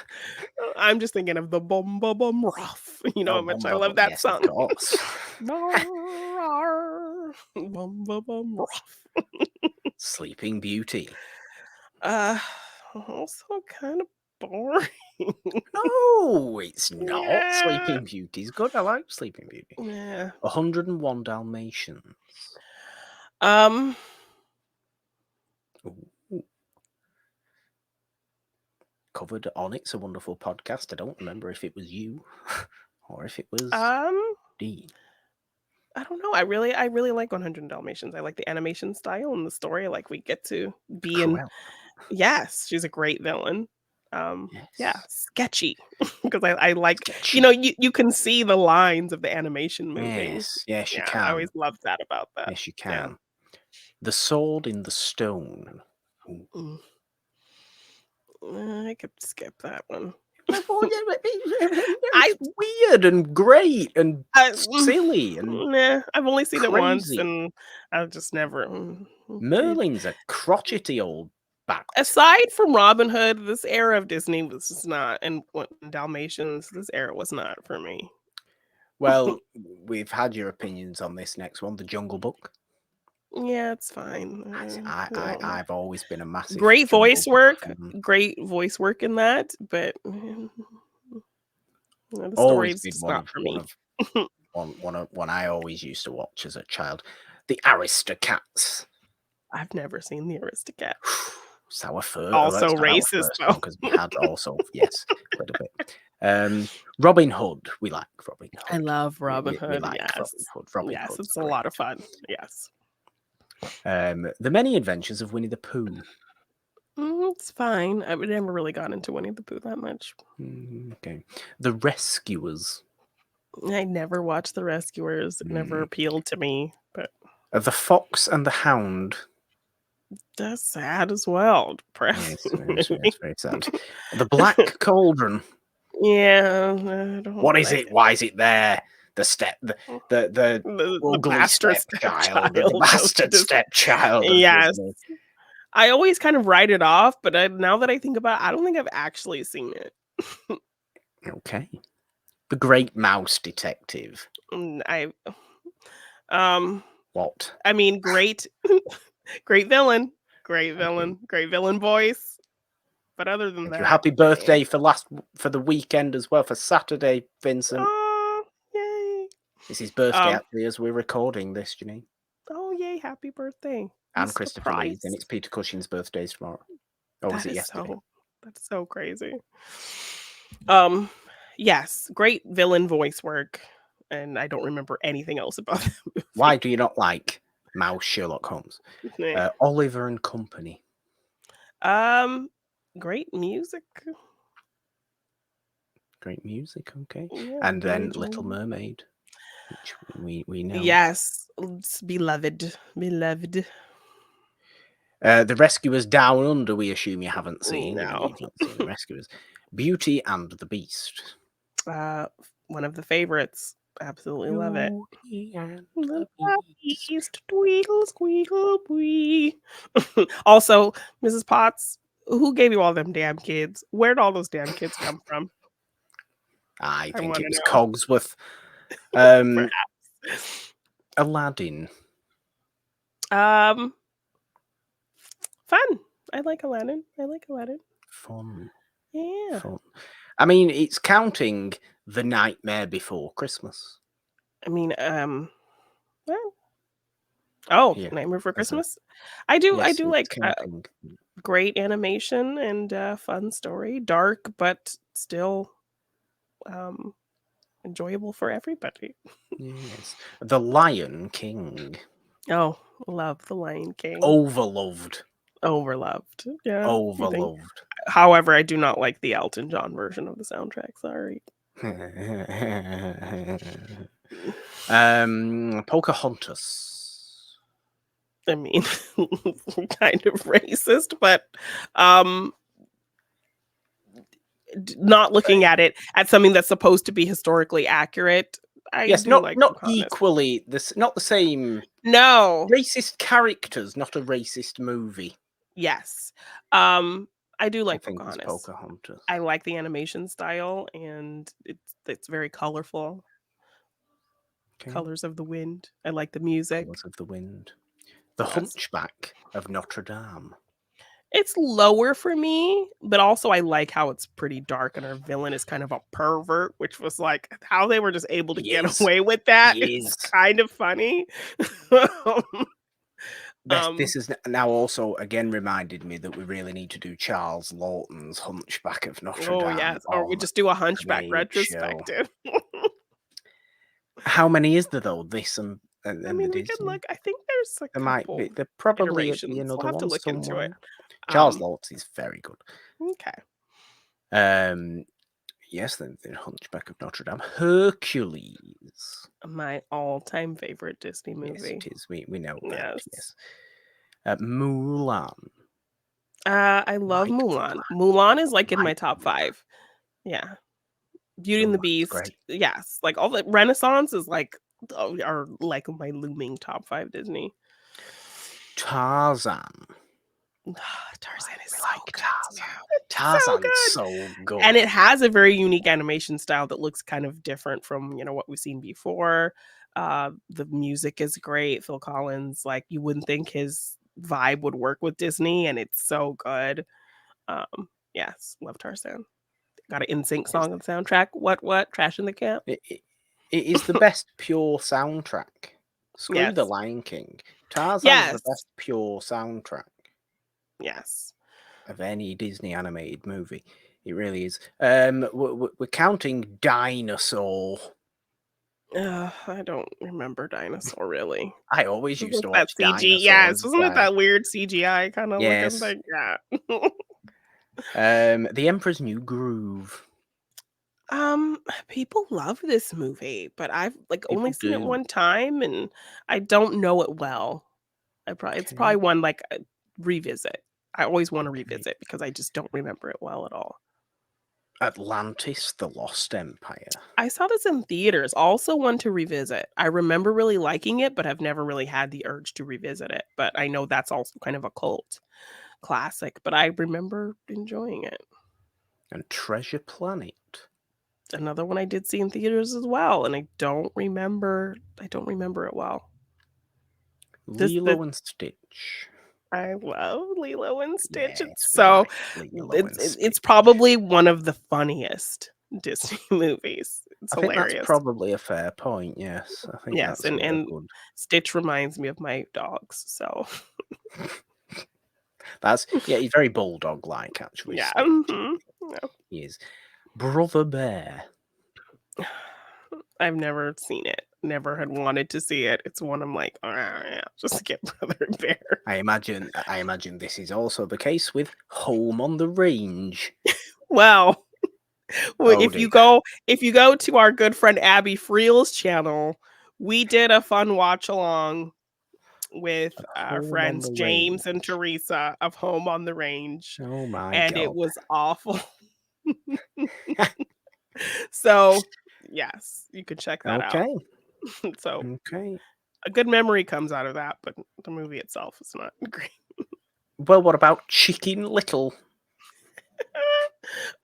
I'm just thinking of the bum bum bum rough. You know Oh, how much bum, I bum, love bum, that yes, of song. course. Bum bum bum rough. Sleeping Beauty. Uh, Also kind of boring. No, it's not. Yeah. Sleeping Beauty's good. I like Sleeping Beauty. Yeah. 101 Dalmatians. Um, Ooh. Covered on It's a Wonderful Podcast. I don't remember if it was you or if it was um, Dean. I don't know. I really like 100 Dalmatians. I like the animation style and the story. Like we get to be in. Cruella. Yes, she's a great villain. Yeah, Yes. sketchy because I like, Sketchy. you can see the lines of the animation moving. Yes. Yes, you Yeah, I can. always loved that about that. Yes, you Yeah. can. The Sword in the Stone. Ooh. Mm. I could skip that one. I It's weird and great and I silly and nah, I've only seen it once, crazy. and I just never Merlin's a crotchety old bat. aside from Robin Hood, this era of Disney was just not, and what Dalmatians, this era was not for me. Well, we've had your opinions on this next one, The Jungle Book. Yeah, it's fine. I've always been a massive Great Jungle voice Book work, fan. great voice work in that, but the story Always is been just not for me. one I always used to watch as a child. The Aristocats. I've never seen the Aristocats. It's our first. Also That's not our racist first one though. because we had also yes, a little bit. Robin Hood. We like Robin I Hood. love We, Robin we, we Hood. like Yes, Robin Hood. Robin yes, Hood's it's a great. lot of fun. Yes, The Many Adventures of Winnie the Pooh. it's fine. I never really got into Winnie the Pooh that much. Okay. The Rescuers. I never watched The Rescuers. It never appealed to me, but The Fox and the Hound. that's sad as well. Yes, Depressing. it's very sad. The Black Cauldron. Yeah, I don't What is like it? Why is it there? The the ugly bastard stepchild, the stepchild of bastard this. stepchild of Yes. Disney. I always kind of write it off, but now that I think about it, I don't think I've actually seen it. Okay. The Great Mouse Detective. I um What? I mean great great villain. Great villain. Great villain voice. But other than Thank you. that, Happy birthday for the weekend as well, for Saturday, Vincent. oh, yay. It's his birthday Um actually as we're recording this, Janine. oh yay, happy birthday. I'm And Christopher Lee's, and it's surprised. Peter Cushing's birthdays tomorrow. Or was That it is yesterday? that's so crazy. Um, yes, great villain voice work, and I don't remember anything else about the Why movie. do you not like Mouse Sherlock Holmes? Nah. Oliver and Company. Um, great music. Great music, okay. Yeah, And I then enjoy Little it. Mermaid, which we know. Yes, it's beloved, beloved. The Rescuers Down Under, we assume you haven't seen, given that No, you've not seen The Rescuers. Beauty and the Beast. uh, one of the favorites. Absolutely love it. Beauty and The the Beast. beast, twinkle, squeakle, wee. Also, Mrs. Potts, who gave you all them damn kids? Where'd all those damn kids come from? I I think want it was to know. Cogsworth. Perhaps. Aladdin. Um, fun. I like Aladdin. I like Aladdin. Fun. Yeah. Fun. I mean, it's counting The Nightmare Before Christmas. I mean, well, oh, Yeah. Nightmare Before As a, Christmas. I do yes, it's like counting. great animation and fun story, dark but still um enjoyable for everybody. Yes. The Lion King. Oh, love The Lion King. Overloved. Overloved. Yeah, you think. Overloved. However, I do not like the Elton John version of the soundtrack. Sorry. Pocahontas. I mean, kind of racist, but um not looking at it as something that's supposed to be historically accurate. I Yes, do like not Pocahontas. equally this, not the same No. racist characters, not a racist movie. Yes. Um, I do I like think it's Pocahontas. Pocahontas. I like the animation style, and it's very colorful. Okay. Colors of the Wind. I like the music. Colors of the Wind. The Yes. Hunchback of Notre Dame. It's lower for me, but also I like how it's pretty dark and our villain is kind of a pervert, which was like how they were just able to He get is. away with that. He It's is. kind of funny. This is now also again reminded me that we really need to do Charles Lawton's Hunchback of Notre Oh Dame yes, or we on just do a Hunchback today's show. retrospective. How many is there though? This and I the mean, we could Disney. look. I think there's a There might couple be. There probably be iterations. another We'll have to one look into it. somewhere. Charles Lawton is very good. Okay. Yes, the Hunchback of Notre Dame. Hercules. My all-time favorite Disney Yes, movie. it is. We know that. Yes. Mulan. I love Like Mulan. Mulan is like in my like top Mulan. 5. Yeah. Beauty and Oh, the that's Beast. great. Yes. Like all the Renaissance is like are like my looming top 5 Disney. Tarzan. Tarzan is We so like good Tarzan. too. It's so Tarzan's good. so And it good. has a very unique animation style that looks kind of different from, what we've seen before. The music is great. Phil Collins, like you wouldn't think his vibe would work with Disney, and it's so good. Yes, love Tarzan. Got an NSYNC It's, song on the soundtrack. What? Trash in the Camp? it, it, it is the best pure soundtrack. Screw the Yes. Lion King. Tarzan's the Yes. best pure soundtrack Yes. of any Disney animated movie. It really is. We're counting Dinosaur. I don't remember Dinosaur really. I always It used was to that watch CG, Dinosaur yes, as a wasn't it child. that weird CGI kind of looking Yes. thing? Yeah. The Emperor's New Groove. People love this movie, but I've like only People seen it do. one time and I don't know it well. It's probably Okay. one like revisit. I always want to Okay. revisit because I just don't remember it well at all. Atlantis, the Lost Empire. I saw this in theaters, also one to revisit. I remember really liking it, but I've never really had the urge to revisit it. But I know that's also kind of a cult classic, but I remember enjoying it. And Treasure Planet. Another one I did see in theaters as well, and I don't remember it well. This Lilo and Stitch. I love Lilo and Stitch. It's Yes, we so like Lilo it's and it's Stitch. it's probably one of the funniest Disney movies. It's I think that's hilarious. probably a fair point. Yes, I think Yes, that's a and good. Stitch reminds me of my dogs, so That's he's very bulldog-like actually. yeah. Stitch. Yeah. He is. Brother Bear. I've never seen it. Never had wanted to see it. It's one I'm like, yeah, just get Brother Bear. I imagine this is also the case with Home on the Range. Well, Oh if dear. you go to our good friend Abby Friel's channel, we did a fun watch along with our Home on friends the James and Range. Teresa of Home on the Range, Oh my and it god. was awful. So, yes, you can check that out. Okay. So, Okay. a good memory comes out of that, but the movie itself is not great. Well, what about Chicken Little?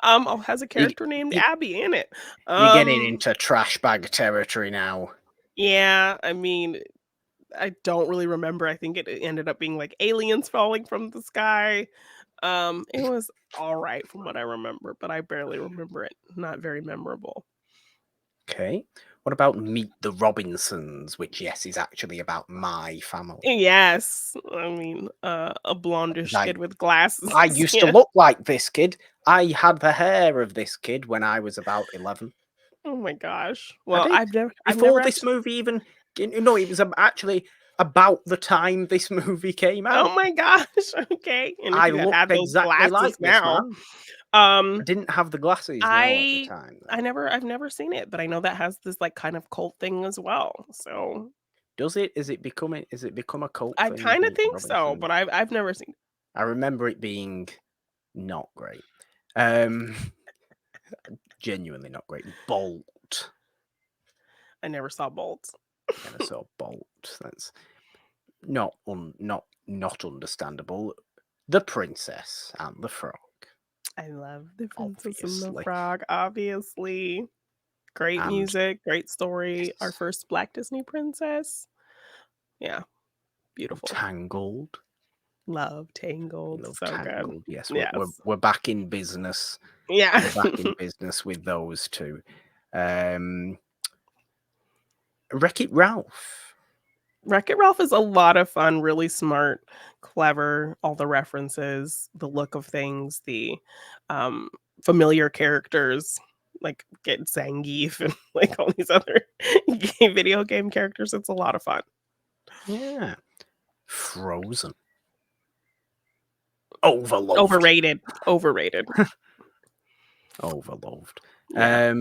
Has a You, character named you, Abby in it. you're getting into trash bag territory now. Yeah, I mean, I don't really remember. I think it ended up being like aliens falling from the sky. It was all right from what I remember, but I barely remember it. Not very memorable. Okay. What about Meet the Robinsons, which, yes, is actually about my family. Yes, I mean, a blondish kid with glasses. I used to Yeah. look like this kid. I had the hair of this kid when I was about 11. Oh my gosh. I Well, did. I've Before never this actually. movie even... No, it was actually about the time this movie came Oh out. my gosh. Okay. And if I you looked had those exactly glasses like this now, man. I um, didn't have the glasses, no, at the I time, though. I've never seen it, but I know that has this like kind of cult thing as well. So Does it? Is it become a cult I thing, kind of Meet the think so, Robinsons? but I've never seen. I remember it being not great. Um, Genuinely not great. Bolt. I never saw Bolts. Never saw Bolt. That's not understandable. The Princess and the Frog. I love The Princess and the Obviously. Frog, obviously. Great And music, great story. Our yes, first Black Disney princess. Yeah, beautiful. Tangled. Love You Tangled, love so good. Tangled. Yes, Yes. we're back in business. Yeah. We're back in business with those two. Wreck-It Ralph. Wreck-It Ralph is a lot of fun, really smart, clever, all the references, the look of things, the familiar characters, like get Zangief and like all these other video game characters. It's a lot of fun. Yeah. Frozen. Overloved. Overrated. Overrated. Overloved. Yeah.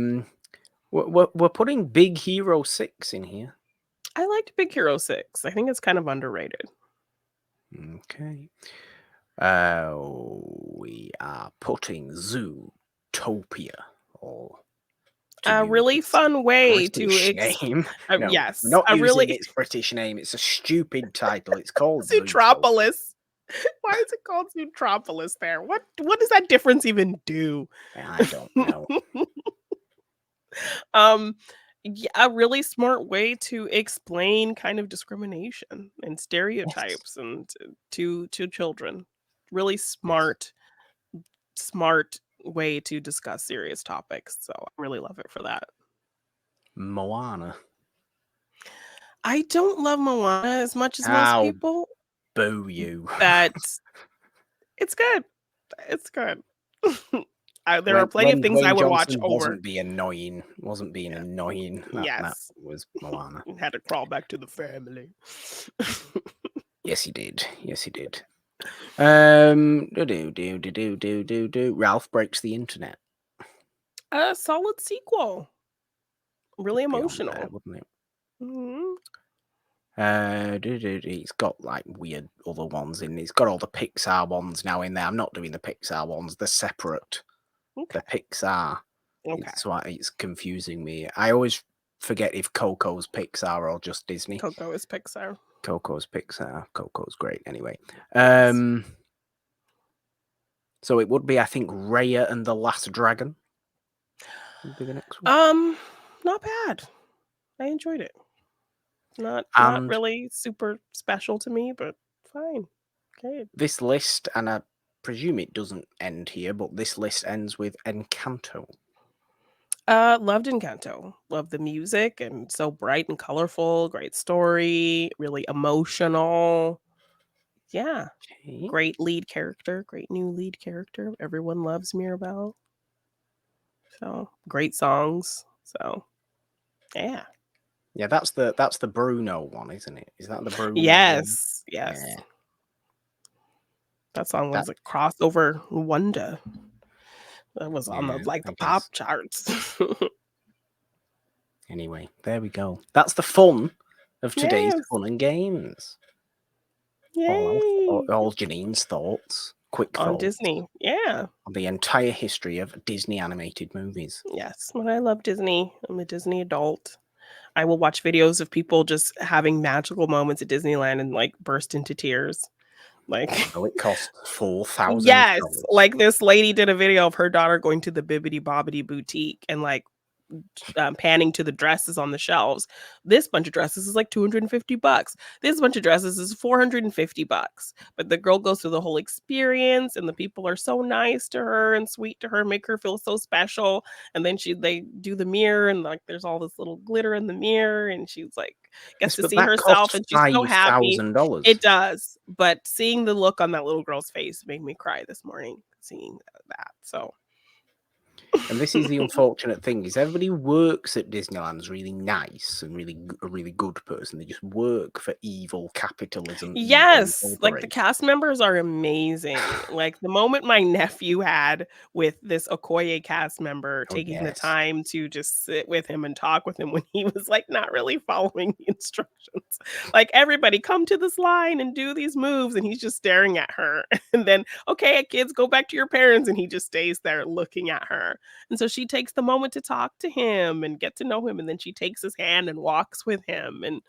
We're putting Big Hero 6 in here. I liked Big Hero 6. I think it's kind of underrated. Okay. We are putting Zootopia, or to A use really its fun way to British name. No, we're yes, not a using really its British name. It's a stupid title. It's called Zootopia. Zootropolis. Why is it called Zootropolis there? What does that difference even do? I don't know. Um, yeah, a really smart way to explain kind of discrimination and Yes. stereotypes and to children. Really Yes. smart way to discuss serious topics. So I really love it for that. Moana. I don't love Moana as much as most How people, boo you. but it's good. It's good. There are when plenty of when things I Dwayne would watch Johnson over. wasn't being Yeah. annoying. That Yes. was Moana. Had to crawl back to the family. Yes, he did. Yes, he did. Do. Ralph Breaks the Internet. A solid sequel. Really Would be on there, emotional. wouldn't it? Mhm. It's got like weird other ones in. It's got all the Pixar ones now in there. I'm not doing the Pixar ones. They're separate. Okay. The Pixar. Okay. It's confusing me. I always forget if Coco's Pixar or just Disney. Coco is Pixar. Coco's Pixar. Coco's great. Anyway, Yes. so it would be, I think, Raya and the Last Dragon would be the next one. Not bad. I enjoyed it. Not And really super special to me, but fine. Okay. this list, and I presume it doesn't end here, but this list ends with Encanto. Loved Encanto. Loved the music and so bright and colorful, great story, really emotional. Yeah. Okay. Great lead character, great new lead character. Everyone loves Mirabelle. So, great songs. So, yeah. Yeah, that's the Bruno one, isn't it? Is that the Bruno one? Yes. Yes. Yeah. That song That was a crossover wonder. That was on the yeah, like I the pop guess. charts. Anyway, there we go. That's the fun of today's Yes. fun and games. Yay. All Janine's thoughts, quick On thoughts Disney. Yeah. on the entire history of Disney animated movies. Yes. But I love Disney. I'm a Disney adult. I will watch videos of people just having magical moments at Disneyland and like burst into tears. Like Although it costs $4,000. yes, like this lady did a video of her daughter going to the Bibbidi Bobbidi boutique and like panning to the dresses on the shelves. This bunch of dresses is like $250. This bunch of dresses is $450. But the girl goes through the whole experience and the people are so nice to her and sweet to her, make her feel so special. And then they do the mirror and like there's all this little glitter in the mirror and she's like gets Yes, to but see that herself costs and she's so happy. $5,000. It does. But seeing the look on that little girl's face made me cry this morning seeing that. So And this is the unfortunate thing: is everybody who works at Disneyland's really nice and a really good person. They just work for evil capitalism. Evil yes, like, the incorporated. cast members are amazing. Like, the moment my nephew had with this Okoye cast member Oh taking the yes. time to just sit with him and talk with him when he was, like, not really following the instructions. Like, "Everybody come to this line and do these moves," and he's just staring at her. And then, "Okay, kids, go back to your parents," and he just stays there looking at her. And so she takes the moment to talk to him and get to know him, and then she takes his hand and walks with him, and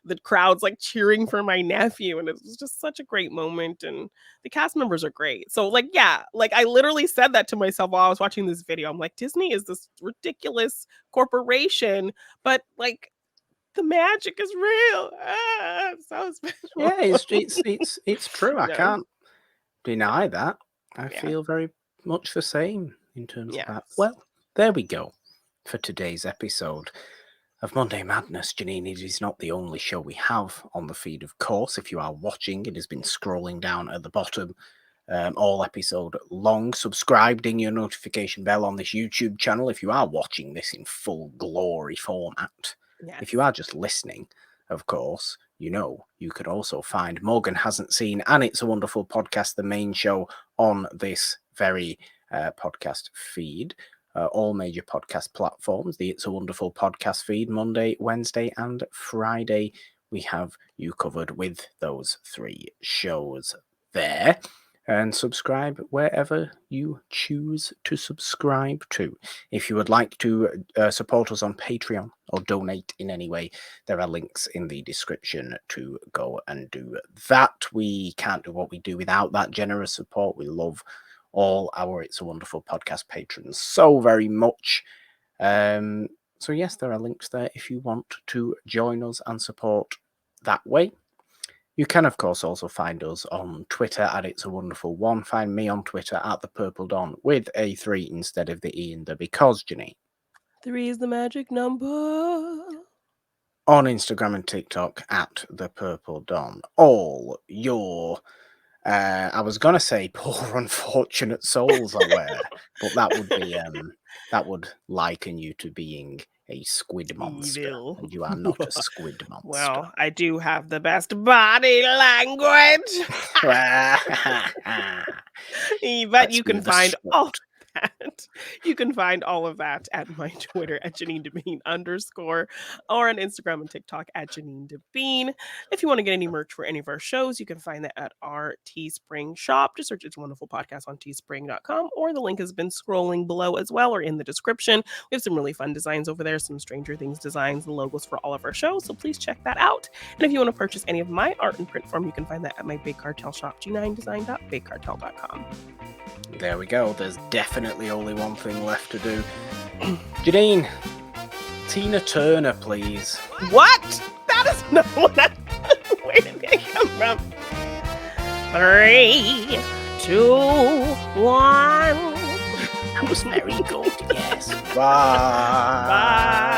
the crowd's like cheering for my nephew, and it was just such a great moment. And the cast members are great. So like, yeah, like I literally said that to myself while I was watching this video. I'm like, Disney is this ridiculous corporation, but like the magic is real. It's so special. Yeah, it's true. I Yeah, can't deny that. I yeah, feel very much the same in terms of that. yes, Well, there we go for today's episode of Monday Madness. Jeannine, it is not the only show we have on the feed, of course. If you are watching, it has been scrolling down at the bottom all episode long. Subscribe, ding your notification bell on this YouTube channel if you are watching this in full glory format. If you yes. are just listening, of course, you know you could also find Morgan Hasn't Seen and It's a Wonderful Podcast, the main show on this very podcast feed. all major podcast platforms. The It's a Wonderful podcast feed, Monday, Wednesday, and Friday. We have you covered with those 3 shows there. And subscribe wherever you choose to subscribe to. If you would like to support us on Patreon or donate in any way, there are links in the description to go and do that. We can't do what we do without that generous support. We love all our It's a Wonderful podcast patrons so very much. So yes, there are links there if you want to join us and support that way. You can, of course, also find us on Twitter at It's a Wonderful One. Find me on Twitter at The Purple Dawn with a 3 instead of the E in the because, Jeannine. 3 is the magic number. On Instagram and TikTok at The Purple Dawn. All your, I was going to say poor unfortunate souls are aware, but that would liken you to being a squid monster. Evil. And you are not a squid monster. Well, I do have the best body language. But you can find all that. You can find all of that at my Twitter at JeannineDeBean _ or on Instagram and TikTok at JeannineDeBean. If you want to get any merch for any of our shows, you can find that at our Teespring shop. Just search It's a Wonderful Podcast on teespring.com, or the link has been scrolling below as well or in the description. We have some really fun designs over there, some Stranger Things designs, the logos for all of our shows, so please check that out. And if you want to purchase any of my art in print form, you can find that at my Big Cartel shop, g9design.bigcartel.com. There we go. There's definitely only one thing left to do. Janine, Tina Turner, please. What? That is not what I... Where did it come from? 3, 2, 1. That was very good, yes. Bye. Bye.